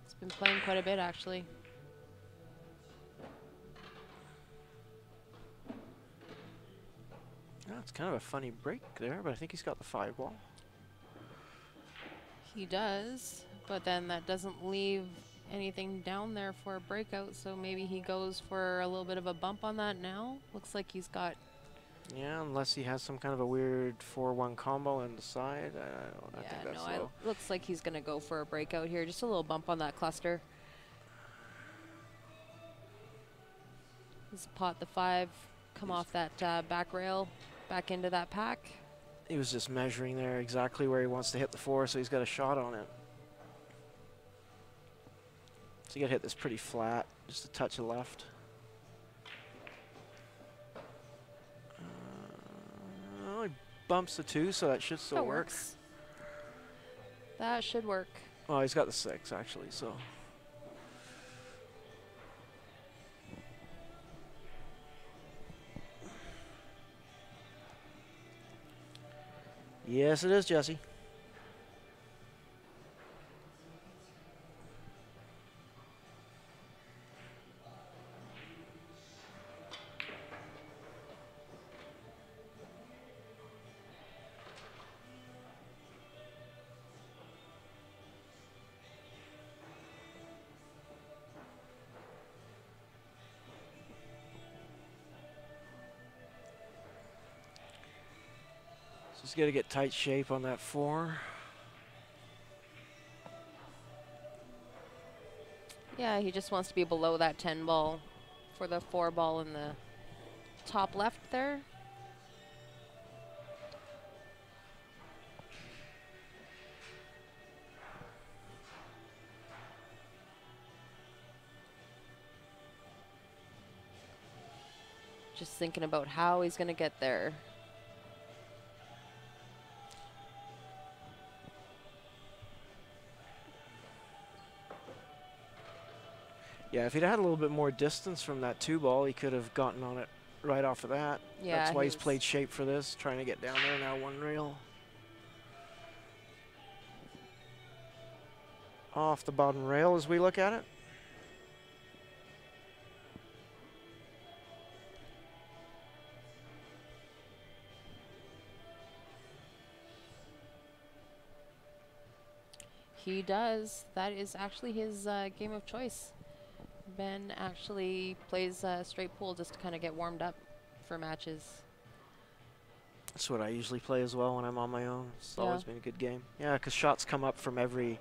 He's been playing quite a bit, actually. That's kind of a funny break there, but I think he's got the 5 ball. He does, but then that doesn't leave anything down there for a breakout, so maybe he goes for a little bit of a bump on that now. Looks like he's got... Yeah, unless he has some kind of a weird 4-1 combo in the side. I think that's low. Looks like he's going to go for a breakout here. Just a little bump on that cluster. Just pot the 5, come off that back rail, back into that pack. He was just measuring there exactly where he wants to hit the 4, so he's got a shot on it. So you got to hit this pretty flat, just a touch of left. He bumps the 2, so that should still That work. works. That should work. Oh, he's got the 6 actually, so. Yes, it is, Jesse. Just got to get tight shape on that 4. Yeah, he just wants to be below that 10 ball for the 4 ball in the top left there. Just thinking about how he's going to get there. Yeah, if he'd had a little bit more distance from that 2 ball, he could have gotten on it right off of that. Yeah, That's why he he's was- played shape for this, trying to get down there now 1 rail. Off the bottom rail as we look at it. He does. That is actually his game of choice. Ben actually plays straight pool just to kind of get warmed up for matches. That's what I usually play as well when I'm on my own. It's Yeah. always been a good game. Yeah, because shots come up from every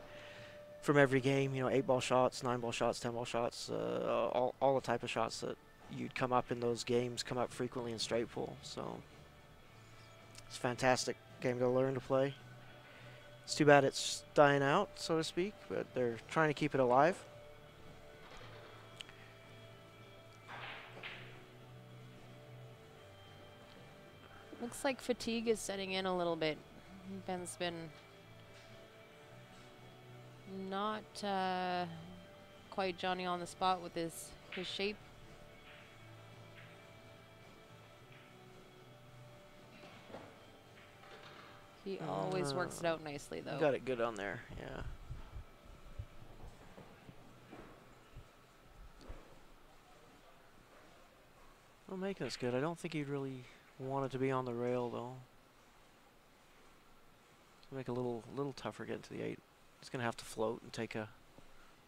game. You know, 8 ball shots, 9 ball shots, 10 ball shots, all the type of shots that you'd come up in those games come up frequently in straight pool. So it's a fantastic game to learn to play. It's too bad it's dying out, so to speak, but they're trying to keep it alive. Looks like fatigue is setting in a little bit. Ben's been not quite Johnny on the spot with his shape. He always works it out nicely, though. Got it good on there, yeah. Well, making it's good. I don't think he'd really want it to be on the rail, though. Make it a little tougher getting to the 8. He's going to have to float and take a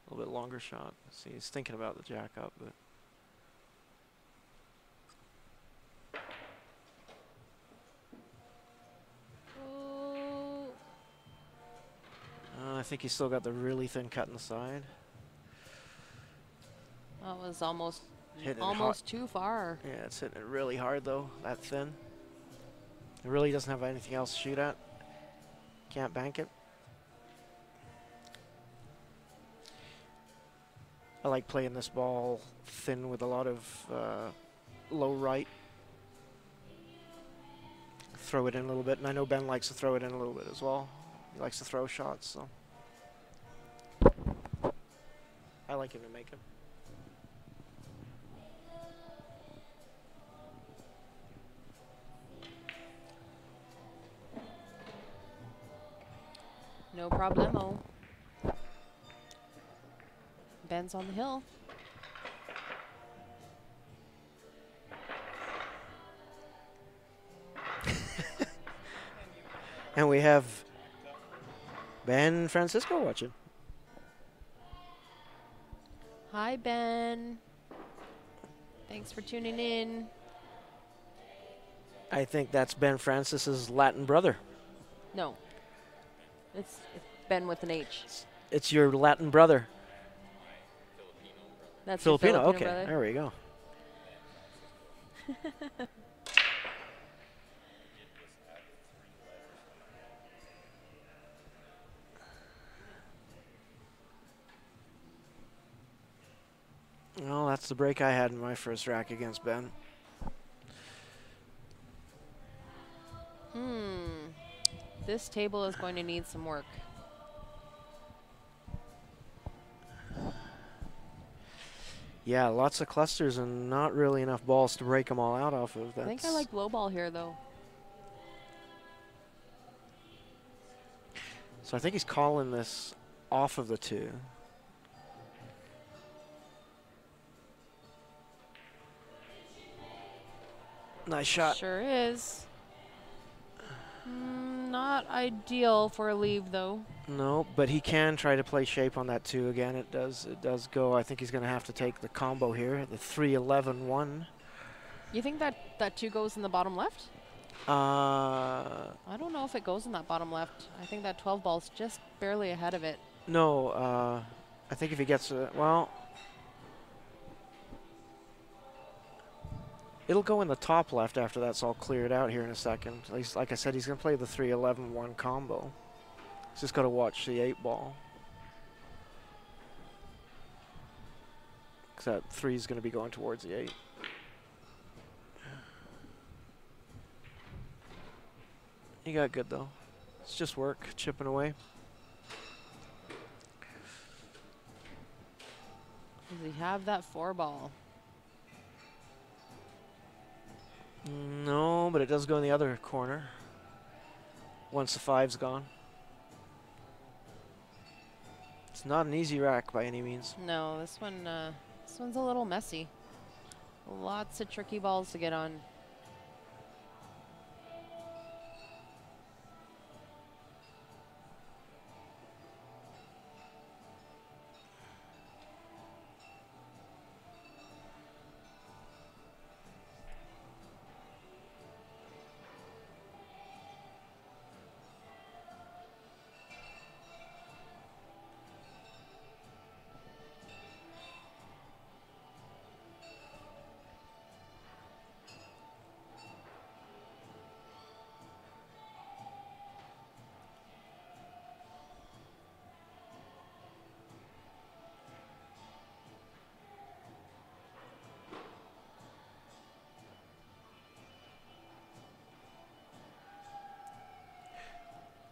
little bit longer shot. See, he's thinking about the jack up, but... I think he's still got the really thin cut in the side. That was almost Hitting it almost too far. Yeah, it's hitting it really hard, though, that thin. It really doesn't have anything else to shoot at. Can't bank it. I like playing this ball thin with a lot of low right. Throw it in a little bit, and I know Ben likes to throw it in a little bit as well. He likes to throw shots, so. I like him to make them. No problemo. Ben's on the hill. And we have Ben Francisco watching. Hi, Ben. Thanks for tuning in. I think that's Ben Francis's Latin brother. No. It's Ben with an H. It's your Latin brother. That's your Filipino, Filipino okay. brother. There we go. Well, that's the break I had in my first rack against Ben. This table is going to need some work. Yeah, lots of clusters and not really enough balls to break them all out off of. I think I like low ball here, though. So I think he's calling this off of the 2. Nice shot. Sure is. Not ideal for a leave, though. No, but he can try to play shape on that 2 again. It does go. I think he's going to have to take the combo here, the 3-11-1. You think that 2 goes in the bottom left? I don't know if it goes in that bottom left. I think that 12 ball's just barely ahead of it. No, I think if he gets well, it'll go in the top left after that's all cleared out here in a second. At least, like I said, he's going to play the 3-11-1 combo. He's just got to watch the 8 ball. Because that 3 is going to be going towards the 8. He got good, though. It's just work, chipping away. Does he have that 4 ball? No, but it does go in the other corner once the 5's gone. It's not an easy rack by any means. No, this one's a little messy. Lots of tricky balls to get on.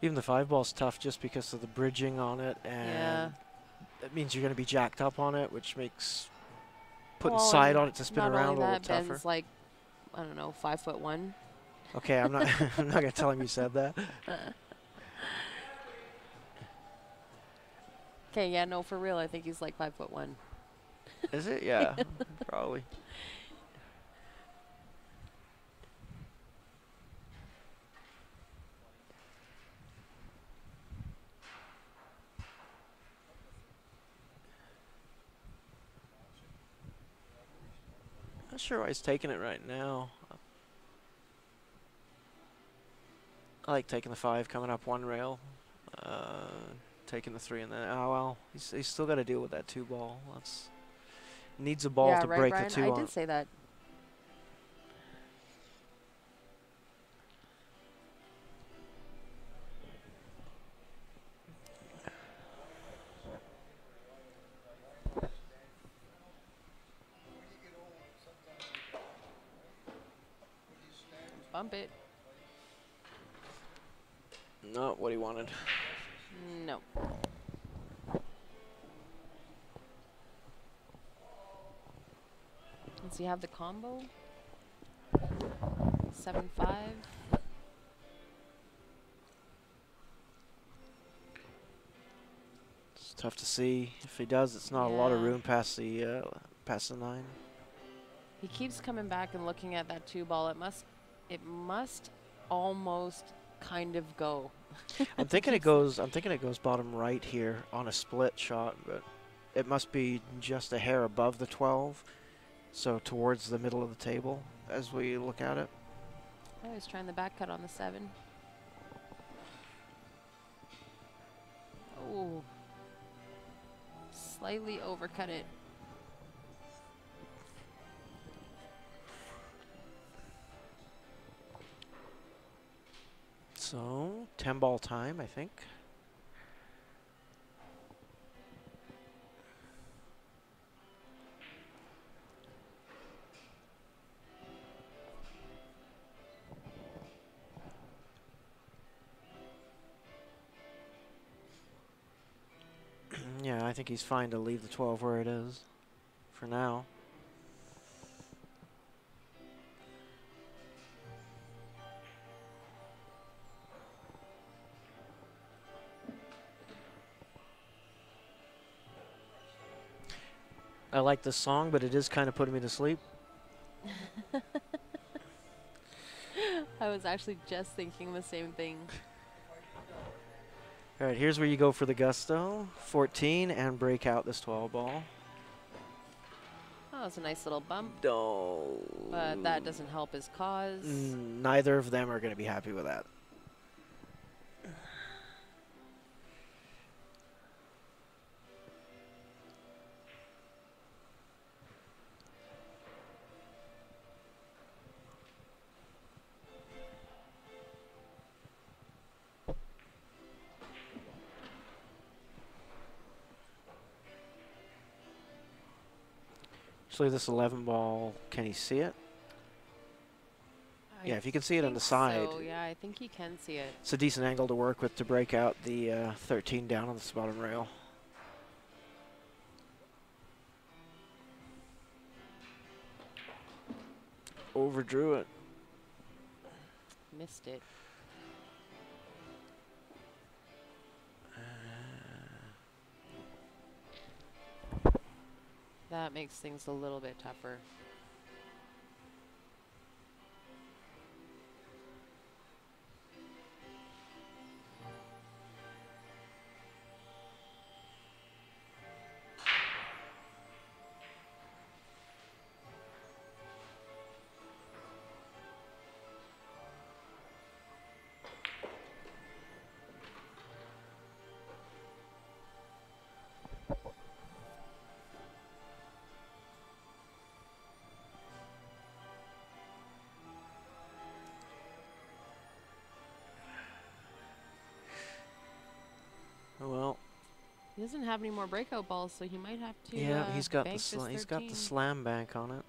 Even the 5 ball's tough just because of the bridging on it, and Yeah. that means you're going to be jacked up on it, which makes putting Well, side and on it to spin not around only a little that, tougher. Ben's like, I don't know, 5'1". Okay, I'm not I'm not going to tell him you said that. Okay, yeah, no, for real, I think he's like 5'1". Is it? Yeah, probably. Not sure why he's taking it right now. I like taking the 5, coming up 1 rail, taking the 3, and then well, he's still got to deal with that 2 ball. That's needs a ball yeah, to right, break Brian? the 2 I on. did say that. Bump it. Not what he wanted. No. Does he have the combo? 7-5. It's tough to see. If he does, it's not a lot of Yeah. room past the 9. He keeps coming back and looking at that 2 ball. It must almost kind of go. I'm thinking it goes bottom right here on a split shot, but it must be just a hair above the 12, so towards the middle of the table as we look at it. I was trying the back cut on the 7. Oh. Slightly overcut it. So 10 ball time, I think. Yeah, I think he's fine to leave the 12 where it is for now. I like this song, but it is kind of putting me to sleep. I was actually just thinking the same thing. All right, here's where you go for the gusto. 14 and break out this 12 ball. Oh, That was a nice little bump, No. but that doesn't help his cause. Neither of them are going to be happy with that. Actually, this 11 ball, can he see it? Yeah, if you can see it on the side. So, yeah, I think he can see it. It's a decent angle to work with to break out the 13 down on this bottom rail. Overdrew it. Missed it. That makes things a little bit tougher. Oh, well. He doesn't have any more breakout balls, so he might have to. Yeah, he's got bank the this he's got the 13. slam bank on it.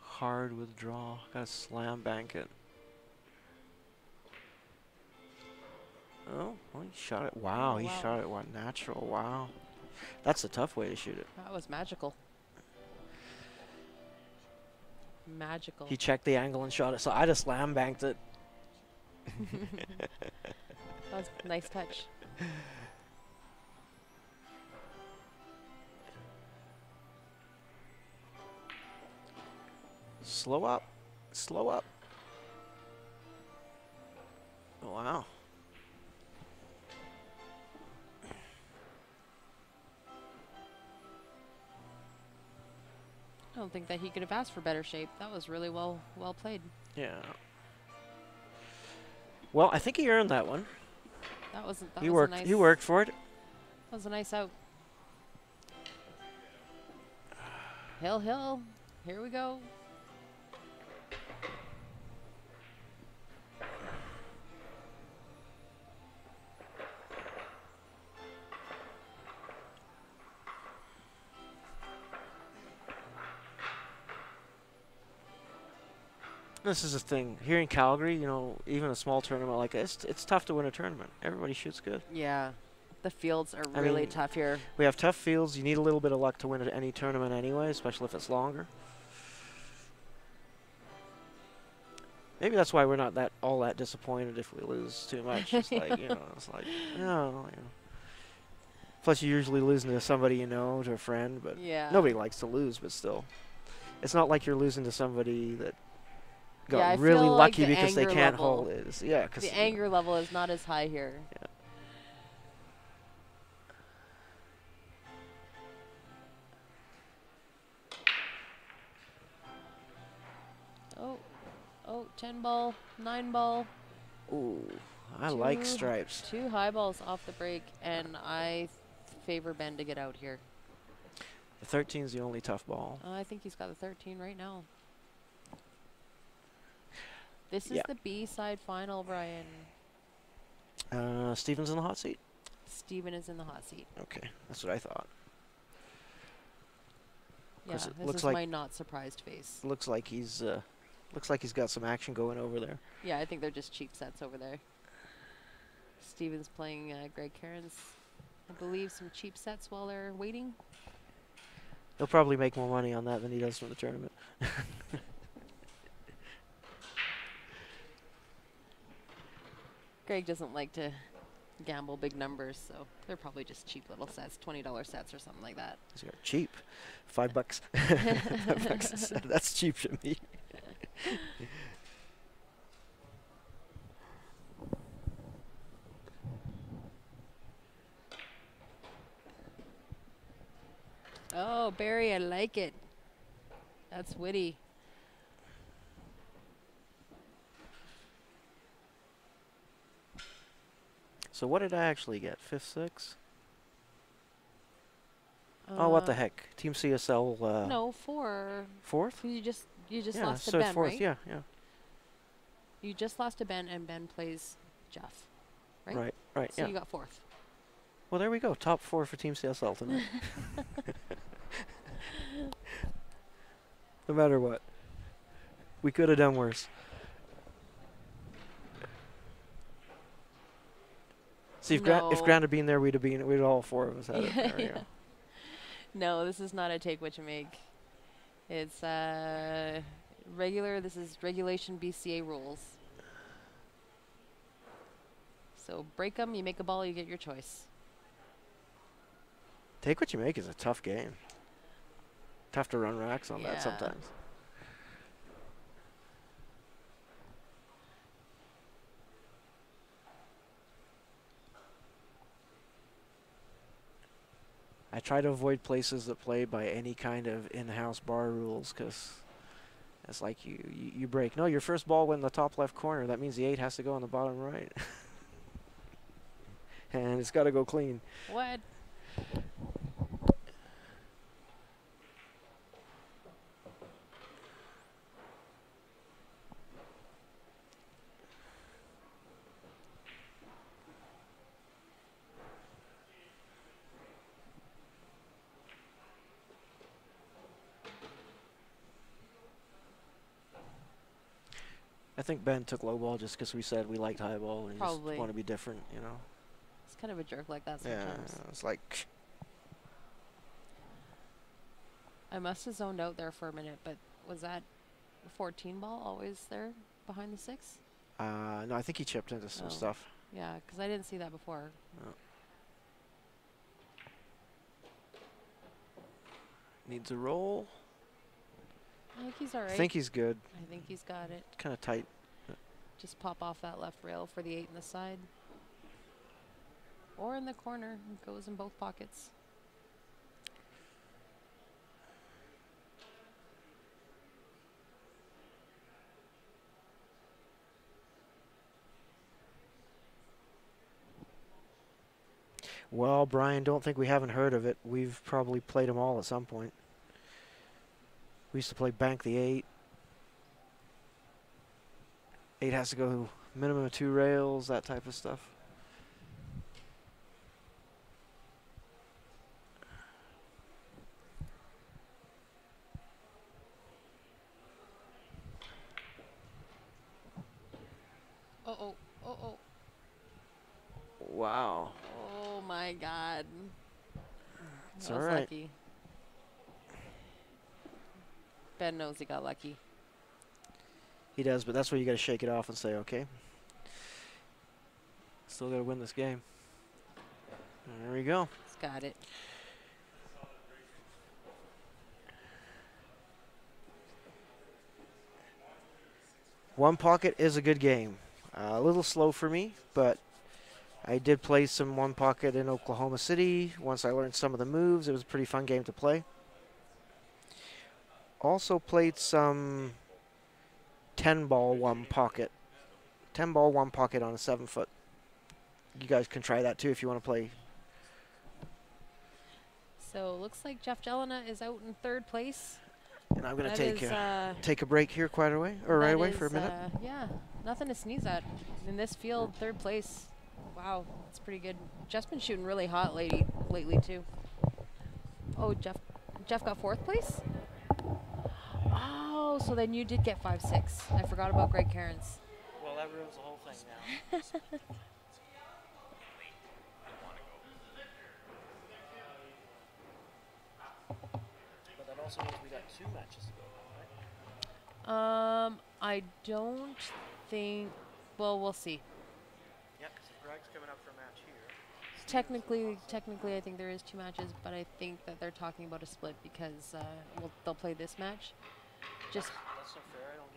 Hard withdraw. Got to slam bank it. Oh, well, he shot it. Wow, Oh, he wow. shot it. What natural? Wow, that's a tough way to shoot it. That was magical. Magical. He checked the angle and shot it. So I just slam banked it. That was a nice touch. Slow up. Slow up. Oh, wow. I don't think that he could have asked for better shape. That was really well played. Yeah. Well, I think he earned that one. That wasn't. That He was worked. A nice, He worked for it. That was a nice out. Hill, hill. Here we go. This is the thing. Here in Calgary, you know, even a small tournament like this, it's tough to win a tournament. Everybody shoots good. Yeah. The fields are I really mean, tough here. We have tough fields. You need a little bit of luck to win at any tournament anyway, especially if it's longer. Maybe that's why we're not all that disappointed if we lose too much. It's like, you know, it's like, no, you know. Plus, you're usually losing to somebody you know, to a friend, but Yeah. nobody likes to lose, but still. It's not like you're losing to somebody that got Yeah, I really feel like lucky the because they anger can't level- hold it. Yeah, because The anger level is not as high here. Yeah. Oh, 10 ball, 9 ball. Ooh, I like Two- stripes. 2 high balls off the break, and I favor Ben to get out here. The 13's the only tough ball. I think he's got the 13 right now. This is Yeah. the B-side final, Brian. Steven's in the hot seat? Steven is in the hot seat. Okay, that's what I thought. Yeah, 'Cause it this looks is like- my not surprised face. Looks like he's got some action going over there. Yeah, I think they're just cheap sets over there. Steven's playing Greg Cairns, I believe, some cheap sets while they're waiting. He'll probably make more money on that than he does from the tournament. Greg doesn't like to gamble big numbers, so they're probably just cheap little sets, $20 sets or something like that. He's got cheap. $5. $5 a set. That's cheap to me. Oh, Barry, I like it. That's witty. So what did I actually get? 5th, 6th? Oh, what the heck? Team CSL. No, 4. 4th? You just Yeah, lost to so it's Ben, 4th. right? Yeah, yeah. You just lost to Ben, and Ben plays Jeff, right? Right, right, So yeah. you got 4th. Well, there we go. Top 4 for Team CSL tonight. No matter what. We could have done worse. See, if No. Grant had been there, we'd all 4 of us had it. There we go. No, this is not a take what you make. It's regular. This is regulation BCA rules. So break them. You make a ball. You get your choice. Take what you make is a tough game. Tough to run racks on that Yeah. sometimes. I try to avoid places that play by any kind of in-house bar rules because it's like you break. No, your first ball went in the top left corner. That means the 8 has to go in the bottom right. And it's got to go clean. What? I think Ben took low ball just because we said we liked high ball and Probably. just want to be different, you know. It's kind of a jerk like that Yeah, sometimes. it's like I must have zoned out there for a minute, but was that 14 ball always there behind the 6? no, I think he chipped into some Oh. stuff. Yeah, because I didn't see that before. Needs a roll. I think he's all right. I think he's good. I think he's got it. Kind of tight. Just pop off that left rail for the 8 in the side. Or in the corner. It goes in both pockets. Well, Brian, don't think we haven't heard of it. We've probably played them all at some point. We used to play Bank the 8. 8 has to go minimum of 2 rails, that type of stuff. Uh-oh. Uh-oh. Wow. Oh, my God. It's That all was right. lucky. Ben knows he got lucky. He does, but that's where you got to shake it off and say, okay. Still got to win this game. There we go. He's got it. One pocket is a good game. A little slow for me, but I did play some one pocket in Oklahoma City. Once I learned some of the moves, it was a pretty fun game to play. Also played some 10 ball one pocket. 10 ball one pocket on a 7-foot. You guys can try that too if you want to play. So looks like Jeff Jelena is out in 3rd place. And I'm going to That take a break here quite away, or right that away for a is, minute. Yeah, nothing to sneeze at. In this field, 3rd place. Wow, that's pretty good. Jeff's been shooting really hot lately too. Oh, Jeff got 4th place? Oh, so then you did get 5-6. I forgot about Greg Cairns. Well, that ruins the whole thing now. But that also means we got 2 matches to go, right? I don't think. Well, we'll see. Yeah, because Greg's coming up for a match here. Technically, I think there is 2 matches, but I think that they're talking about a split because they'll play this match. Just That's so fair, I don't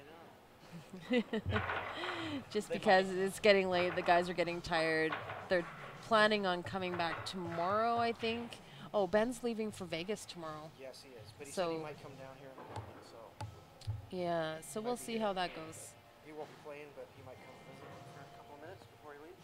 get it on. just because it's getting late, the guys are getting tired. They're planning on coming back tomorrow, I think. Oh, Ben's leaving for Vegas tomorrow. Yes, he is. But he said he So- might come down here in the morning, so Yeah, so we'll Might be see good. how that goes. he won't be playing, but he might come visit for a couple of minutes before he leaves.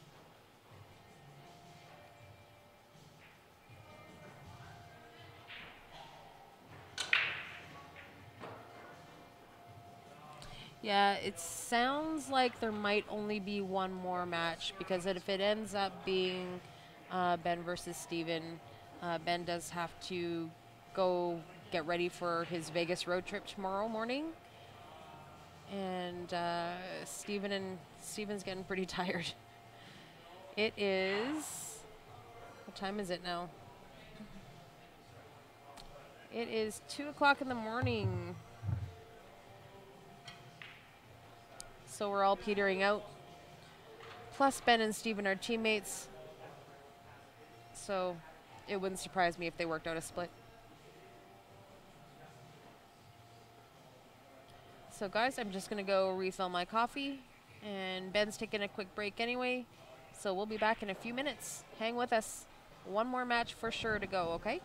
Yeah, it sounds like there might only be one more match because if it ends up being Ben versus Steven, Ben does have to go get ready for his Vegas road trip tomorrow morning. And Steven's getting pretty tired. It is, what time is it now? It is 2 o'clock in the morning. So we're all petering out. Plus, Ben and Steven are teammates. So it wouldn't surprise me if they worked out a split. So, guys, I'm just going to go refill my coffee. And Ben's taking a quick break anyway. So we'll be back in a few minutes. Hang with us. One more match for sure to go, okay?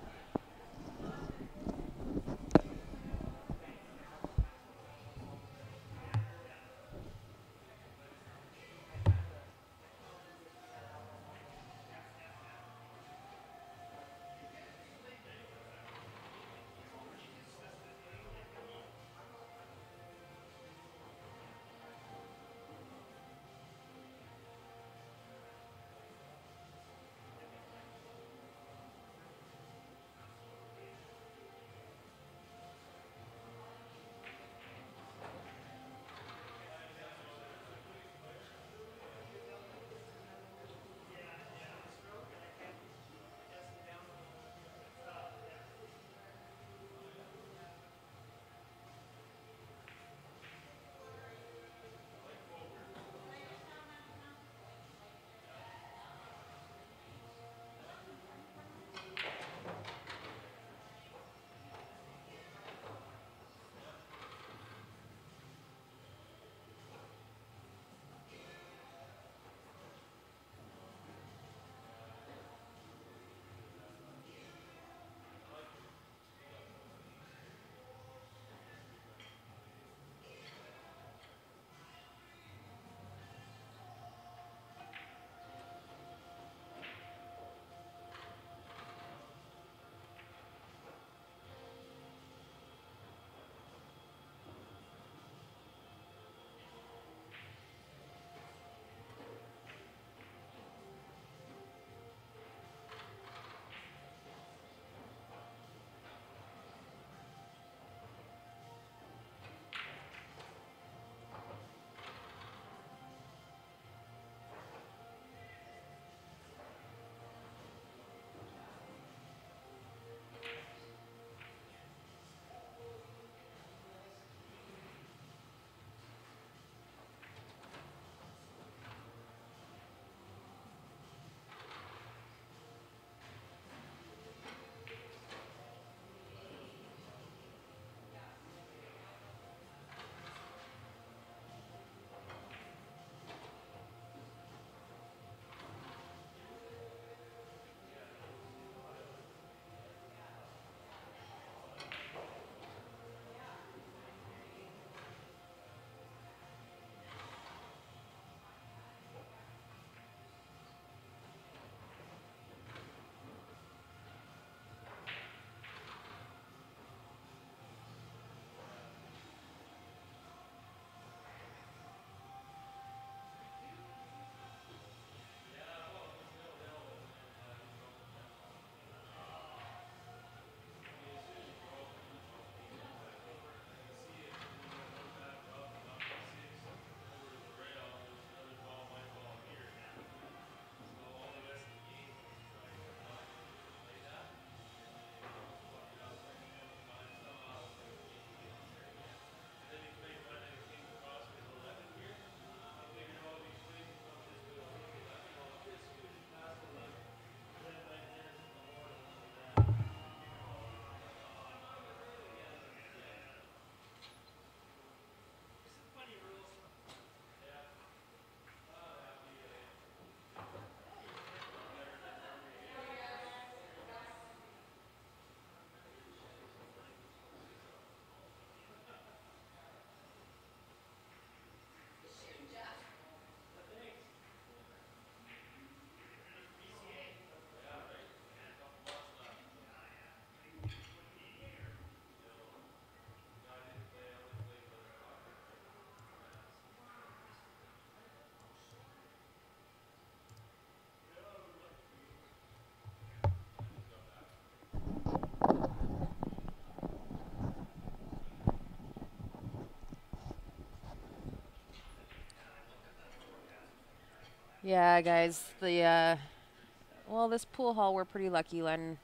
Yeah, guys. Well, this pool hall, we're pretty lucky. Len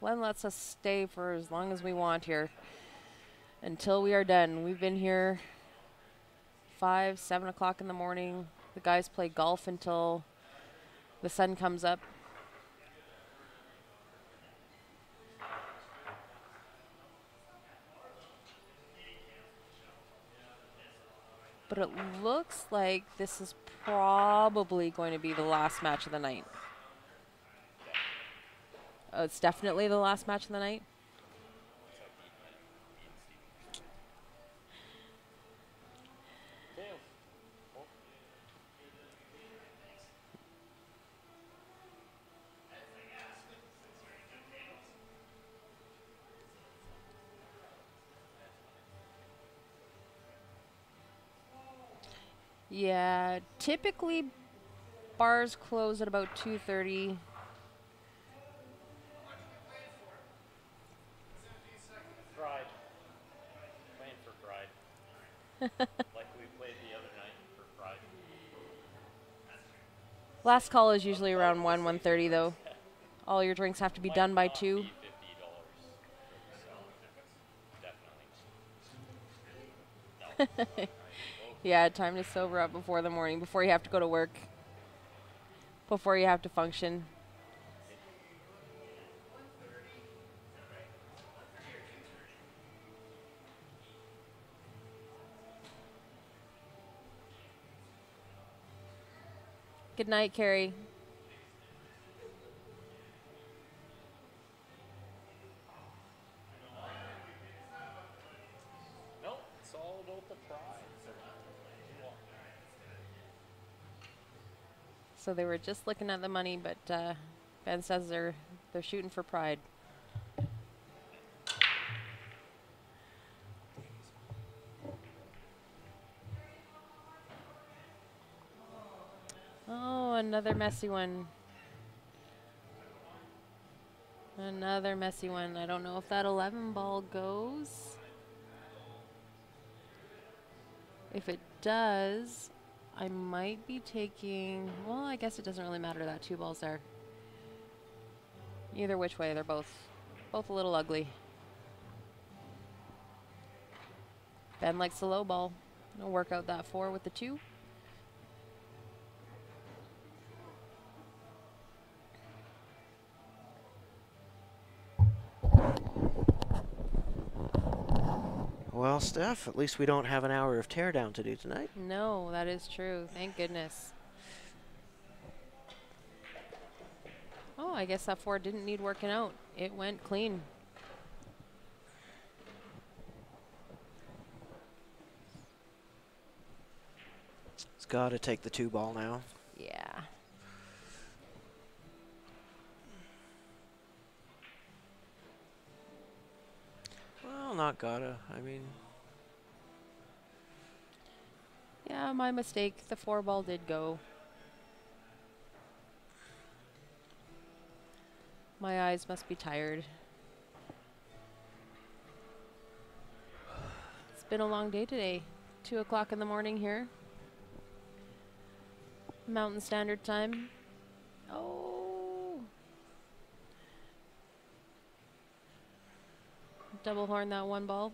lets us stay for as long as we want here until we are done. We've been here 5, 7 o'clock in the morning. The guys play golf until the sun comes up. But it looks like this is probably going to be the last match of the night. Oh, it's definitely the last match of the night. Yeah, typically bars close at about 2:30. Pride. Playing for pride. Like we played the other night for pride. Last call is usually around 1:30 though. All your drinks have to be done by 2. $50. So, definitely. Yeah, time to sober up before the morning, before you have to go to work, before you have to function. Good night, Carrie. Nope, it's all about the pride. So they were just looking at the money, but Ben says they're shooting for pride. Oh, another messy one. Another messy one. I don't know if that 11 ball goes. If it does, I might be taking, well, I guess it doesn't really matter that 2 balls there. Either which way, they're both a little ugly. Ben likes the low ball. I'll work out that 4 with the 2. Well, Steph, at least we don't have an hour of teardown to do tonight. No, that is true. Thank goodness. Oh, I guess that 4 didn't need working out. It went clean. It's got to take the 2 ball now. Yeah. Well, not gotta. I mean, Yeah, my mistake. The 4 ball did go. My eyes must be tired. It's been a long day today. 2 o'clock in the morning here. Mountain Standard Time. Oh. Double horn that 1 ball.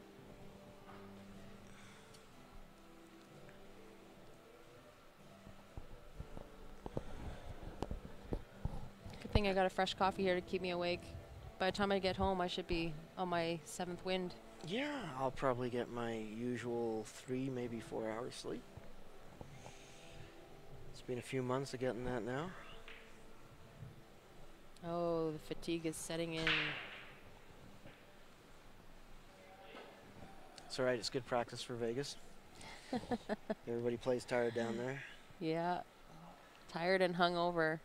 Good thing I got a fresh coffee here to keep me awake. By the time I get home, I should be on my 7th wind. yeah, I'll probably get my usual 3, maybe 4 hours sleep. It's been a few months of getting that now. Oh, the fatigue is setting in. It's alright, it's good practice for Vegas. Everybody plays tired down there. Yeah. Tired and hungover.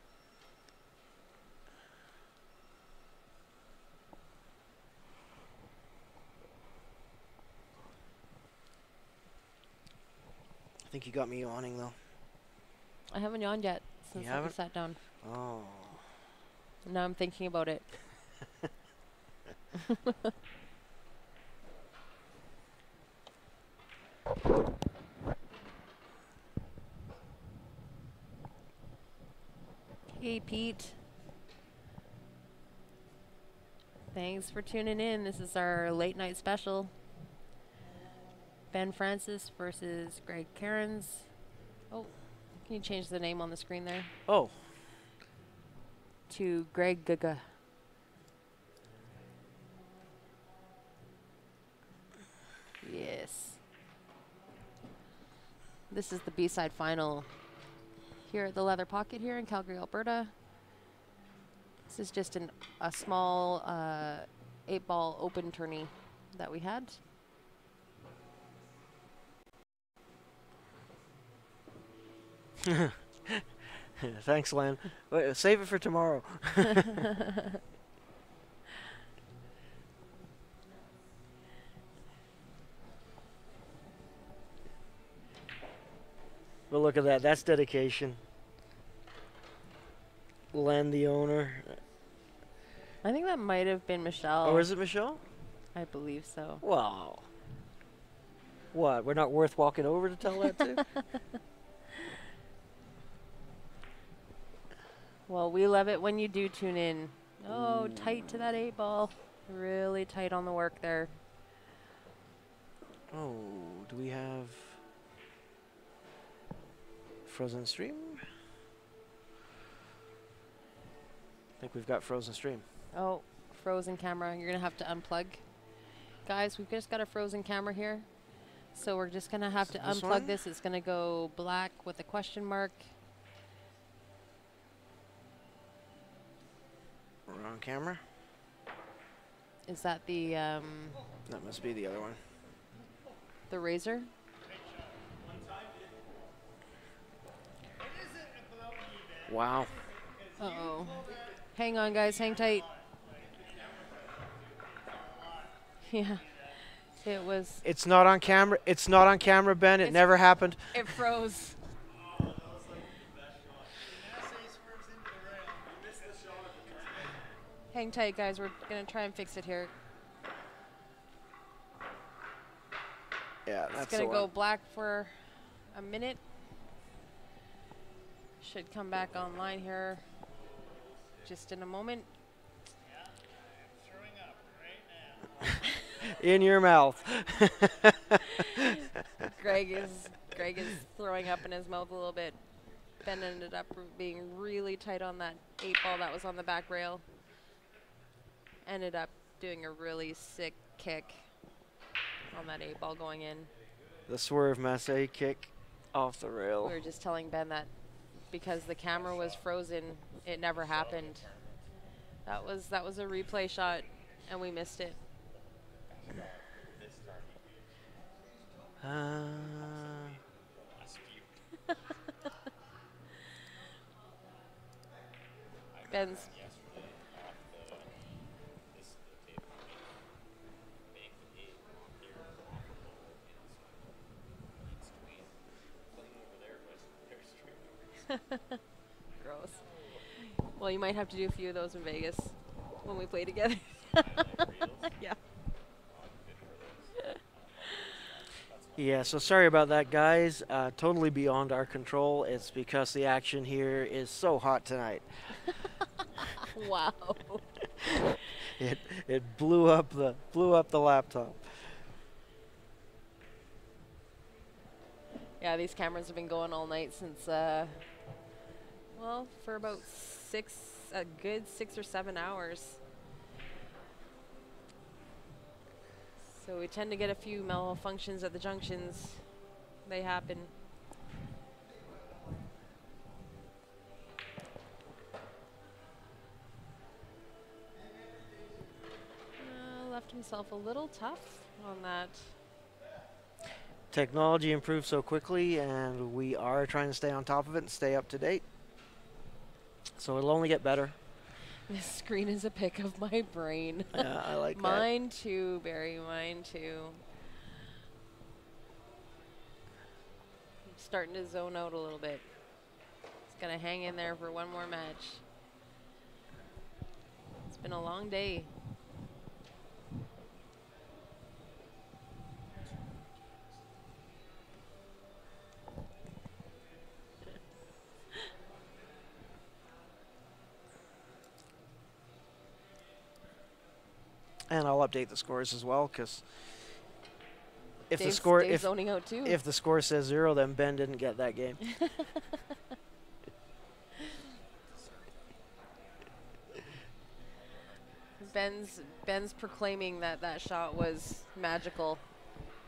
I think you got me yawning though. I haven't yawned yet since You I haven't? sat down. Oh. Now I'm thinking about it. Hey, Pete. Thanks for tuning in. This is our late night special. Ben Francis versus Greg Cairns. Oh, can you change the name on the screen there Oh, to Greg Gaga? Yes. This is the B-side final here at the Leather Pocket here in Calgary, Alberta. This is just a small 8-ball open tourney that we had. thanks, Len. Wait, save it for tomorrow. But look at that. That's dedication. Len, the owner. I think that might have been Michelle. Or is it Michelle? I believe so. Wow. What? We're not worth walking over to tell that to? Well, we love it when you do tune in. Oh, tight to that 8-ball. Really tight on the work there. Oh, do we have Frozen Stream? I think we've got Frozen Stream. Oh, frozen camera. You're going to have to unplug. Guys, we've just got a frozen camera here. So we're just going to have to This unplug one? this. It's going to go black with a question mark. We're on camera. Is that the That must be the other one. Razor? Wow. Uh-oh. Hang on, guys. Hang tight. Yeah. It was... It's not on camera. It's not on camera, Ben. It It's- never happened. It froze. Hang tight, guys. We're going to try and fix it here. Yeah, It's that's going the to go one. black for a minute. Should come back online here just in a moment. Throwing up right now. In your mouth. Greg is throwing up in his mouth a little bit. Ben ended up being really tight on that 8-ball that was on the back rail. Ended up doing a really sick kick on that 8-ball going in. The swerve Massey kick off the rail. We were just telling Ben that because the camera was frozen, it never happened. That was a replay shot, and we missed it. Ben's gross. Well, you might have to do a few of those in Vegas when we play together. Yeah. Yeah, so sorry about that, guys. Totally beyond our control. It's because the action here is so hot tonight. Wow. It blew up the laptop. Yeah, these cameras have been going all night since, well, for about a good 6 or 7 hours. So we tend to get a few malfunctions at the junctions. They happen. Left himself a little tough on that. Technology improves so quickly, and we are trying to stay on top of it and stay up to date. So it'll only get better. This screen is a pic of my brain. Yeah, I like that. Mine too, Barry. Mine too. I'm starting to zone out a little bit. It's gonna hang in there for one more match. It's been a long day. And I'll update the scores as well, because if the Dave's, score Dave's zoning out too. if the score says 0, then Ben didn't get that game. Ben's proclaiming that that shot was magical,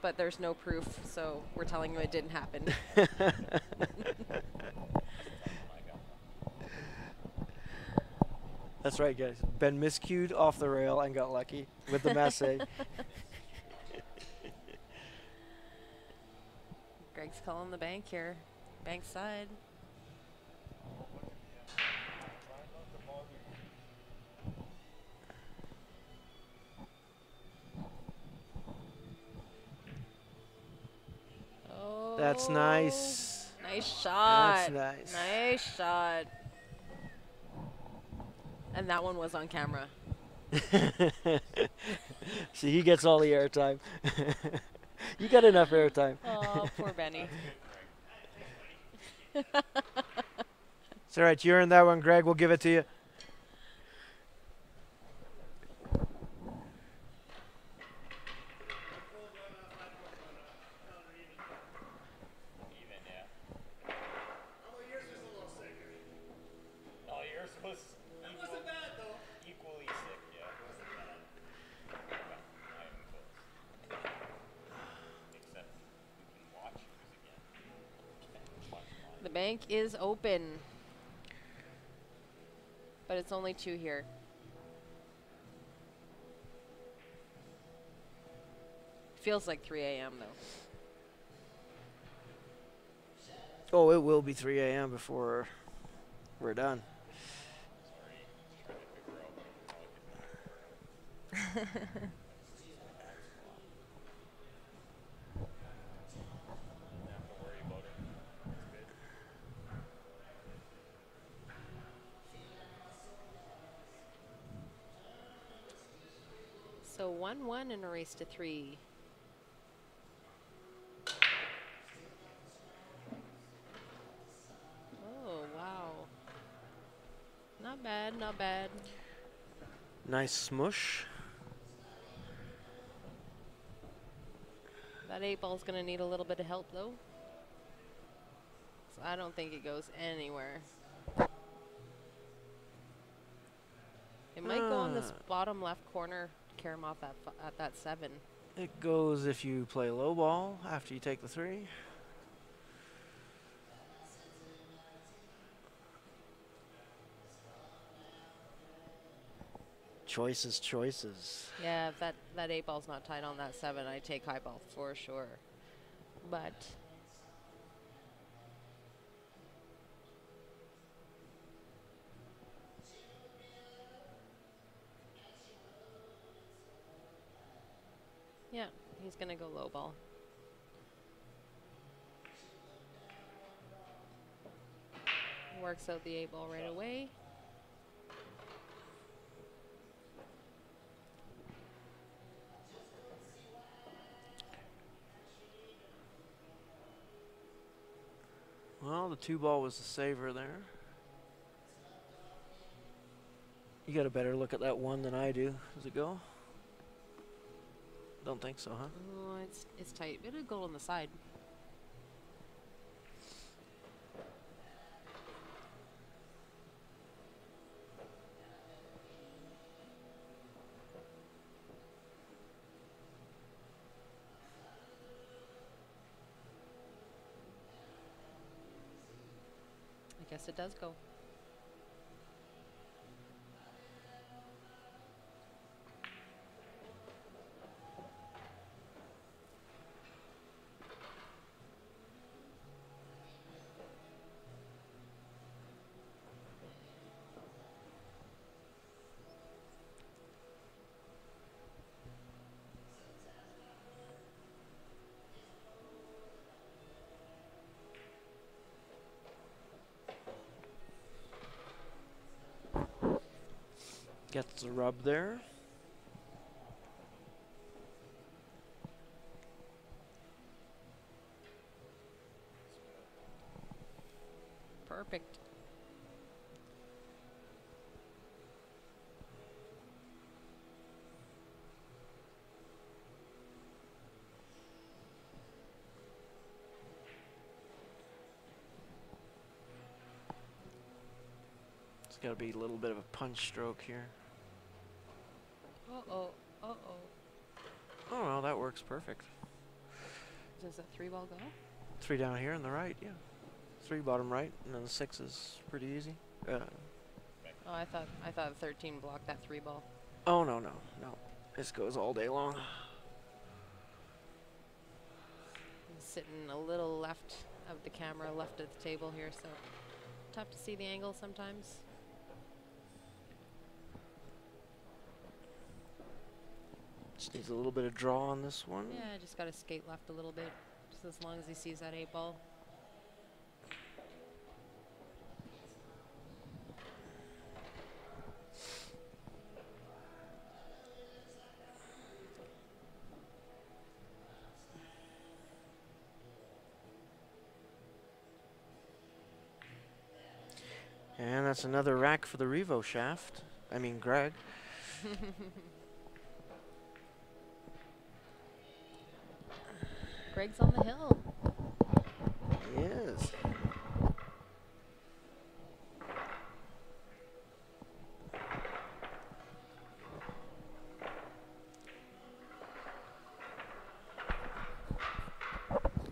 but there's no proof, so we're telling him it didn't happen. That's right, guys. Ben miscued off the rail and got lucky with the masse. Greg's calling the bank here. Bank side. Oh. That's nice. Nice shot. That's nice. Nice shot. And that one was on camera. See, he gets all the airtime. You got enough airtime. Oh, poor Benny. It's all right. You earned that one, Greg. We'll give it to you. Even, yeah. No, yours was equally sick, yeah. Not even close. Except we can watch yours again. Watch mine. The bank is open. But it's only 2 here. Feels like 3 a.m. though. Oh, it will be 3 a.m. before we're done. So 1-1 in a race to 3. Oh, wow. Not bad, not bad. Nice smush. That 8-ball's going to need a little bit of help, though. So I don't think it goes anywhere. It might go in this bottom left corner, carry him off at that 7. It goes if you play low ball after you take the 3. Choices, choices. Yeah, if that 8-ball's not tight on that 7, I take high ball for sure. But yeah, he's going to go low ball. Works out the 8-ball right away. Well, the 2-ball was the saver there. You got a better look at that 1 than I do. Does it go? Don't think so, huh? Oh, it's tight. It'll go on the side. I guess it does go. Gets the rub there. Perfect. It's got to be a little bit of a punch stroke here. Uh-oh. Uh-oh. Oh, no, that works perfect. Does that 3-ball go? 3 down here on the right, yeah. 3 bottom right, and then the 6 is pretty easy. Oh, I thought 13 blocked that 3-ball. Oh, no, no, no. This goes all day long. I'm sitting a little left of the camera, left of the table here, so tough to see the angle sometimes. Just needs a little bit of draw on this one. Yeah, I just got to skate left a little bit, just as long as he sees that 8-ball. And that's another rack for the Revo shaft. I mean, Greg. Greg's on the hill. He is.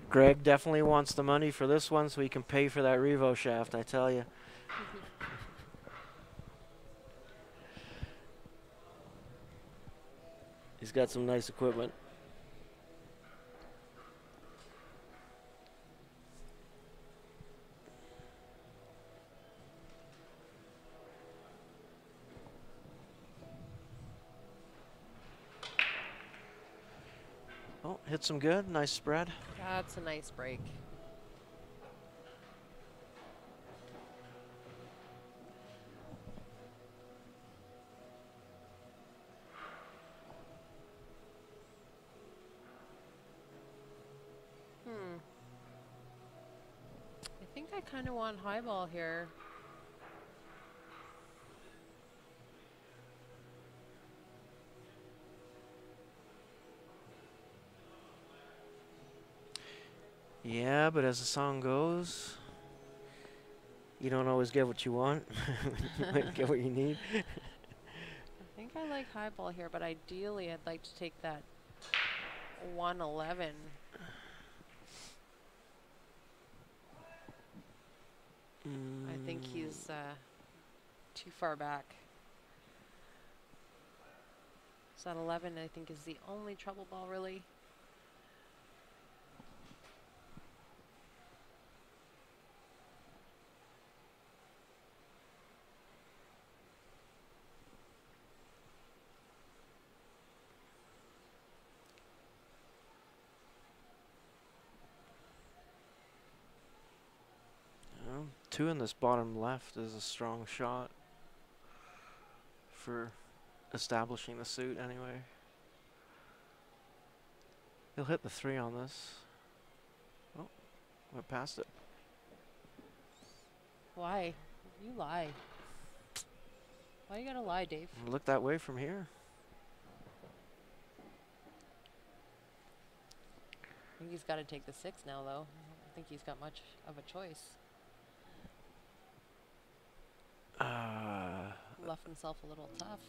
Greg definitely wants the money for this one so he can pay for that Revo shaft, I tell you. He's got some nice equipment. Oh, hits him good. Nice spread. That's a nice break. I think I kind of want high ball here. Yeah, but as the song goes, you don't always get what you want. You might get what you need. I think I like high ball here, but ideally I'd like to take that 111. I think he's too far back. So that 11, I think, is the only trouble ball, really. Well, 2 in this bottom left is a strong shot for establishing the suit anyway. He'll hit the 3 on this. Oh, went past it. Why? You lie. Why you gotta lie, Dave? Look that way from here. I think he's got to take the 6 now, though. I don't think he's got much of a choice. Left himself a little tough.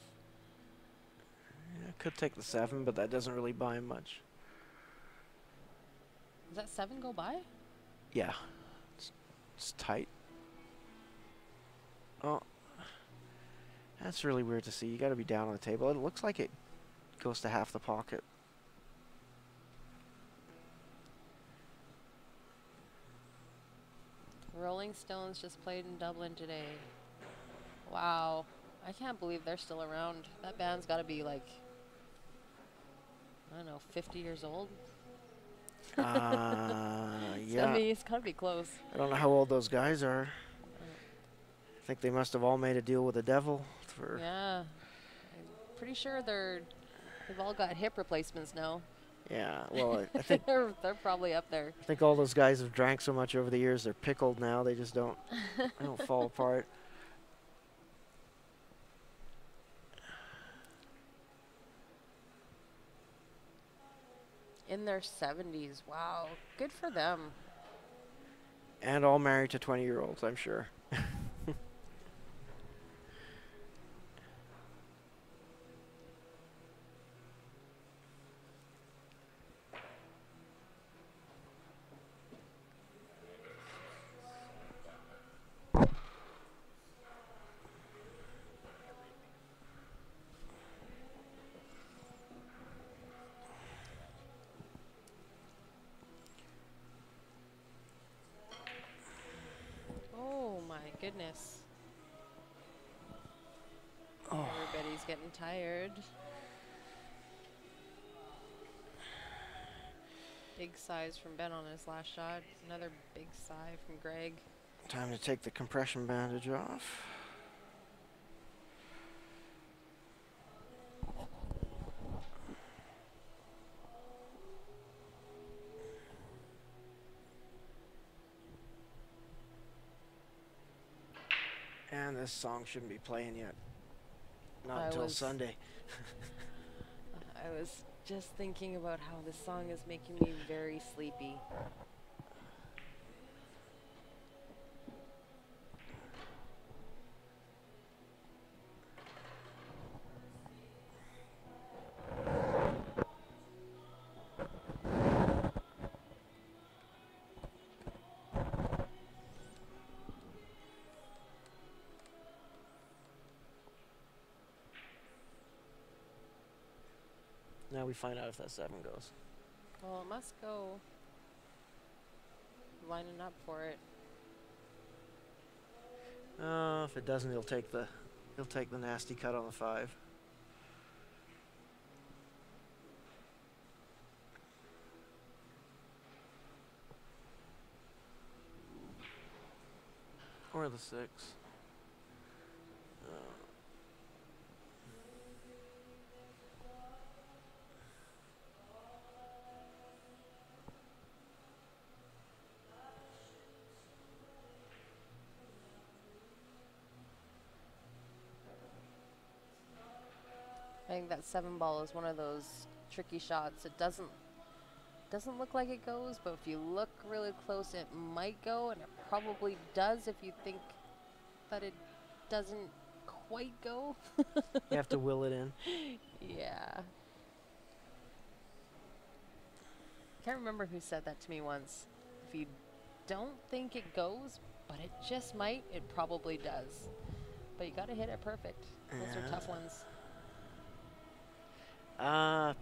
Yeah, could take the 7, but that doesn't really buy him much. Does that 7 go by? Yeah, it's tight. Oh, that's really weird to see. You got to be down on the table. It looks like it goes to half the pocket. Rolling Stones just played in Dublin today. Wow. I can't believe they're still around. That band's got to be like, I don't know, 50 years old? Yeah. I mean, it's got to be close. I don't know how old those guys are. I think they must have all made a deal with the devil for. Yeah. I'm pretty sure they've all got hip replacements now. Yeah, well, I think they're probably up there. I think all those guys have drank so much over the years, they're pickled now. They just don't fall apart. In their 70s. Wow. Good for them. And all married to 20-year-olds, I'm sure. my goodness. Oh. Everybody's getting tired. Big sighs from Ben on his last shot. Another big sigh from Greg. Time to take the compression bandage off. And this song shouldn't be playing yet. Not I until was- Sunday. I was just thinking about how this song is making me very sleepy. Now we find out if that 7 goes. Well, it must go. Lining up for it. If it doesn't, he'll take the nasty cut on the 5. Or the 6. I think that 7 ball is one of those tricky shots. It doesn't look like it goes, but if you look really close, it might go, and it probably does if you think that it doesn't quite go. You have to will it in. Yeah. Can't remember who said that to me once. If you don't think it goes, but it just might, it probably does. But you gotta hit it perfect. Those are tough ones.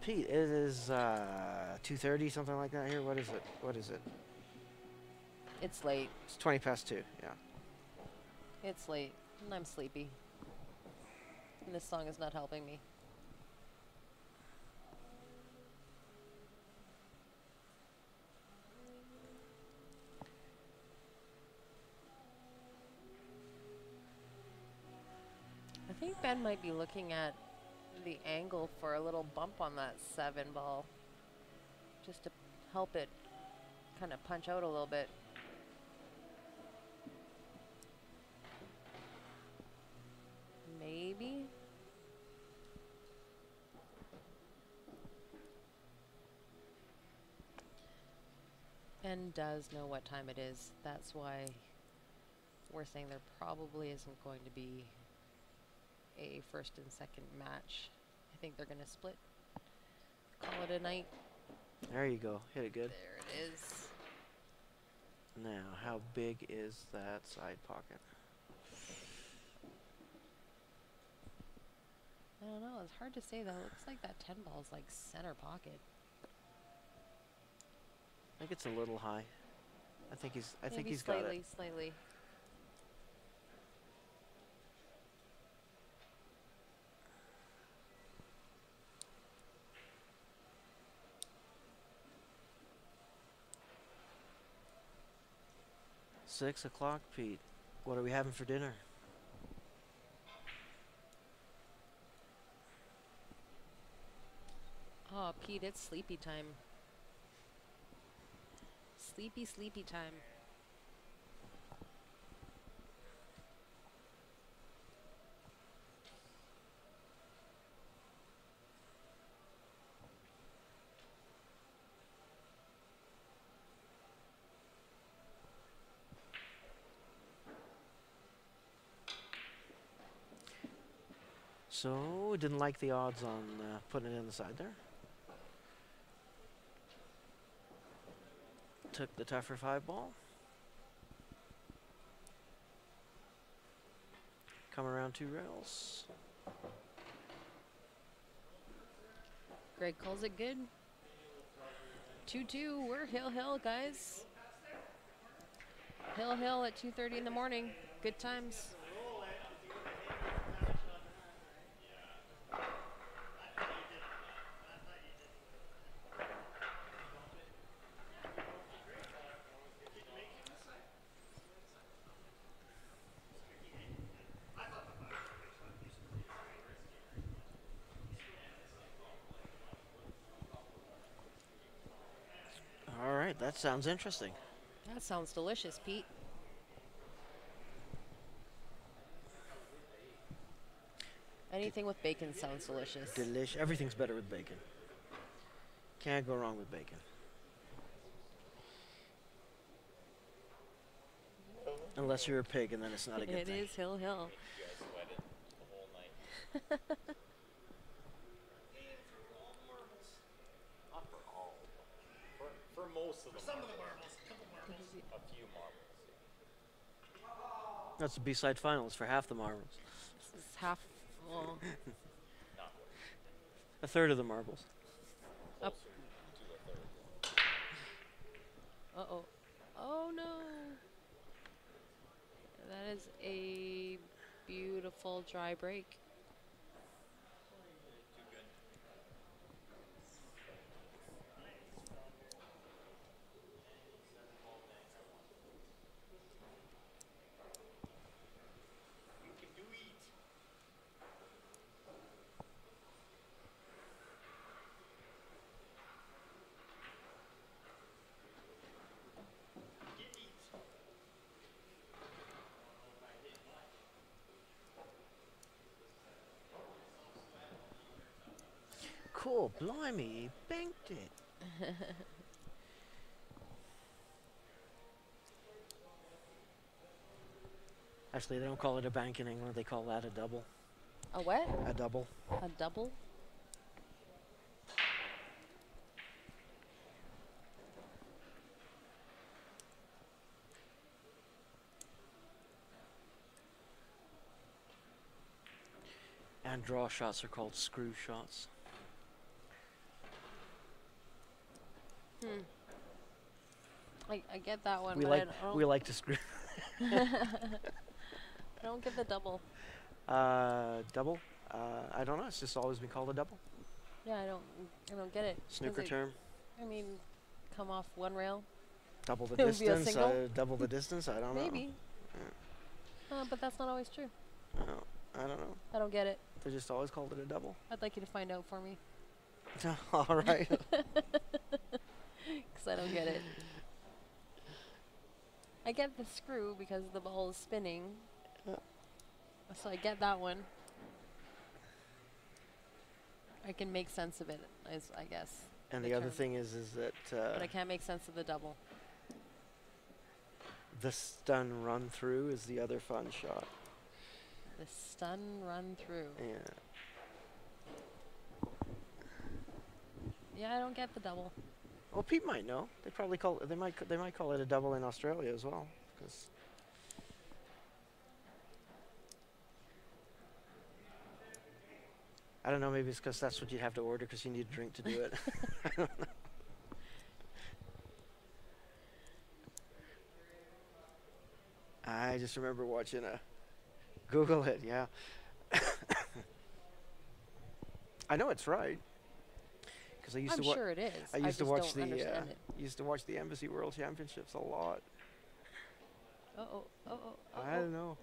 Pete, it is 2:30, something like that here. What is it? What is it? It's late. It's 20 past 2. Yeah. It's late, and I'm sleepy. And this song is not helping me. I think Ben might be looking at the angle for a little bump on that 7 ball, just to help it kind of punch out a little bit. Maybe. And does know what time it is. That's why we're saying there probably isn't going to be a first and second match. I think they're going to split. Call it a night. There you go. Hit it good. There it is. Now, how big is that side pocket? I don't know. It's hard to say though. It looks like that 10 ball is like center pocket. I think it's a little high. I think he's Maybe got slightly, it. slightly. Six o'clock, Pete. What are we having for dinner? Oh, Pete, it's sleepy time. Sleepy, sleepy time. So, didn't like the odds on putting it in the side there. Took the tougher 5 ball. Come around 2 rails. Greg calls it good. 2-2. We're Hill Hill, guys. Hill Hill at 2:30 in the morning. Good times. All right, that sounds interesting. That sounds delicious, Pete. Anything with bacon sounds delicious. Delish. Everything's better with bacon. Can't go wrong with bacon. Unless you're a pig, and then it's not a good It thing. is Hill Hill. You guys sweated the whole night. Not for all. For most of them. Some of the marbles, a couple marbles. A few marbles. That's the B-side finals for half the marbles. This is half. Well, Not A third of the marbles. Up. closer to a third. uh-oh. Oh, no. That is a beautiful dry break. Too good. You can do eat. Get eat. Cool. Blimey, he banked it. Actually, they don't call it a bank in England. They call that a double. A what? A double. A double? And draw shots are called screw shots. I get that one, We but like I don't, we like to screw. I don't get the double. Double. I don't know. It's just always been called a double. Yeah, I don't get it. 'Cause Snooker it- term. I mean, come off one rail, Double the It would be a distance. single? Double the distance. I don't know. maybe. But that's not always true. No, I don't know. I don't get it. They just always called it a double. I'd like you to find out for me, All right. because I don't get it. I get the screw because the ball is spinning, Yeah. so I get that one. I can make sense of it, I guess. And the the other term. thing is that But I can't make sense of the double. the stun run through is the other fun shot. The stun run through. Yeah. Yeah, I don't get the double. Well, Pete might know. They probably call it, they might call it a double in Australia as well, 'cause I don't know. Maybe it's 'cause that's what you'd have to order 'cause you need a drink to do it. I don't know. I just remember watching a Google it. Yeah. I know it's right. 'Cause I used I'm to watch. sure it is. I used to just watch don't understand it. used to watch the Embassy World Championships a lot. Uh-oh, uh-oh, I don't know.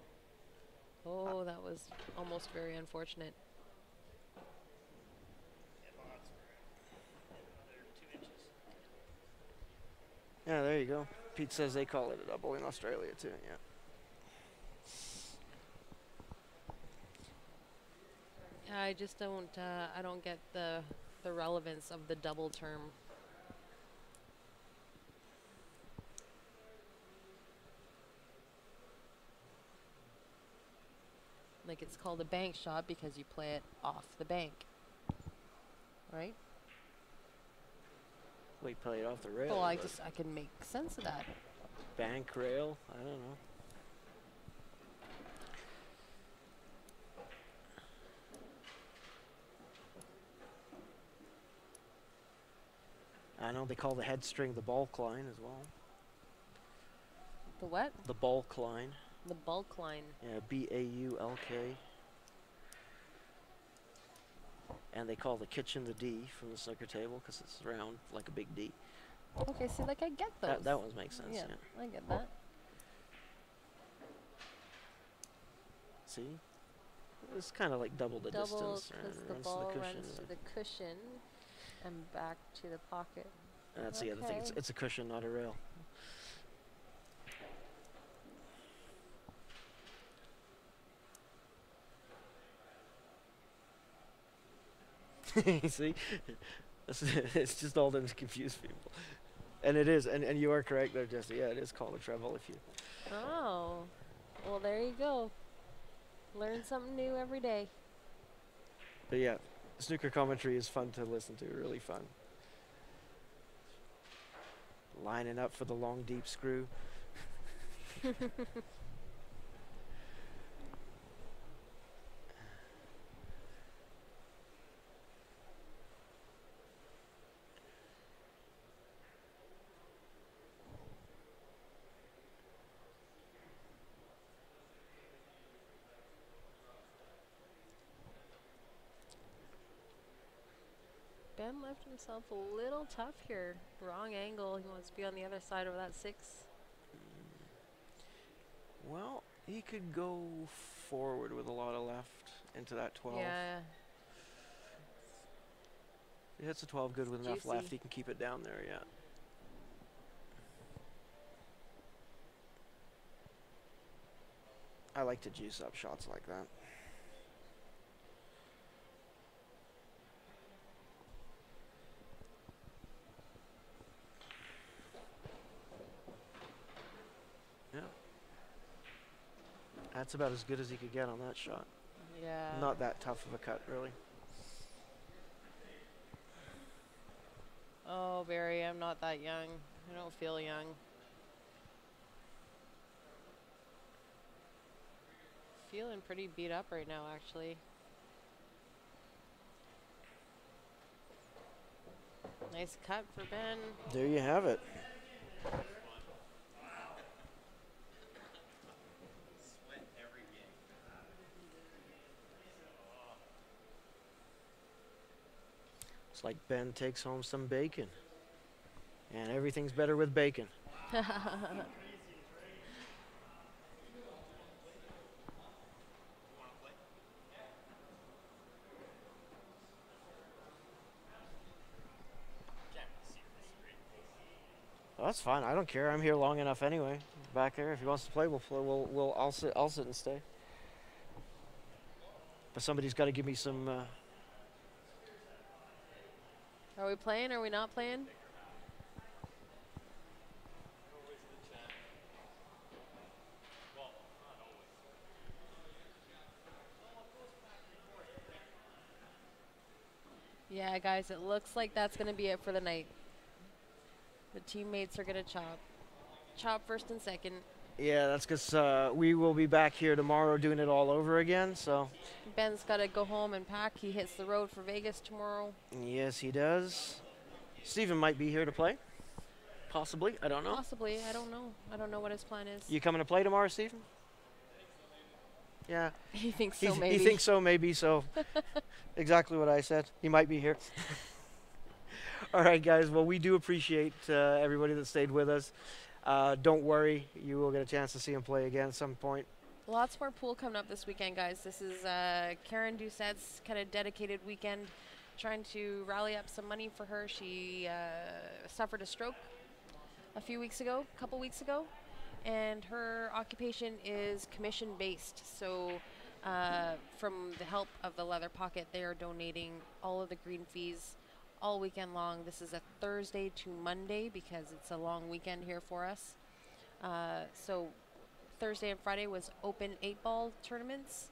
Oh, that was almost very unfortunate. Another 2 inches. Yeah, there you go. Pete says they call it a double in Australia too. Yeah. Yeah, I just don't. I don't get the relevance of the double term. Like it's called a bank shot because you play it off the bank, right? We play it off the rail. Well, I but can make sense of that. bank rail. I don't know. I know they call the head string the bulk line as well. The what? The bulk line. The bulk line. Yeah, BAULK. And they call the kitchen the D from the snooker table because it's round like a big D. Okay, see, like I get those. That one makes sense. Yeah. I get that. See, it's kind of like double the Double, distance. because the runs ball to the cushion. runs to the cushion and back to the pocket. And that's the other thing. Okay. It's a cushion, not a rail. See, it's just all them to confuse people. And it is, and you are correct there, Jesse. Yeah, it is called a treble if you. Oh, well, there you go. Learn something new every day. But yeah, snooker commentary is fun to listen to. Really fun. Lining up for the long deep screw. Ben left himself a little tough here. Wrong angle. He wants to be on the other side of that 6. Well, he could go forward with a lot of left into that 12. Yeah. If he hits a 12 good with enough Juicy. left, he can keep it down there, yeah. I like to juice up shots like that. Yeah. That's about as good as he could get on that shot. Yeah. Not that tough of a cut, really. Oh, Barry, I'm not that young. I don't feel young. Feeling pretty beat up right now, actually. Nice cut for Ben. There you have it. Sweat every game. It's like Ben takes home some bacon. And everything's better with bacon. Well, that's fine. I don't care. I'm here long enough anyway. Back there, if he wants to play, we'll play. I'll sit and stay. But somebody's got to give me some. Are we playing? Are we not playing? Yeah, guys, it looks like that's going to be it for the night. The teammates are going to chop. Chop first and second. Yeah, that's because we will be back here tomorrow doing it all over again. So. Ben's got to go home and pack. He hits the road for Vegas tomorrow. Yes, he does. Stephen might be here to play. Possibly. I don't know. Possibly. I don't know. I don't know what his plan is. You coming to play tomorrow, Stephen? Yeah. He thinks so, maybe. He thinks so, maybe so. Exactly what I said. He might be here. All right, guys. Well, we do appreciate everybody that stayed with us. Don't worry. You will get a chance to see him play again at some point. Lots more pool coming up this weekend, guys. This is Karen Doucette's kind of dedicated weekend, trying to rally up some money for her. She suffered a stroke a couple weeks ago, and her occupation is commission-based. So from the help of the Leather Pocket, they are donating all of the green fees all weekend long. This is a Thursday to Monday because it's a long weekend here for us. So Thursday and Friday was open 8-ball tournaments.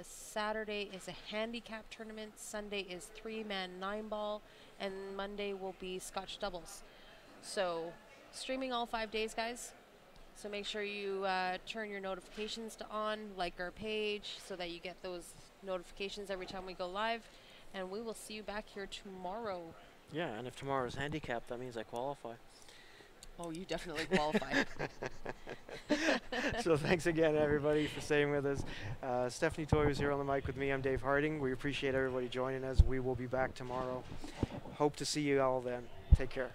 Saturday is a handicap tournament. Sunday is 3-man 9-ball, and Monday will be Scotch doubles. So streaming all 5 days, guys. So make sure you turn your notifications to on, like our page, so that you get those notifications every time we go live. And we will see you back here tomorrow. Yeah, and if tomorrow's handicapped, that means I qualify. Oh, you definitely qualify. So thanks again, everybody, for staying with us. Stephanie Toy was here on the mic with me. I'm Dave Harding. We appreciate everybody joining us. We will be back tomorrow. Hope to see you all then. Take care.